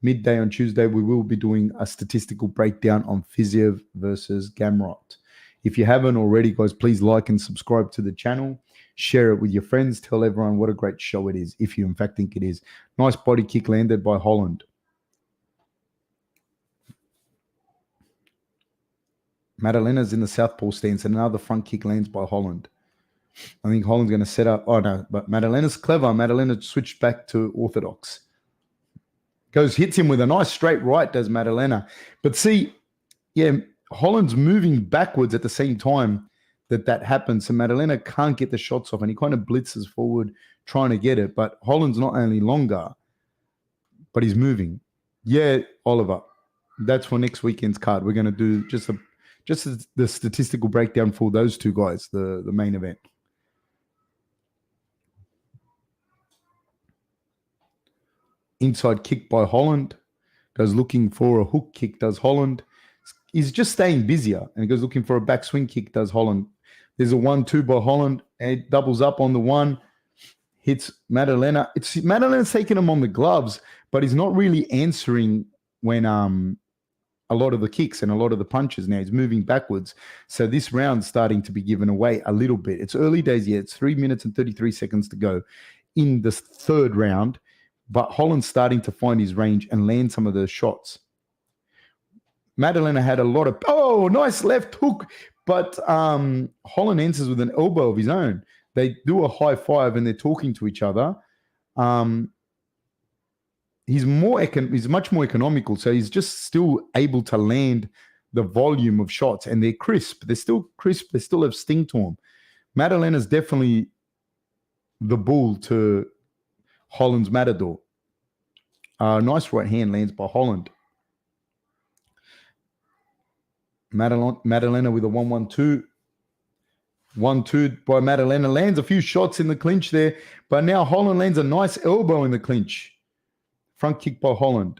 Midday on Tuesday, we will be doing a statistical breakdown on Fiziev versus Gamrot. If you haven't already, guys, please like and subscribe to the channel. Share it with your friends. Tell everyone what a great show it is, if you in fact think it is. Nice body kick landed by Holland. Madalena's in the southpaw stance, and another front kick lands by Holland. I think Holland's going to set up. Oh, no, but Madalena's clever. Madalena switched back to orthodox. Hits him with a nice straight right, does Madalena. But see, yeah, Holland's moving backwards at the same time that happens. So Madalena can't get the shots off, and he kind of blitzes forward trying to get it. But Holland's not only longer, but he's moving. Yeah, Oliver, that's for next weekend's card. We're going to do just the statistical breakdown for those two guys, the main event. Inside kick by Holland. Goes looking for a hook kick, does Holland. He's just staying busier, and he goes looking for a backswing kick, does Holland. There's a 1-2 by Holland, and it doubles up on the one. Hits Madalena. Madalena's taking him on the gloves, but he's not really answering when a lot of the kicks and a lot of the punches. Now he's moving backwards. So this round's starting to be given away a little bit. It's early days yet. It's 3 minutes and 33 seconds to go in the third round. But Holland's starting to find his range and land some of the shots. Madalena had a lot of, nice left hook. But Holland answers with an elbow of his own. They do a high five and they're talking to each other. He's much more economical. So he's just still able to land the volume of shots. And they're crisp. They're still crisp. They still have sting to them. Madalena's definitely the bull to Holland's Matador. Nice right hand lands by Holland. Madalena with a 1-1-2. 1-2 by Madalena. Lands a few shots in the clinch there. But now Holland lands a nice elbow in the clinch. Front kick by Holland.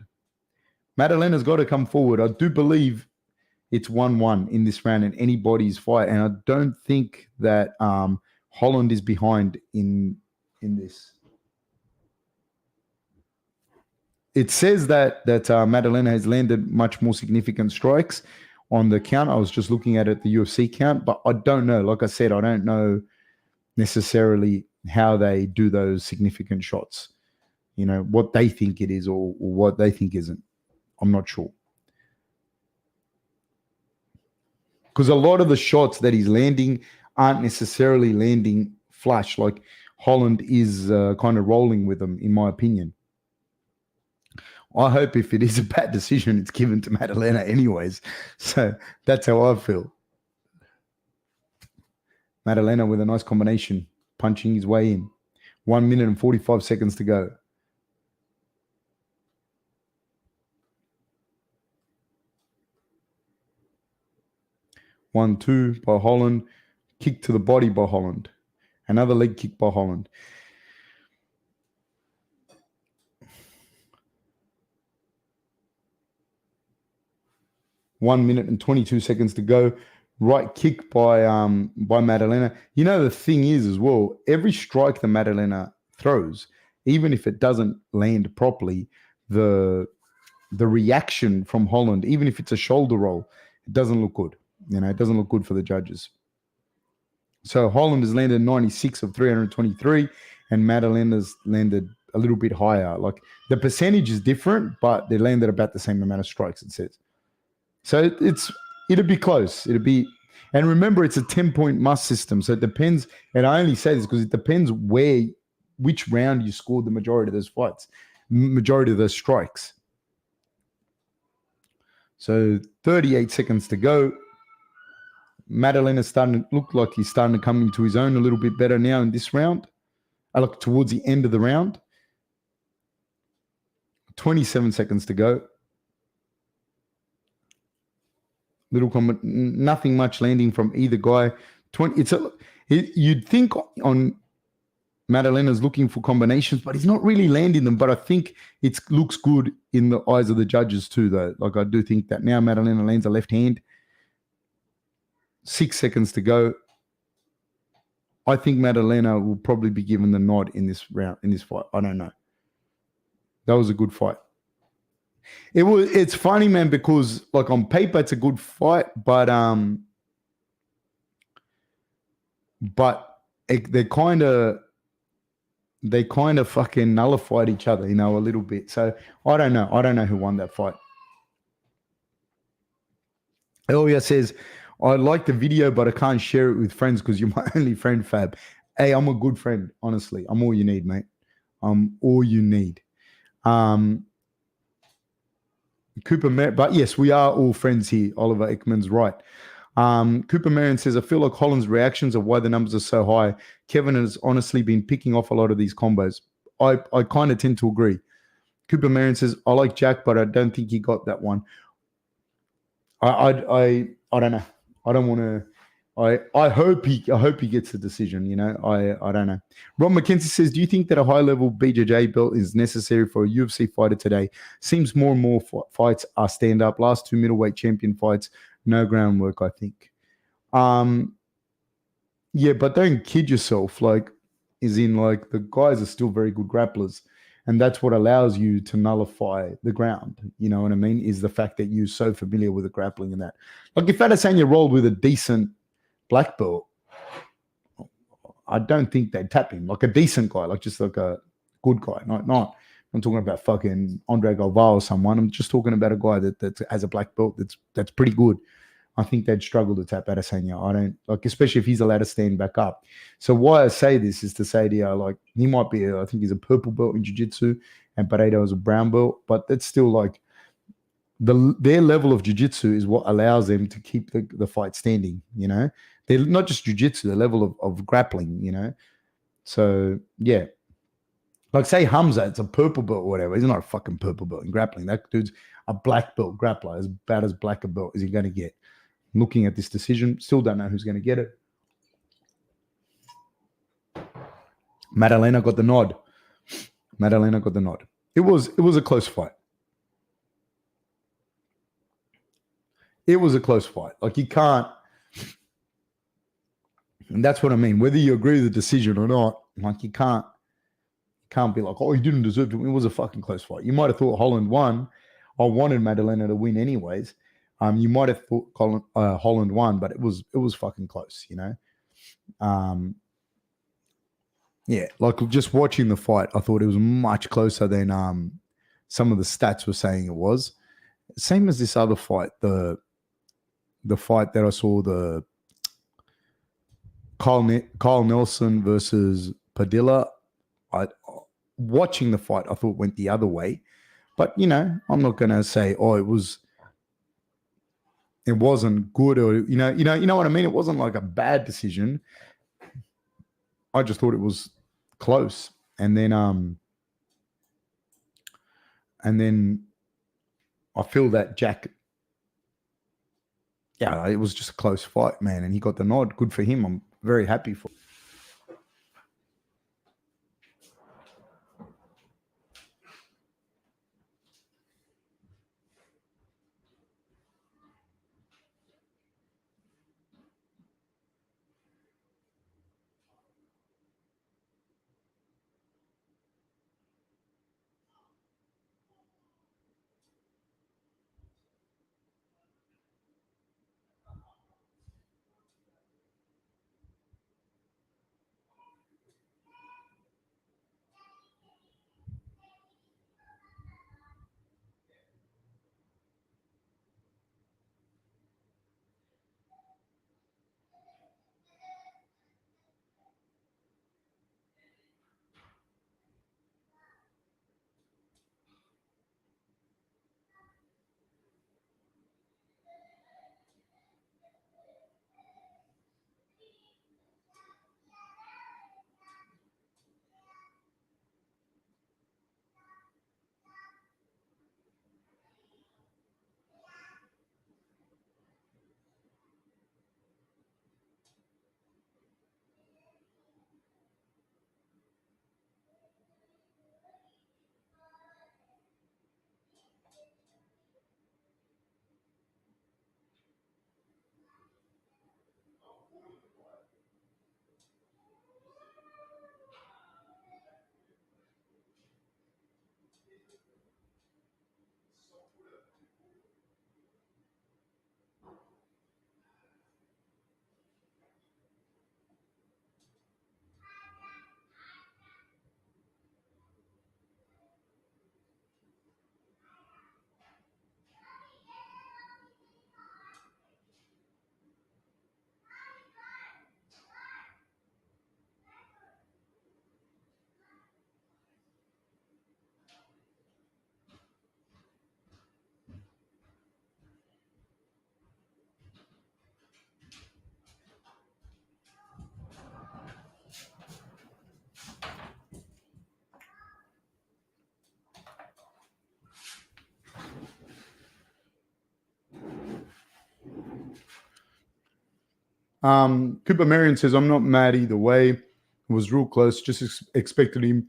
Madalena's got to come forward. I do believe it's 1-1 in this round in anybody's fight. And I don't think that Holland is behind in this. It says that Madalena has landed much more significant strikes on the count. I was just looking at it, the UFC count, but I don't know. Like I said, I don't know necessarily how they do those significant shots. You know, what they think it is or what they think isn't. I'm not sure. Because a lot of the shots that he's landing aren't necessarily landing flush. Like Holland is kind of rolling with them, in my opinion. I hope if it is a bad decision, it's given to Madalena anyways. So that's how I feel. Madalena with a nice combination, punching his way in. 1 minute and 45 seconds to go. One, two by Holland. Kick to the body by Holland. Another leg kick by Holland. One minute and 22 seconds to go. Right kick by Madalena. You know, the thing is as well, every strike that Madalena throws, even if it doesn't land properly, the reaction from Holland, even if it's a shoulder roll, it doesn't look good. You know, it doesn't look good for the judges. So Holland has landed 96 of 323, and Madalena's landed a little bit higher. Like the percentage is different, but they landed about the same amount of strikes, it says. So it'll be close. It'll be, and remember, it's a 10-point must system. So it depends, and I only say this because it depends which round you scored the majority of those fights, majority of those strikes. So 38 seconds to go. Madalena's starting to look like he's starting to come into his own a little bit better now in this round. I look towards the end of the round. 27 seconds to go. Nothing much landing from either guy. You'd think on Madalena's looking for combinations, but he's not really landing them. But I think it looks good in the eyes of the judges too, though. Like I do think that now Madalena lands a left hand. 6 seconds to go. I think Madalena will probably be given the nod in this round, in this fight. I don't know. That was a good fight. It's funny, man, because like on paper it's a good fight, but they kind of fucking nullified each other, you know, a little bit. So I don't know. I don't know who won that fight. Elia says, I like the video, but I can't share it with friends because you're my only friend, Fab. Hey, I'm a good friend, honestly. I'm all you need, mate. I'm all you need. But yes, we are all friends here. Oliver Ekman's right. Cooper Marion says, I feel like Holland's reactions are why the numbers are so high. Kevin has honestly been picking off a lot of these combos. I kind of tend to agree. Cooper Marion says, I like Jack, but I don't think he got that one. I don't know. I don't want to. I hope he gets the decision. You know, I don't know. Rob McKenzie says, do you think that a high level BJJ belt is necessary for a UFC fighter today? Seems more and more fights are stand up. Last two middleweight champion fights, no groundwork. I think. Yeah, but don't kid yourself. Like, is in like the guys are still very good grapplers. And that's what allows you to nullify the ground. You know what I mean? Is the fact that you're so familiar with the grappling and that. Like if Adesanya rolled with a decent black belt, I don't think they'd tap him. Like a decent guy, like just like a good guy. Not I'm talking about fucking Andre Galvao or someone. I'm just talking about a guy that has a black belt that's pretty good. I think they'd struggle to tap Adesanya. I don't like, especially if he's allowed to stand back up. So why I say this is to say to you, like he might be, I think he's a purple belt in jiu-jitsu and Pareto is a brown belt, but it's still like their level of jiu-jitsu is what allows them to keep the fight standing. You know, they're not just jiu-jitsu, the level of grappling. You know, so yeah, like say Hamza, it's a purple belt or whatever. He's not a fucking purple belt in grappling. That dude's a black belt grappler, as bad as black a belt as he's going to get. Looking at this decision, still don't know who's going to get it. Madalena got the nod. Madalena got the nod. It was a close fight. It was a close fight. Like, you can't, and that's what I mean. Whether you agree with the decision or not, like, you can't be like, oh, he didn't deserve to win. It was a fucking close fight. You might have thought Holland won. I wanted Madalena to win anyways. You might have thought Holland won, but it was fucking close, you know. Yeah, like just watching the fight, I thought it was much closer than some of the stats were saying it was. Same as this other fight, the fight that I saw, the Kyle Nelson versus Padilla. Watching the fight, I thought went the other way. But, you know, I'm not going to say, oh, it wasn't good, or, you know what I mean? It wasn't like a bad decision. I just thought it was close. And then I feel that Jack, yeah, it was just a close fight, man. And he got the nod. Good for him. I'm very happy for him. Cooper Marion says, I'm not mad either way. It was real close. Just expected him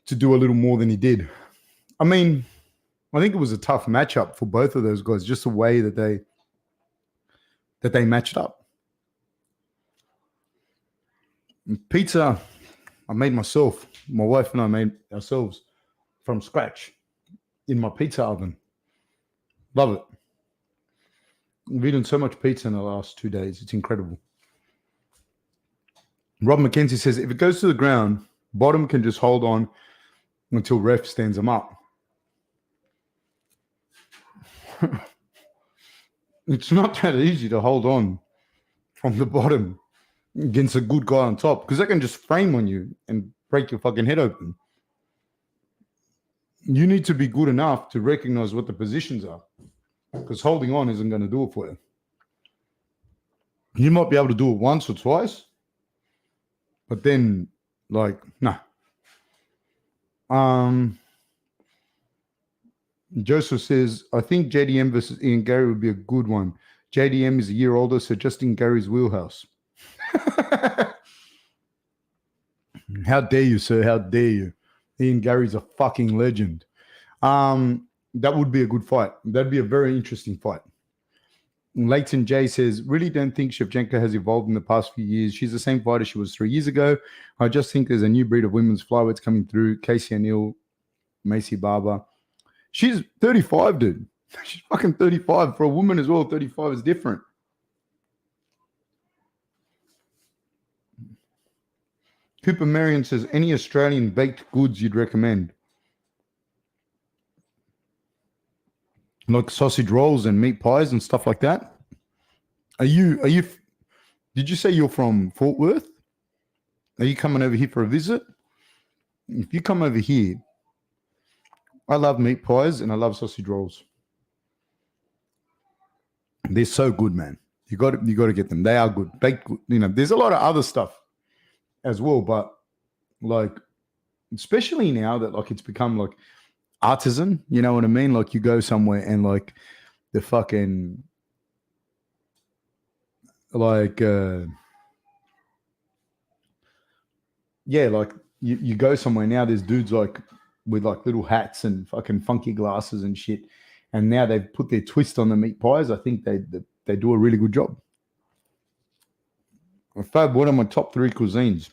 to do a little more than he did. I mean, I think it was a tough matchup for both of those guys, just the way that they matched up. Pizza, I made myself. My wife and I made ourselves from scratch in my pizza oven. Love it. We've eaten so much pizza in the last 2 days. It's incredible. Rob McKenzie says, if it goes to the ground, bottom can just hold on until ref stands them up. It's not that easy to hold on from the bottom against a good guy on top, because they can just frame on you and break your fucking head open. You need to be good enough to recognize what the positions are, because holding on isn't going to do it for you. You might be able to do it once or twice, but then, like, nah. Joseph says, I think JDM versus Ian Gary would be a good one. JDM is a year older, so just in Gary's wheelhouse. How dare you, sir? How dare you? Ian Gary's a fucking legend. That would be a good fight. That'd be a very interesting fight. Leighton J says, really don't think Shevchenko has evolved in the past few years. She's the same fighter she was 3 years ago. I just think there's a new breed of women's flyweights coming through. Casey O'Neill, Macy Barber. She's 35, dude. She's fucking 35. For a woman as well, 35 is different. Cooper Marion says, any Australian baked goods you'd recommend? Like sausage rolls and meat pies and stuff like that? Are you, did you say you're from Fort Worth? Are you coming over here for a visit? If you come over here, I love meat pies and I love sausage rolls. They're so good, man. You got to get them. They are good. Baked, there's a lot of other stuff as well, but like, especially now that like it's become like artisan, you know what I mean? Like you go somewhere and like the fucking like like you go somewhere now, there's dudes like with like little hats and fucking funky glasses and shit, and now they've put their twist on the meat pies. I think they do a really good job. Fab, what are my top 3 cuisines?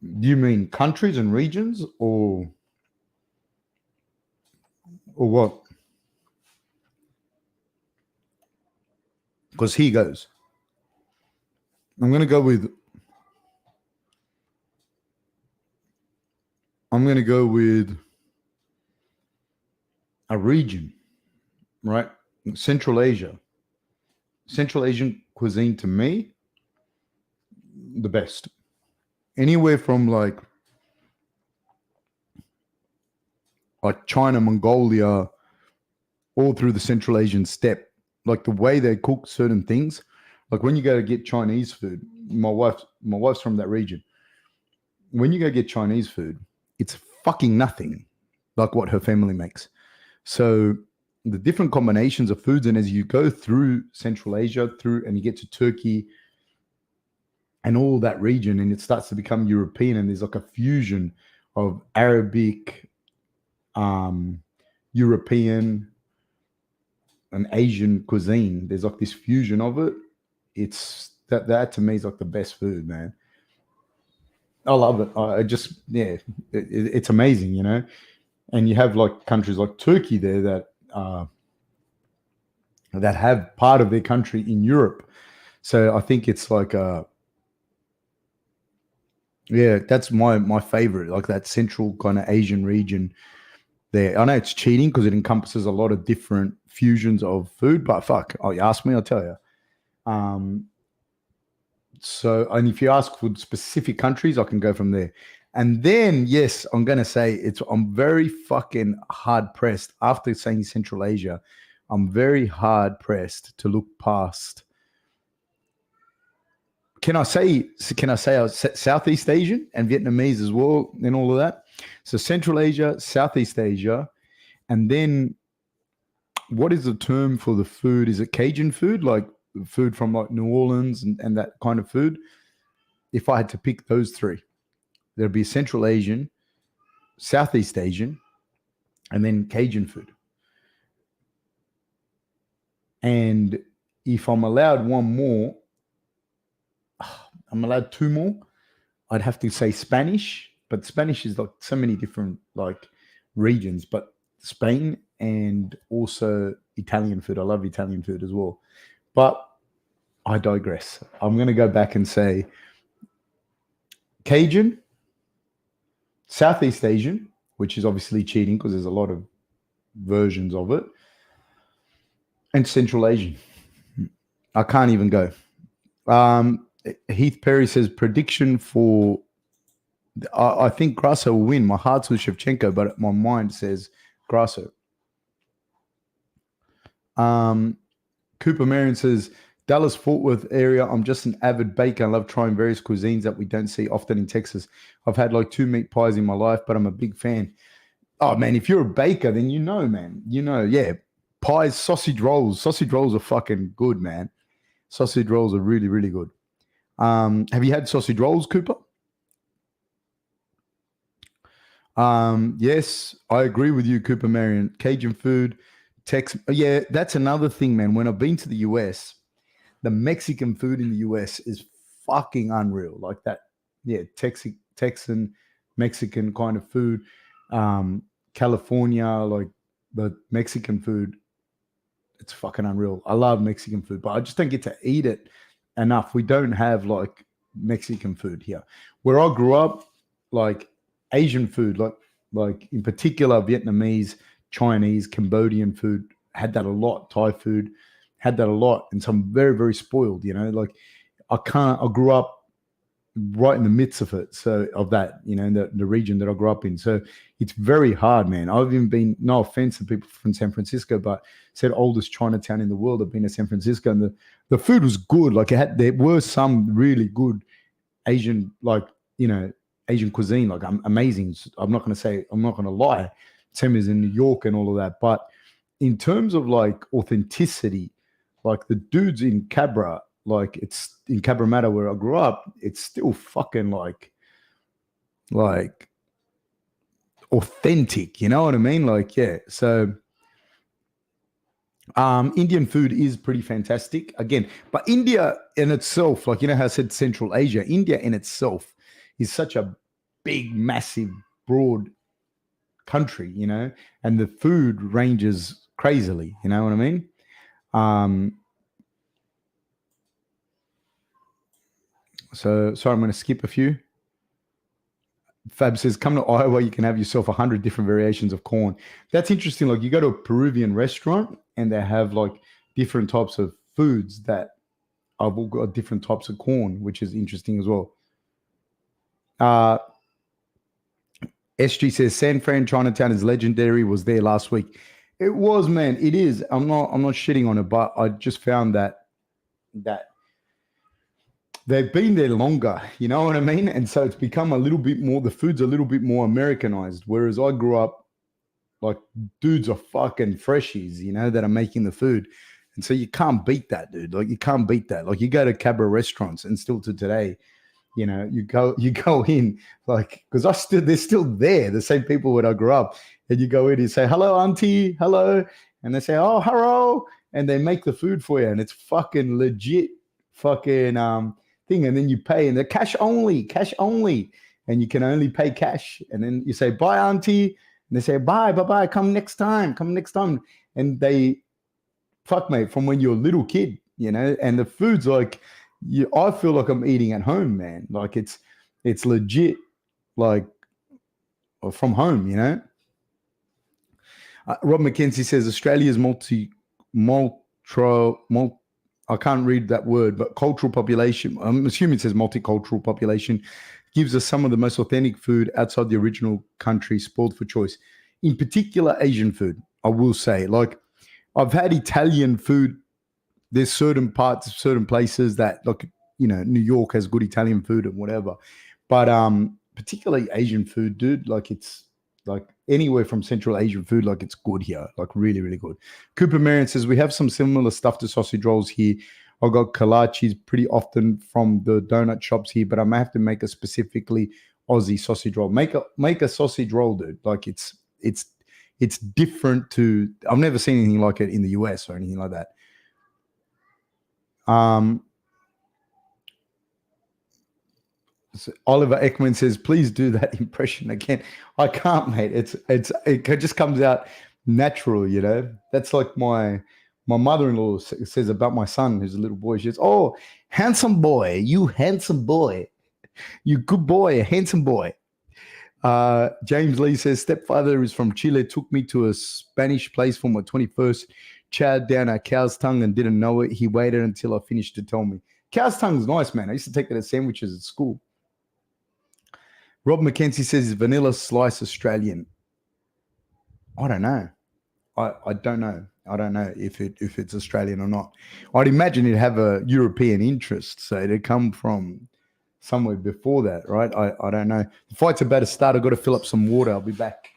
Do you mean countries and regions or what? Because here goes. I'm going to go with a region, right? Central Asia. Central Asian cuisine to me, the best. Anywhere from like China, Mongolia, all through the Central Asian steppe, like the way they cook certain things. Like when you go to get Chinese food, my wife's from that region. When you go get Chinese food, it's fucking nothing like what her family makes. So the different combinations of foods, and as you go through Central Asia, and you get to Turkey and all that region, and it starts to become European, and there's like a fusion of Arabic, European, and Asian cuisine. There's like this fusion of it. It's that to me is like the best food, man. I love it. I just, it's amazing, you know. And you have like countries like Turkey there that have part of their country in Europe. So I think it's like that's my favorite, like that central kind of Asian region there. I know it's cheating because it encompasses a lot of different fusions of food, but fuck, you ask me, I'll tell you. So, and if you ask for specific countries, I can go from there. And then, yes, I'm going to say I'm very fucking hard pressed after saying Central Asia. I'm very hard pressed to look past. Can I say Southeast Asian and Vietnamese as well and all of that? So Central Asia, Southeast Asia, and then what is the term for the food? Is it Cajun food, like food from like New Orleans and that kind of food? If I had to pick those 3, there'd be Central Asian, Southeast Asian, and then Cajun food. And if I'm allowed one more, I'm allowed 2 more, I'd have to say Spanish, but Spanish is like so many different like regions, but Spain and also Italian food. I love Italian food as well. But I digress. I'm going to go back and say Cajun, Southeast Asian, which is obviously cheating because there's a lot of versions of it, and Central Asian. I can't even go. Heath Perry says prediction for. I think Grasso will win. My heart's with Shevchenko, but my mind says Grasso. Cooper Marion says Dallas Fort Worth area. I'm just an avid baker. I love trying various cuisines that we don't see often in Texas. I've had like 2 meat pies in my life, but I'm a big fan. Oh man, if you're a baker, then you know, man. You know, yeah. Pies, sausage rolls. Sausage rolls are fucking good, man. Sausage rolls are really, really good. Have you had sausage rolls, Cooper? Yes, I agree with you, Cooper Marion. Cajun food, yeah, that's another thing, man. When I've been to the US, the Mexican food in the US is fucking unreal. Like that, yeah, Texan, Mexican kind of food. Um, California, like the Mexican food, it's fucking unreal. I love Mexican food, but I just don't get to eat it enough. We don't have like Mexican food here. Where I grew up, like Asian food, like in particular Vietnamese, Chinese, Cambodian food, had that a lot. Thai food had that a lot, and so I'm very, very spoiled. Like I grew up right in the midst of it. So of that, in the region that I grew up in. So it's very hard, man. I've even been, no offense to people from San Francisco, but said oldest Chinatown in the world. I've been to San Francisco, and the food was good. Like there were some really good Asian, like, Asian cuisine, like amazing. I'm not going to lie. Same as in New York and all of that. But in terms of like authenticity, like the dudes in Cabra, like it's in Cabramatta where I grew up, it's still fucking like authentic. You know what I mean? Like, yeah. So Indian food is pretty fantastic again, but India in itself, like, how I said Central Asia, India in itself is such a big, massive, broad country, and the food ranges crazily. You know what I mean? Um, so sorry, I'm going to skip a few. Fab says, come to Iowa, you can have yourself 100 different variations of corn. That's interesting. Like, you go to a Peruvian restaurant and they have like different types of foods that have all got different types of corn, which is interesting as well. SG says, San Fran Chinatown is legendary. Was there last week. It was, man. It is. I'm not shitting on it, but I just found that they've been there longer, you know what I mean? And so it's become a little bit more, the food's a little bit more Americanized. Whereas I grew up, like, dudes are fucking freshies, that are making the food. And so you can't beat that, dude. Like, you can't beat that. Like, you go to Cabra restaurants, and still to today, you go in, like, because they're still there, the same people when I grew up. And you go in and say, hello, auntie, hello. And they say, oh, hello. And they make the food for you. And it's fucking legit fucking thing. And then you pay, and they're cash only. And you can only pay cash. And then you say, bye, auntie. And they say, bye, come next time. And they, fuck, mate, from when you're a little kid, and the food's like, I feel like I'm eating at home, man. Like, it's legit, like, from home, Rob McKenzie says Australia's I can't read that word, but cultural population, I'm assuming it says multicultural population, gives us some of the most authentic food outside the original country, spoiled for choice. In particular, Asian food, I will say. Like, I've had Italian food. There's certain places that, like, New York has good Italian food and whatever. But particularly Asian food, dude, like, it's like anywhere from Central Asian food, like, it's good here, like really, really good. Cooper Marion says, we have some similar stuff to sausage rolls here. I got kolaches pretty often from the donut shops here, but I may have to make a specifically Aussie sausage roll. Make a sausage roll, dude. Like, it's different to, I've never seen anything like it in the US or anything like that. So Oliver Ekman says, please do that impression again. I can't, mate. It just comes out natural, That's like my mother-in-law says about my son, who's a little boy. She says, oh, handsome boy, you handsome boy. You good boy, handsome boy. James Lee says, stepfather is from Chile, took me to a Spanish place for my 21st, chowed down a cow's tongue and didn't know it. He waited until I finished to tell me. Cow's tongue's nice, man. I used to take that as sandwiches at school. Rob McKenzie says, vanilla slice Australian. I don't know. I don't know. I don't know if it's Australian or not. I'd imagine it'd have a European interest, so it'd come from somewhere before that, right? I don't know. The fight's about to start. I've got to fill up some water. I'll be back.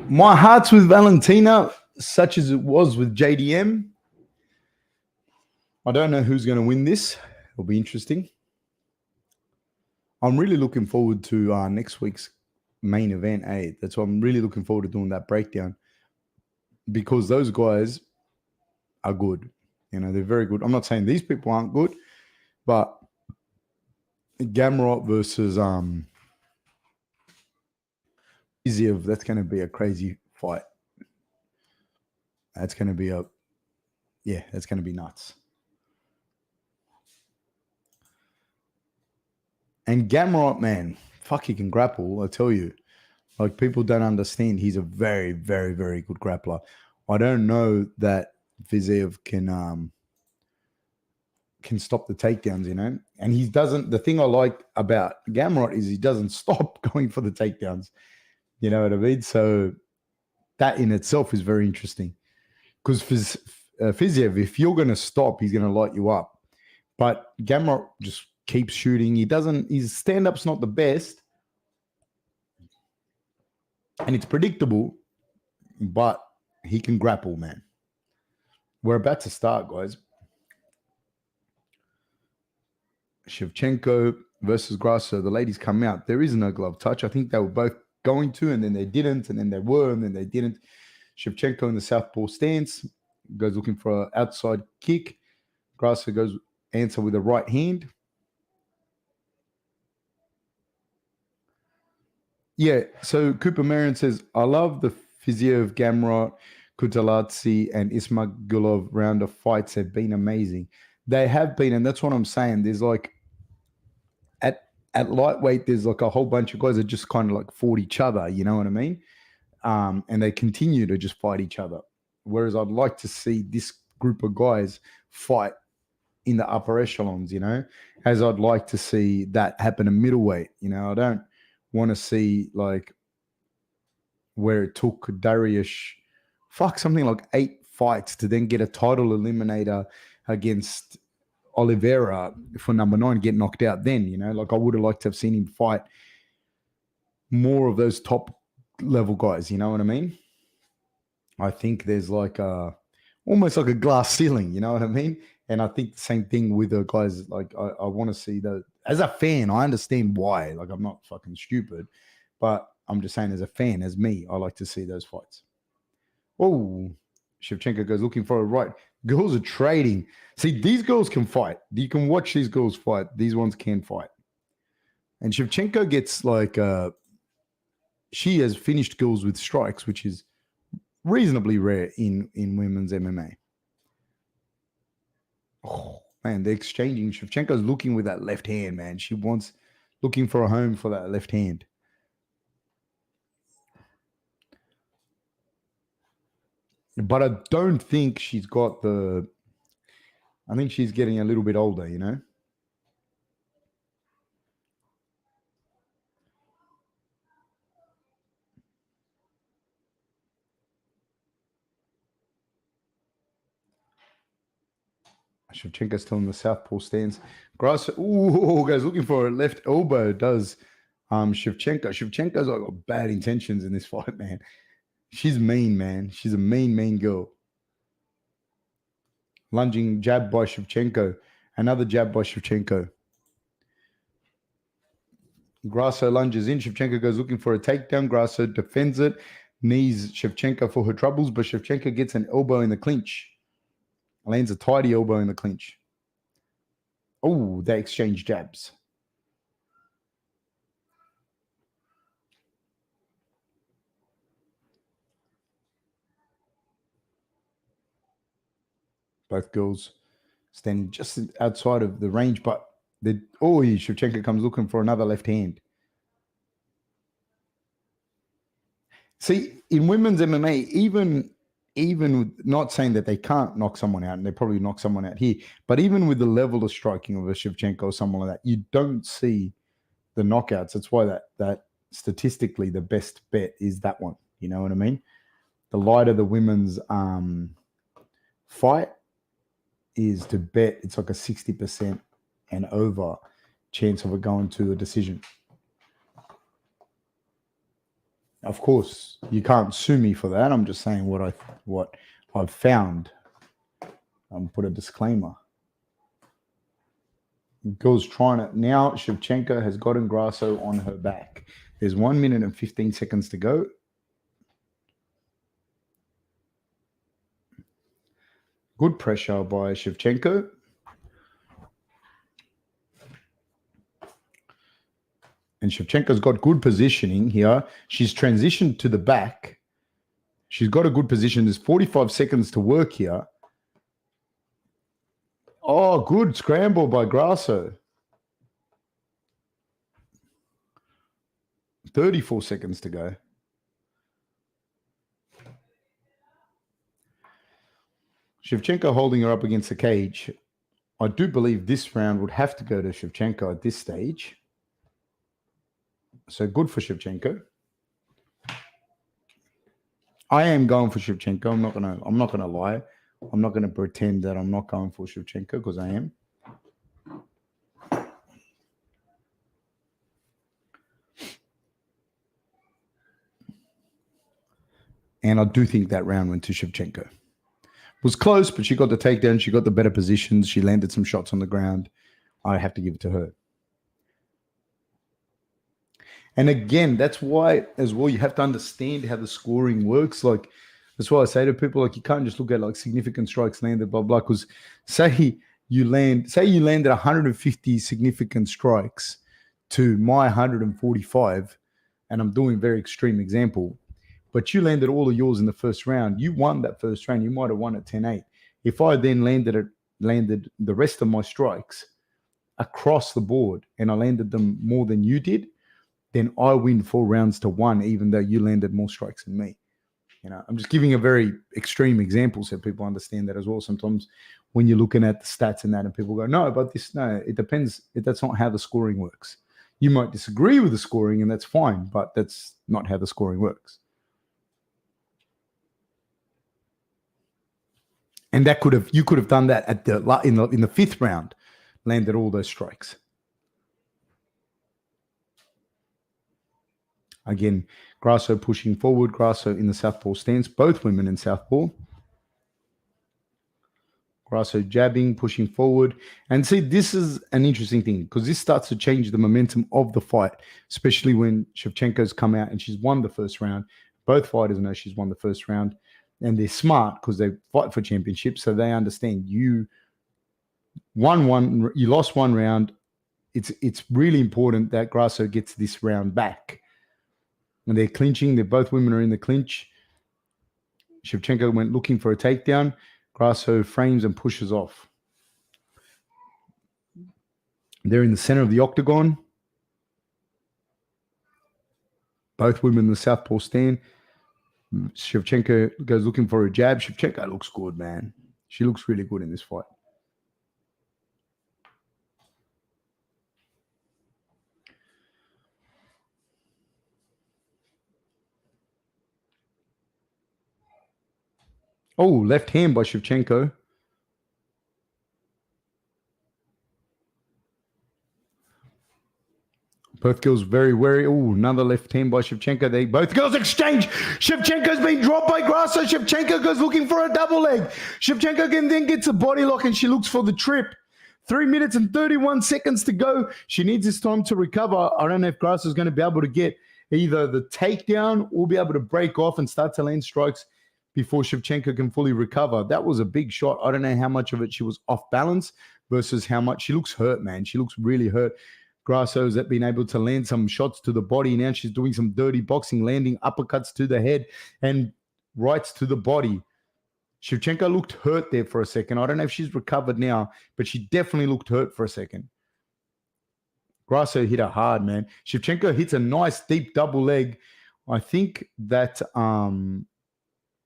My heart's with Valentina, such as it was with JDM. I don't know who's going to win this. It'll be interesting. I'm really looking forward to next week's main event. That's why I'm really looking forward to doing that breakdown, because those guys are good. You know, they're very good. I'm not saying these people aren't good, but Gamrot versus Iziev, that's going to be a crazy fight. That's going to be that's going to be nuts. And Gamrot, man, fuck, he can grapple, I tell you. Like, people don't understand. He's a very, very, very good grappler. I don't know that Fiziev can stop the takedowns, you know? And he doesn't. The thing I like about Gamrot is he doesn't stop going for the takedowns. You know what I mean? So that in itself is very interesting. Because Fiziev, if you're going to stop, he's going to light you up. But Gamrot just keeps shooting. His stand-up's not the best. And it's predictable, but he can grapple, man. We're about to start, guys. Shevchenko versus Grasso. The ladies come out. There is no glove touch. I think they were both going to, and then they didn't, and then they were, and then they didn't. Shevchenko in the southpaw stance goes looking for an outside kick. Grasso goes answer with a right hand. Yeah, so Cooper Marion says, I love the Fiziev, Gamrot, Kutaladze, and Ismagulov round of fights have been amazing. They have been, and that's what I'm saying. There's like, at lightweight, there's like a whole bunch of guys that just kind of like fought each other, you know what I mean? And they continue to just fight each other. Whereas I'd like to see this group of guys fight in the upper echelons, you know, as I'd like to see that happen in middleweight. You know, I don't want to see like where it took Darius something like 8 fights to then get a title eliminator against Oliveira for number 9, get knocked out then, you know. Like, I would have liked to have seen him fight more of those top level guys, you know what I mean? I think there's like almost like a glass ceiling, you know what I mean? And I think the same thing with the guys. Like, I want to see the, as a fan, I understand why. Like, I'm not fucking stupid, but I'm just saying, as a fan, as me, I like to see those fights. Oh, Shevchenko goes looking for a right. Girls are trading. See, these girls can fight. You can watch these girls fight. These ones can fight. And Shevchenko gets like, she has finished girls with strikes, which is reasonably rare in women's MMA. Oh, man, they're exchanging. Shevchenko's looking with that left hand, man. She wants, looking for a home for that left hand. But I don't think she's got the, I think she's getting a little bit older, you know? Shevchenko's still in the southpaw stance. Grasso, guys, looking for a left elbow. Does Shevchenko. Shevchenko's like got bad intentions in this fight, man. She's mean, man. She's a mean girl. Lunging jab by Shevchenko. Another jab by Shevchenko. Grasso lunges in. Shevchenko goes looking for a takedown. Grasso defends it. Knees Shevchenko for her troubles, but Shevchenko gets an elbow in the clinch. Lands a tidy elbow in the clinch. Oh, they exchange jabs. Both girls standing just outside of the range, but Shevchenko comes looking for another left hand. See, in women's MMA, even with, not saying that they can't knock someone out, and they probably knock someone out here, but even with the level of striking of a Shevchenko or someone like that, you don't see the knockouts. That's why that statistically the best bet is that one. You know what I mean? The lighter the women's fight is to bet, it's like a 60% and over chance of it going to a decision. Of course, you can't sue me for that. I'm just saying what I've found. Put a disclaimer. Girl's trying to now. Shevchenko has gotten Grasso on her back. There's 1 minute and 15 seconds to go. Good pressure by Shevchenko. And Shevchenko's got good positioning here. She's transitioned to the back. She's got a good position. There's 45 seconds to work here. Oh, good scramble by Grasso. 34 seconds to go. Shevchenko holding her up against the cage. I do believe this round would have to go to Shevchenko at this stage. So good for Shevchenko. I am going for Shevchenko. I'm not gonna lie. I'm not gonna pretend that I'm not going for Shevchenko because I am. And I do think that round went to Shevchenko. It was close, but she got the takedown. She got the better positions. She landed some shots on the ground. I have to give it to her. And again, that's why as well you have to understand how the scoring works. Like that's why I say to people, like you can't just look at like significant strikes landed, blah blah. Because say you landed 150 significant strikes to my 145, and I'm doing a very extreme example, but you landed all of yours in the first round. You won that first round. You might have won at 10-8. If I then landed the rest of my strikes across the board and I landed them more than you did, then I win 4 rounds to 1, even though you landed more strikes than me. You know, I'm just giving a very extreme example so people understand that as well. Sometimes when you're looking at the stats and that, and people go, no, but this, no, it depends. That's not how the scoring works. You might disagree with the scoring, and that's fine, but that's not how the scoring works. And you could have done that at in the 5th round, landed all those strikes. Again, Grasso pushing forward, Grasso in the southpaw stance, both women in southpaw. Grasso jabbing, pushing forward. And see, this is an interesting thing because this starts to change the momentum of the fight, especially when Shevchenko's come out and she's won the first round. Both fighters know she's won the first round, and they're smart because they fight for championships, so they understand you lost one round. It's really important that Grasso gets this round back. And they're clinching. Both women are in the clinch. Shevchenko went looking for a takedown. Grasso frames and pushes off. They're in the center of the octagon. Both women in the southpaw stand. Shevchenko goes looking for a jab. Shevchenko looks good, man. She looks really good in this fight. Oh, left hand by Shevchenko. Both girls very wary. Oh, another left hand by Shevchenko. Both girls exchange. Shevchenko's been dropped by Grasso. Shevchenko goes looking for a double leg. Shevchenko then gets a body lock and she looks for the trip. 3 minutes and 31 seconds to go. She needs this time to recover. I don't know if Grasso is going to be able to get either the takedown or be able to break off and start to land strikes before Shevchenko can fully recover. That was a big shot. I don't know how much of it she was off balance versus how much. She looks hurt, man. She looks really hurt. Grasso's been able to land some shots to the body. Now she's doing some dirty boxing, landing uppercuts to the head and rights to the body. Shevchenko looked hurt there for a second. I don't know if she's recovered now, but she definitely looked hurt for a second. Grasso hit her hard, man. Shevchenko hits a nice deep double leg. I think that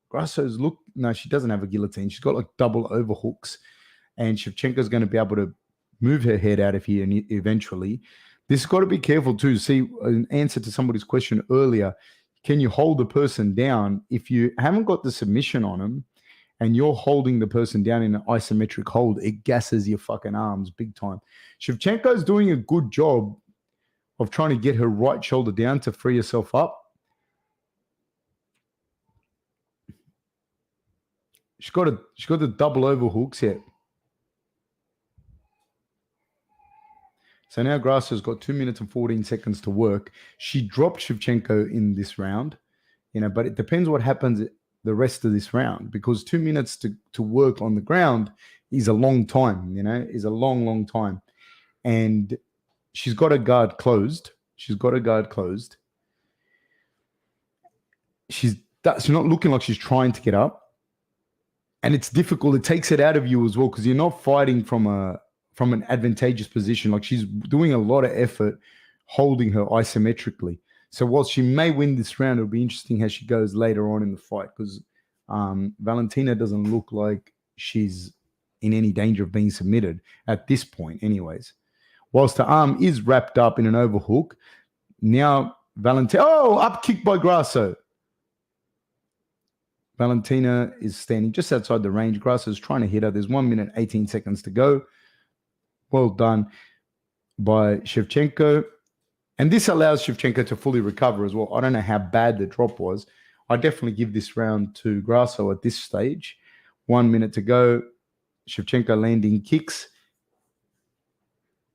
Grasso's no, she doesn't have a guillotine. She's got like double overhooks, and Shevchenko's going to be able to move her head out of here and eventually. This has got to be careful too. See, an answer to somebody's question earlier, can you hold the person down if you haven't got the submission on them and you're holding the person down in an isometric hold? It gasses your fucking arms big time. Shevchenko's doing a good job of trying to get her right shoulder down to free herself up. She's got the double overhooks here. So now Grasso's got 2 minutes and 14 seconds to work. She dropped Shevchenko in this round, but it depends what happens the rest of this round, because 2 minutes to work on the ground is a long time, is a long, long time. And she's got her guard closed. She's not looking like she's trying to get up. And it's difficult. It takes it out of you as well, because you're not fighting from an advantageous position. Like, she's doing a lot of effort holding her isometrically. So whilst she may win this round, it'll be interesting how she goes later on in the fight, because Valentina doesn't look like she's in any danger of being submitted at this point anyways. Whilst her arm is wrapped up in an overhook, now Valentina... Oh, up kick by Grasso. Valentina is standing just outside the range. Grasso is trying to hit her. There's 1 minute, 18 seconds to go. Well done by Shevchenko. And this allows Shevchenko to fully recover as well. I don't know how bad the drop was. I definitely give this round to Grasso at this stage. 1 minute to go. Shevchenko landing kicks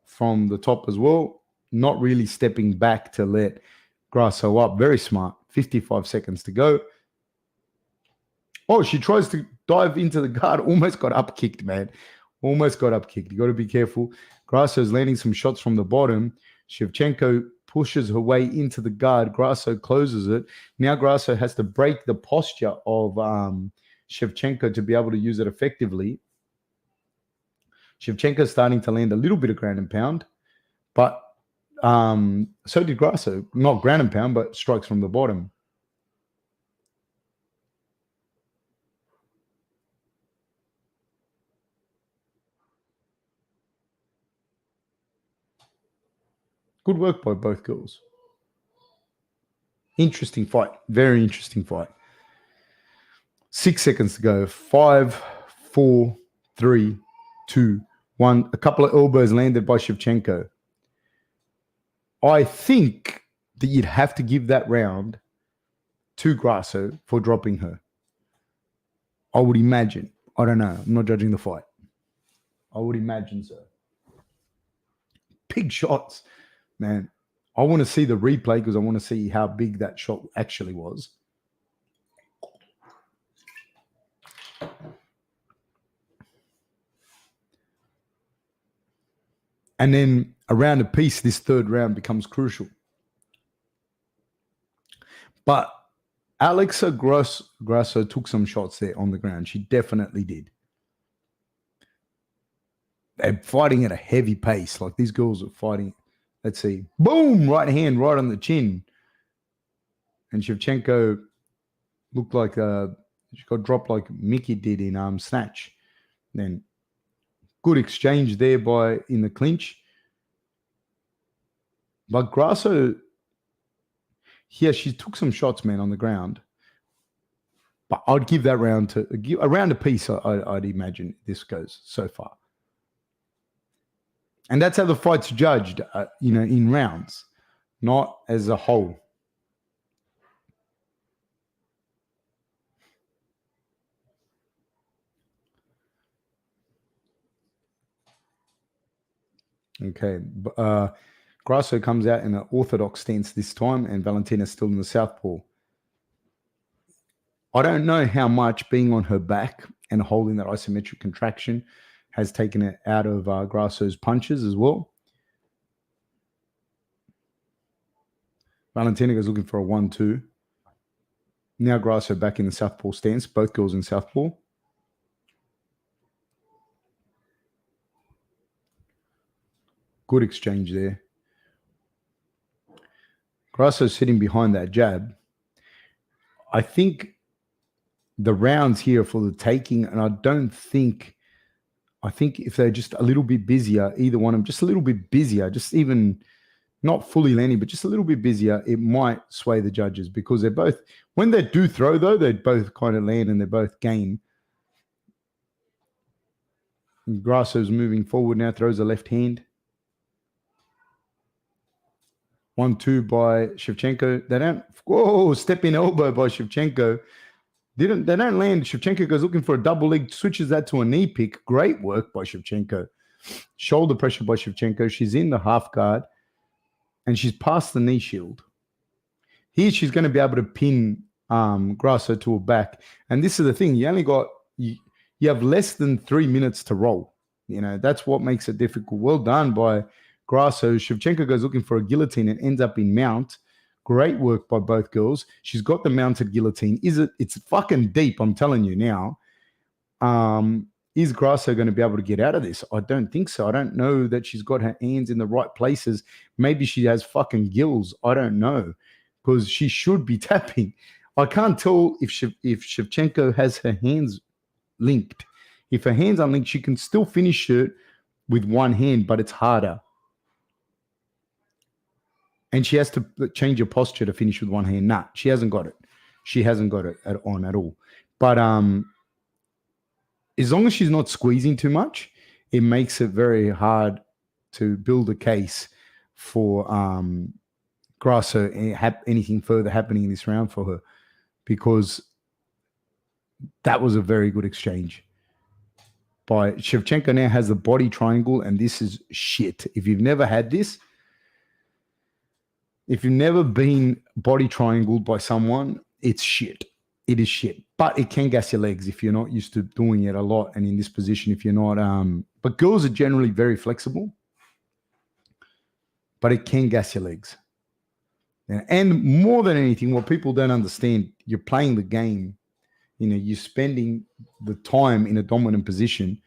from the top as well. Not really stepping back to let Grasso up. Very smart. 55 seconds to go. Oh, she tries to dive into the guard. Almost got up kicked, man. Almost got up kicked. You got to be careful. Grasso's landing some shots from the bottom. Shevchenko pushes her way into the guard. Grasso closes it. Now Grasso has to break the posture of Shevchenko to be able to use it effectively. Shevchenko's starting to land a little bit of ground and pound, but so did Grasso. Not ground and pound, but strikes from the bottom. Good work by both girls. Interesting fight. Very interesting fight. 6 seconds to go. 5, 4, 3, 2, 1. A couple of elbows landed by Shevchenko. I think that you'd have to give that round to Grasso for dropping her. I would imagine. I don't know. I'm not judging the fight. I would imagine so. Big shots. Man, I want to see the replay because I want to see how big that shot actually was. And then around a piece, this third round becomes crucial. But Alexa Grasso took some shots there on the ground. She definitely did. They're fighting at a heavy pace. Like, these girls are fighting. Let's see. Boom! Right hand, right on the chin. And Shevchenko looked like she got dropped like Mickey did in snatch. Then good exchange there in the clinch. But Grasso, yeah, she took some shots, man, on the ground. But I'd give that round around a piece. I'd imagine this goes so far. And that's how the fight's judged, in rounds, not as a whole. Okay. Grasso comes out in an orthodox stance this time, and Valentina's still in the southpaw. I don't know how much being on her back and holding that isometric contraction has taken it out of Grasso's punches as well. Valentina goes looking for a 1-2. Now Grasso back in the southpaw stance. Both girls in southpaw. Good exchange there. Grasso sitting behind that jab. I think the rounds here for the taking, and I think if they're just a little bit busier, either one of them, just a little bit busier, just even not fully landing, but just a little bit busier, it might sway the judges, because they're both, when they do throw though, they both kind of land and they're both game. And Grasso's moving forward now, throws a left hand. 1-2 by Shevchenko. They don't, whoa, step in elbow by Shevchenko. They don't land. Shevchenko goes looking for a double leg, switches that to a knee pick. Great work by Shevchenko. Shoulder pressure by Shevchenko. She's in the half guard, and she's past the knee shield. Here, she's going to be able to pin Grasso to her back. And this is the thing. You have less than 3 minutes to roll. That's what makes it difficult. Well done by Grasso. Shevchenko goes looking for a guillotine and ends up in mount. Great work by both girls. She's got the mounted guillotine. It's fucking deep, I'm telling you now. Is Grasso going to be able to get out of this? I don't think so. I don't know that she's got her hands in the right places. Maybe she has fucking gills. I don't know, because she should be tapping. I can't tell if Shevchenko has her hands linked. If her hands are linked, she can still finish it with one hand, but it's harder. And she has to change her posture to finish with one hand. Nah, she hasn't got it. She hasn't got it at all. But as long as she's not squeezing too much, it makes it very hard to build a case for Grasso anything further happening in this round for her, because that was a very good exchange. By Shevchenko now has the body triangle, and this is shit. If you've never had this, if you've never been body triangled by someone, it's shit. It is shit. But it can gas your legs if you're not used to doing it a lot, and in this position, if you're not. But girls are generally very flexible, but it can gas your legs. And more than anything, what people don't understand, you're playing the game. You're spending the time in a dominant position,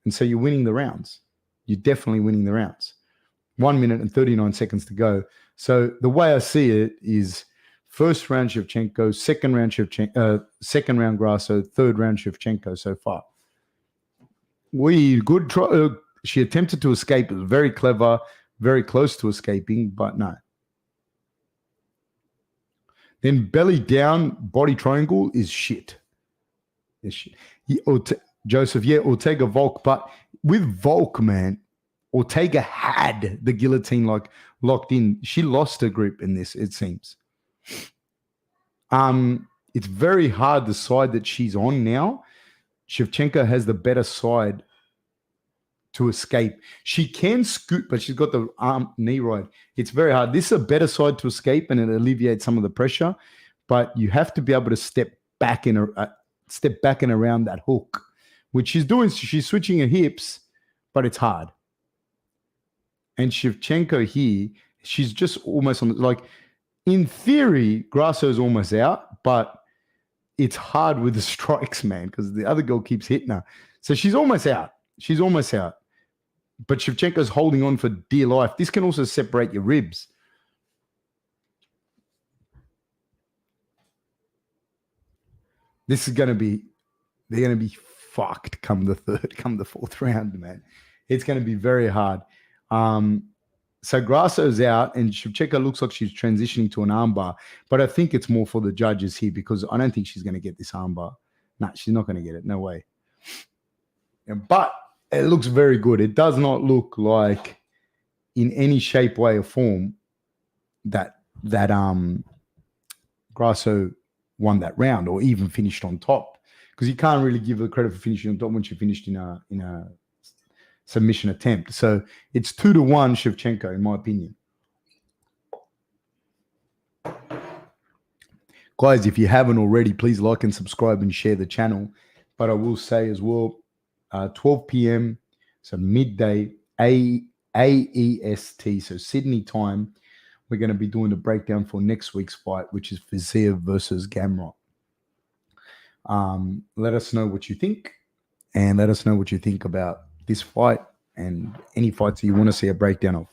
and so you're winning the rounds. You're definitely winning the rounds. 1 minute and 39 seconds to go. So the way I see it is first round Shevchenko, second round Grasso, third round Shevchenko so far. She attempted to escape. It was very clever, very close to escaping, but no. Then belly down, body triangle is shit. It's shit. Joseph, Ortega Volk, but with Volk, man, Ortega had the guillotine locked in. She lost her grip in this, it seems. It's very hard, the side that she's on now. Shevchenko has the better side to escape. She can scoot, but she's got the knee right. It's very hard. This is a better side to escape, and it alleviates some of the pressure. But you have to be able to step back and around that hook, which she's doing. She's switching her hips, but it's hard. And Shevchenko here, she's just almost on in theory, Grasso's almost out, but it's hard with the strikes, man, because the other girl keeps hitting her. So she's almost out. But Shevchenko's holding on for dear life. This can also separate your ribs. They're going to be fucked come the fourth round, man. It's going to be very hard. So Grasso's out, and Shevchenko looks like she's transitioning to an armbar, but I think it's more for the judges here, because I don't think she's going to get this armbar. No, she's not going to get it. No way. But it looks very good. It does not look like in any shape, way, or form that Grasso won that round or even finished on top, because you can't really give her credit for finishing on top when she finished in a submission attempt. So it's 2-1 Shevchenko, in my opinion. Guys, if you haven't already, please like and subscribe and share the channel. But I will say as well, 12 p.m., so midday, AEST, so Sydney time, we're going to be doing the breakdown for next week's fight, which is Fiziev versus Gamrot. Let us know what you think, and let us know what you think about this fight and any fights that you want to see a breakdown of.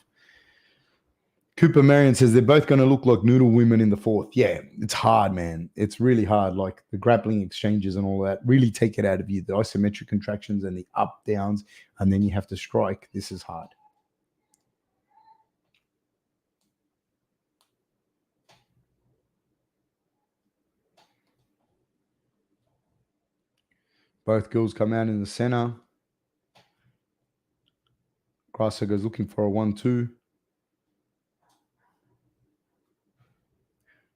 Cooper Marion says they're both going to look like noodle women in the fourth. Yeah, it's hard, man. It's really hard. Like the grappling exchanges and all that really take it out of you. The isometric contractions and the up, downs, and then you have to strike. This is hard. Both girls come out in the center. Grasso goes looking for a 1-2.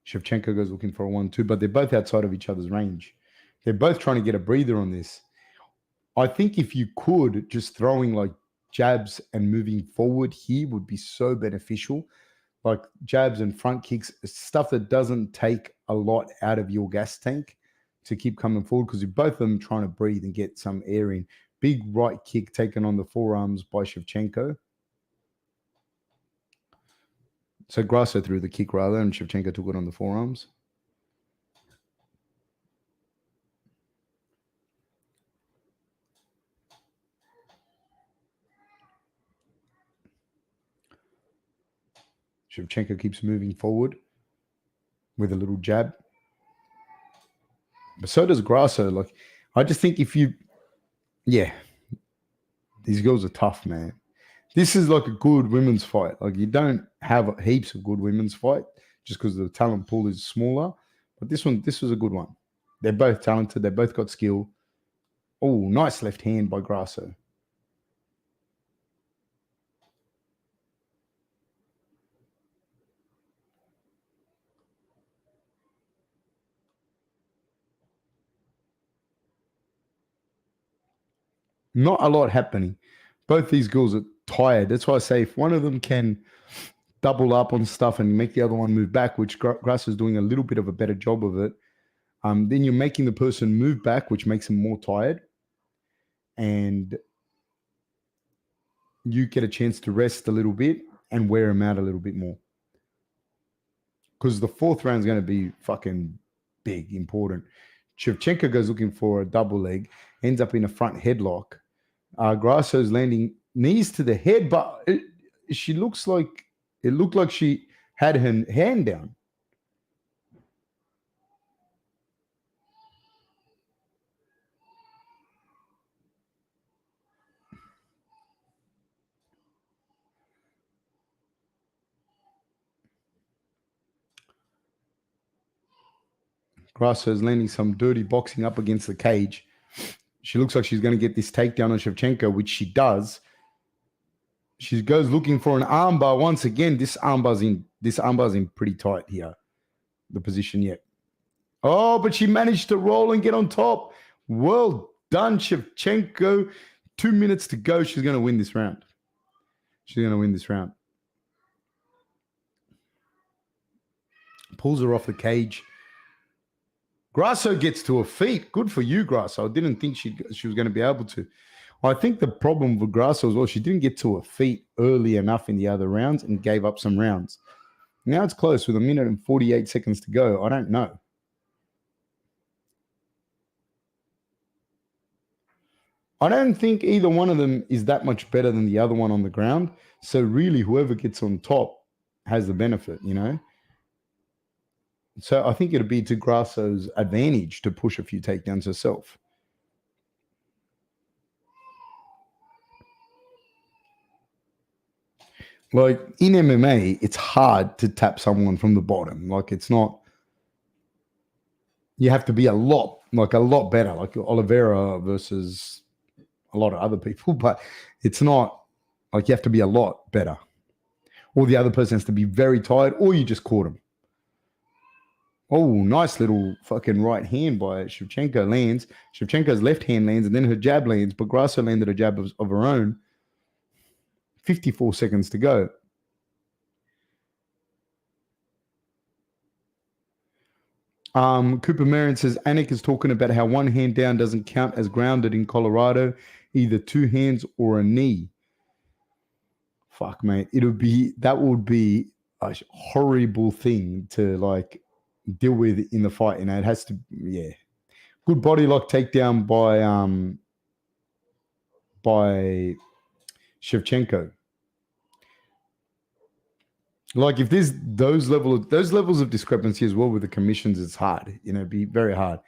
Shevchenko goes looking for a 1-2, but they're both outside of each other's range. They're both trying to get a breather on this. I think if you could, just throwing like jabs and moving forward here would be so beneficial. Like jabs and front kicks, stuff that doesn't take a lot out of your gas tank to keep coming forward, because you're both of them trying to breathe and get some air in. Big right kick taken on the forearms by Shevchenko. So Grasso threw the kick rather, and Shevchenko took it on the forearms. Shevchenko keeps moving forward with a little jab. But so does Grasso. Like, I just think if you, yeah, these girls are tough, man. This is like a good women's fight. Like, you don't have heaps of good women's fight just because the talent pool is smaller. But this was a good one. They're both talented. They both got skill. Oh, nice left hand by Grasso. Not a lot happening. Both these girls are tired. That's why I say if one of them can double up on stuff and make the other one move back, which Grasso is doing a little bit of a better job of it, then you're making the person move back, which makes them more tired. And you get a chance to rest a little bit and wear them out a little bit more. Because the fourth round is going to be fucking big, important. Shevchenko goes looking for a double leg, ends up in a front headlock. Grasso's landing knees to the head, but it looked like she had her hand down. Grasso's landing some dirty boxing up against the cage. She looks like she's going to get this takedown on Shevchenko, which she does. She goes looking for an armbar once again. This armbar's in pretty tight here. The position yet. Oh, but she managed to roll and get on top. Well done, Shevchenko. 2 minutes to go. She's going to win this round. Pulls her off the cage. Grasso gets to her feet. Good for you, Grasso. I didn't think she was going to be able to. I think the problem with Grasso as well, she didn't get to her feet early enough in the other rounds and gave up some rounds. Now it's close with 1 minute and 48 seconds to go. I don't know. I don't think either one of them is that much better than the other one on the ground. So really, whoever gets on top has the benefit, you know? So I think it'd be to Grasso's advantage to push a few takedowns herself. Like in MMA, it's hard to tap someone from the bottom. Like it's not, you have to be a lot better, like Oliveira versus a lot of other people, but it's not like you have to be a lot better. Or the other person has to be very tired, or you just caught him. Oh, nice little fucking right hand by Shevchenko lands. Shevchenko's left hand lands, and then her jab lands, but Grasso landed a jab of her own. 54 seconds to go. Cooper Marion says, Anik is talking about how one hand down doesn't count as grounded in Colorado, either two hands or a knee. Fuck, mate. That would be a horrible thing to like deal with in the fight. You know, it has to, yeah. Good body lock takedown by Shevchenko. Like if there's those levels of discrepancy as well with the commissions, it's hard. You know, it'd be very hard.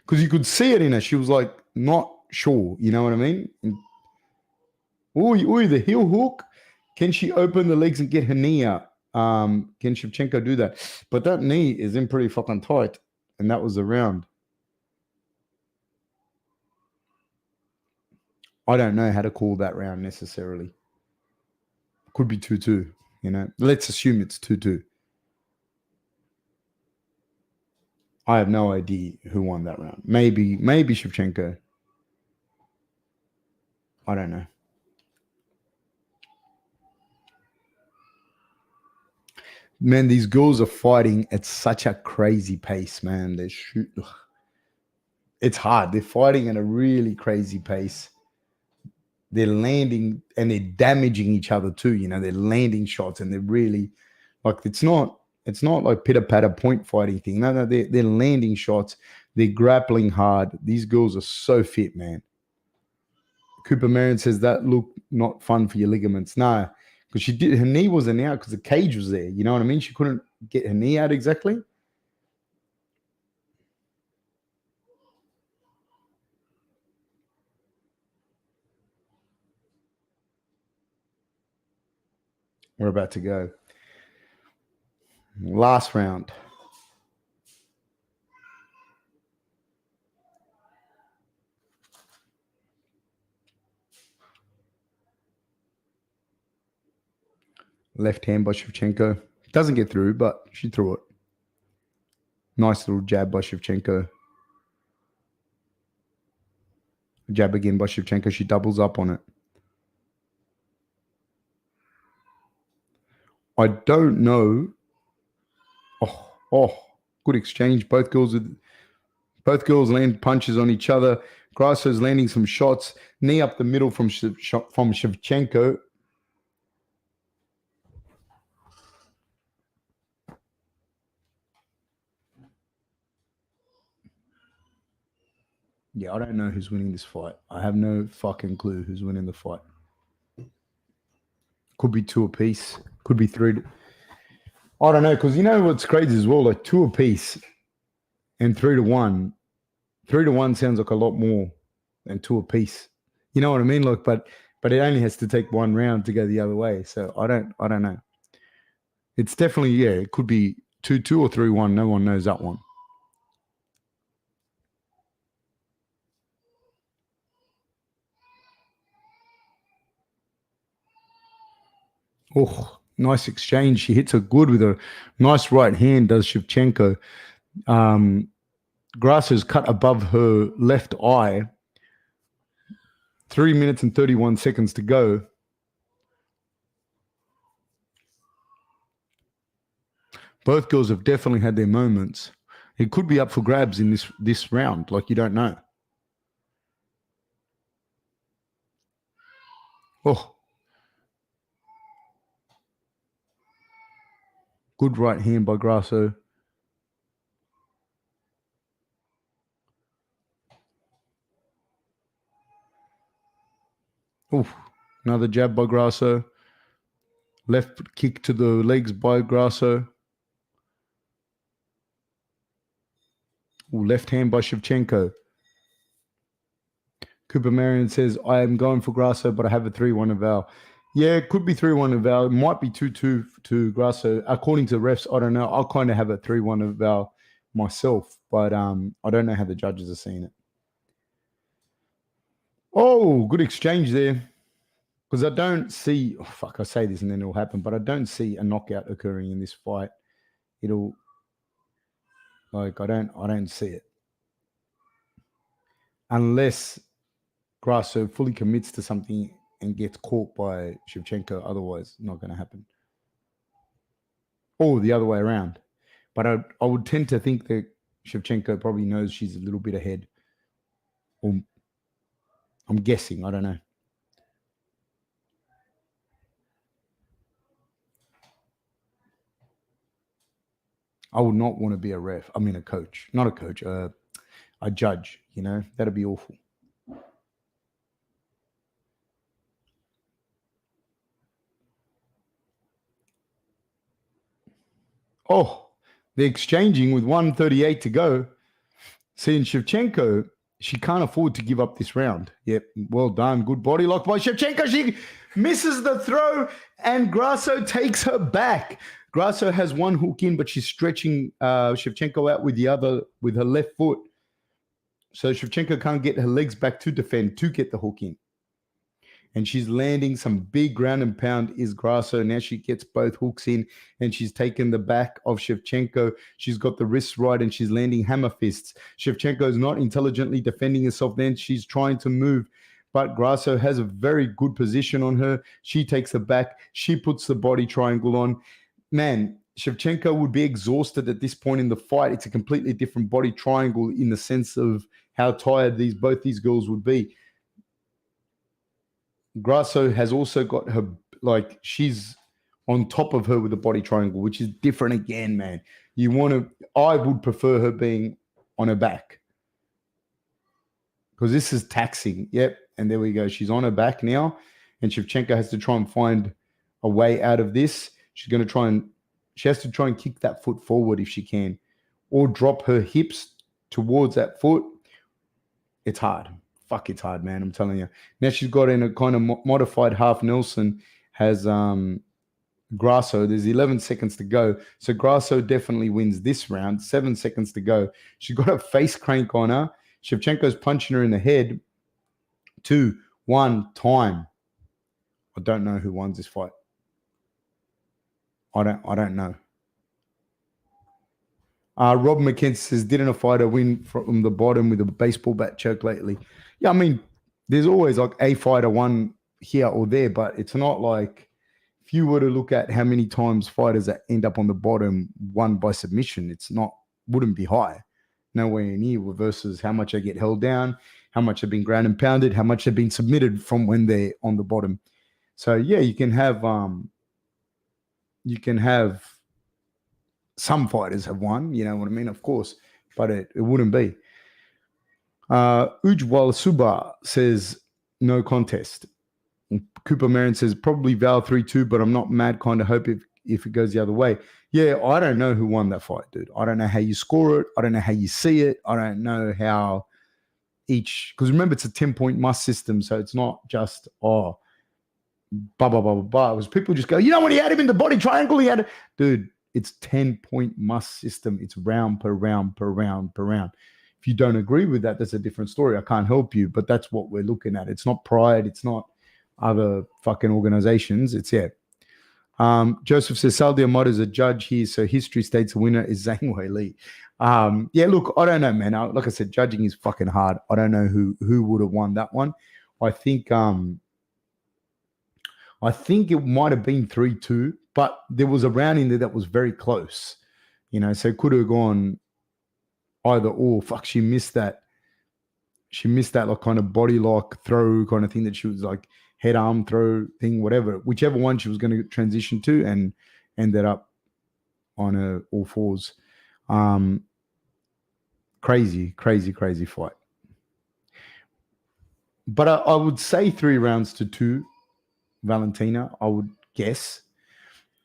Because you could see it in her. She was like not sure. You know what I mean? Ooh, the heel hook. Can she open the legs and get her knee out? Can Shevchenko do that? But that knee is in pretty fucking tight. And that was the round. I don't know how to call that round necessarily. Could be 2-2, you know. Let's assume it's 2-2. I have no idea who won that round. Maybe Shevchenko. I don't know. Man, these girls are fighting at such a crazy pace, man. They shoot. It's hard. They're fighting at a really crazy pace. They're landing and they're damaging each other too. You know, they're landing shots and they're really like it's not like pitter patter point fighting thing. No, they're landing shots. They're grappling hard. These girls are so fit, man. Cooper Marion says that look not fun for your ligaments. No, because her knee wasn't out because the cage was there. You know what I mean? She couldn't get her knee out exactly. We're about to go. Last round. Left hand by Shevchenko. Doesn't get through, but she threw it. Nice little jab by Shevchenko. Jab again by Shevchenko. She doubles up on it. I don't know. Oh, good exchange. Both girls land punches on each other. Grasso's landing some shots. Knee up the middle from Shevchenko. Yeah, I don't know who's winning this fight. I have no fucking clue who's winning the fight. Could be 2 apiece. Could be 3. I don't know, because you know what's crazy as well? Like 2 apiece and 3-1. 3-1 sounds like a lot more than 2 apiece. You know what I mean? Like, but it only has to take 1 round to go the other way. So I don't know. It's definitely, it could be 2-2 or 3-1. No one knows that one. Oh, nice exchange. She hits her good with a nice right hand, does Shevchenko. Grasso's cut above her left eye. 3 minutes and 31 seconds to go. Both girls have definitely had their moments. It could be up for grabs in this round. Like, you don't know. Oh. Good right hand by Grasso. Oh, another jab by Grasso. Left kick to the legs by Grasso. Ooh, left hand by Shevchenko. Cooper Marion says, I am going for Grasso, but I have a 3-1 eval. Yeah, it could be 3-1 eval. It might be 2-2 to Grasso. According to the refs, I don't know. I'll kind of have a 3-1 eval myself, but I don't know how the judges are seeing it. Oh, good exchange there. Because I don't see, I say this and then it'll happen, but I don't see a knockout occurring in this fight. I don't see it. Unless Grasso fully commits to something and gets caught by Shevchenko. Otherwise, not going to happen. Or the other way around. But I would tend to think that Shevchenko probably knows she's a little bit ahead. Or I'm guessing. I don't know. I would not want to be a ref. I mean, a coach. Not a coach. A judge, you know. That'd be awful. Oh, they're exchanging with 1:38 to go. Seeing Shevchenko, she can't afford to give up this round. Yep, well done. Good body lock by Shevchenko. She misses the throw and Grasso takes her back. Grasso has one hook in, but she's stretching Shevchenko out with the other, with her left foot. So Shevchenko can't get her legs back to defend, to get the hook in. and she's landing some big ground and pound is Grasso. Now she gets both hooks in and she's taken the back of Shevchenko. She's got the wrists right and she's landing hammer fists. Shevchenko is not intelligently defending herself. Then she's trying to move, but Grasso has a very good position on her. She takes the back. She puts the body triangle on. Man, Shevchenko would be exhausted at this point in the fight. It's a completely different body triangle in the sense of how tired both these girls would be. Grasso has also got her, like, she's on top of her with a body triangle, which is different again, man. I would prefer her being on her back because this is taxing. Yep. And there we go. She's on her back now. And Shevchenko has to try and find a way out of this. She has to try and kick that foot forward if she can, or drop her hips towards that foot. It's hard. Fuck, it's hard, man. I'm telling you. Now she's got in a kind of modified half Nelson, has Grasso. There's 11 seconds to go. So Grasso definitely wins this round. 7 seconds to go. She's got a face crank on her. Shevchenko's punching her in the head. 2, 1, time. I don't know who won this fight. I don't know. Rob McKenzie says, didn't a fighter win from the bottom with a baseball bat choke lately? Yeah, I mean, there's always like a fighter won here or there, but it's not like if you were to look at how many times fighters that end up on the bottom won by submission, wouldn't be high. Nowhere near versus how much they get held down, how much they've been ground and pounded, how much they've been submitted from when they're on the bottom. So yeah, you can have some fighters have won, you know what I mean, of course, but it wouldn't be. Ujwal Suba says, no contest. Cooper Marin says, probably Val 3-2, but I'm not mad, kind of hope if it goes the other way. Yeah, I don't know who won that fight, dude. I don't know how you score it. I don't know how you see it. I don't know how because remember, it's a 10-point must system, so it's not just, blah, blah, blah, blah, blah. It was people just go, when he had him in the body triangle, he had it. Dude, it's 10-point must system. It's round per round per round per round. If you don't agree with that, that's a different story. I can't help you, but that's what we're looking at. It's not Pride. It's not other fucking organizations. It's, yeah. Joseph says, Saldi Ahmad is a judge here, so history states the winner is Zhang Wei Li. Yeah, look, I don't know, man. Like I said, judging is fucking hard. I don't know who would have won that one. I think it might have been 3-2, but there was a round in there that was very close, so it could have gone either or. Fuck, she missed that. She missed that like kind of body lock throw kind of thing that she was like head arm throw thing, whatever, whichever one she was going to transition to, and ended up on her all fours. Crazy fight. But I would say 3 rounds to 2. Valentina, I would guess.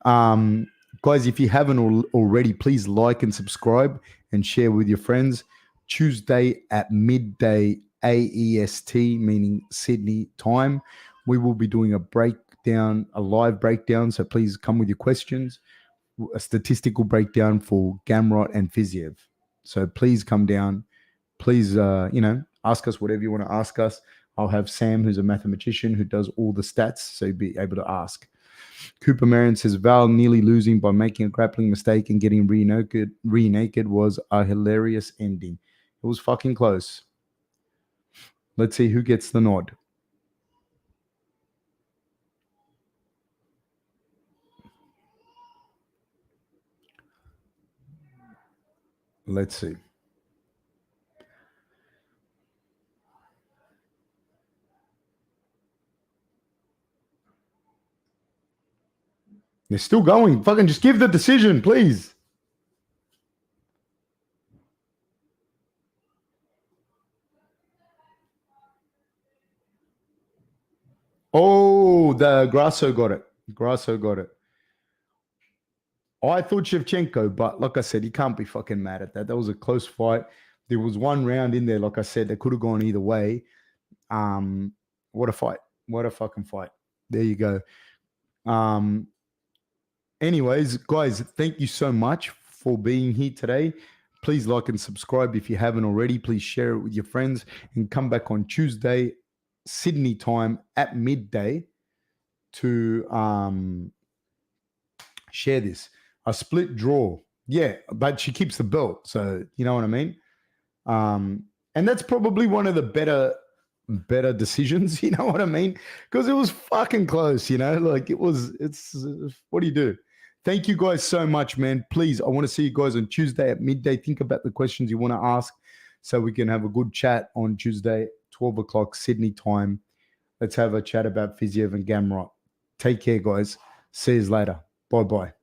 Guys, if you haven't already, please like and subscribe and share with your friends. Tuesday at midday AEST, meaning Sydney time, we will be doing a live breakdown. So please come with your questions, a statistical breakdown for Gamrot and Fiziev. So please come down. Please, ask us whatever you want to ask us. I'll have Sam, who's a mathematician, who does all the stats, so you'll be able to ask. Cooper Marion says, Val nearly losing by making a grappling mistake and getting re-naked was a hilarious ending. It was fucking close. Let's see who gets the nod. Let's see. They're still going. Fucking just give the decision, please. Oh, the Grasso got it. I thought Shevchenko, but like I said, you can't be fucking mad at that. That was a close fight. There was one round in there, like I said, that could have gone either way. What a fight. What a fucking fight. There you go. Anyways, guys, thank you so much for being here today. Please like and subscribe if you haven't already. Please share it with your friends and come back on Tuesday, Sydney time at midday to share this. A split draw. Yeah, but she keeps the belt. So, you know what I mean? And that's probably one of the better decisions, you know what I mean? Because it was fucking close, like it's what do you do? Thank you guys so much, man. Please, I want to see you guys on Tuesday at midday. Think about the questions you want to ask so we can have a good chat on Tuesday, 12 o'clock Sydney time. Let's have a chat about Fiziev and Gamrot. Take care, guys. See you later. Bye-bye.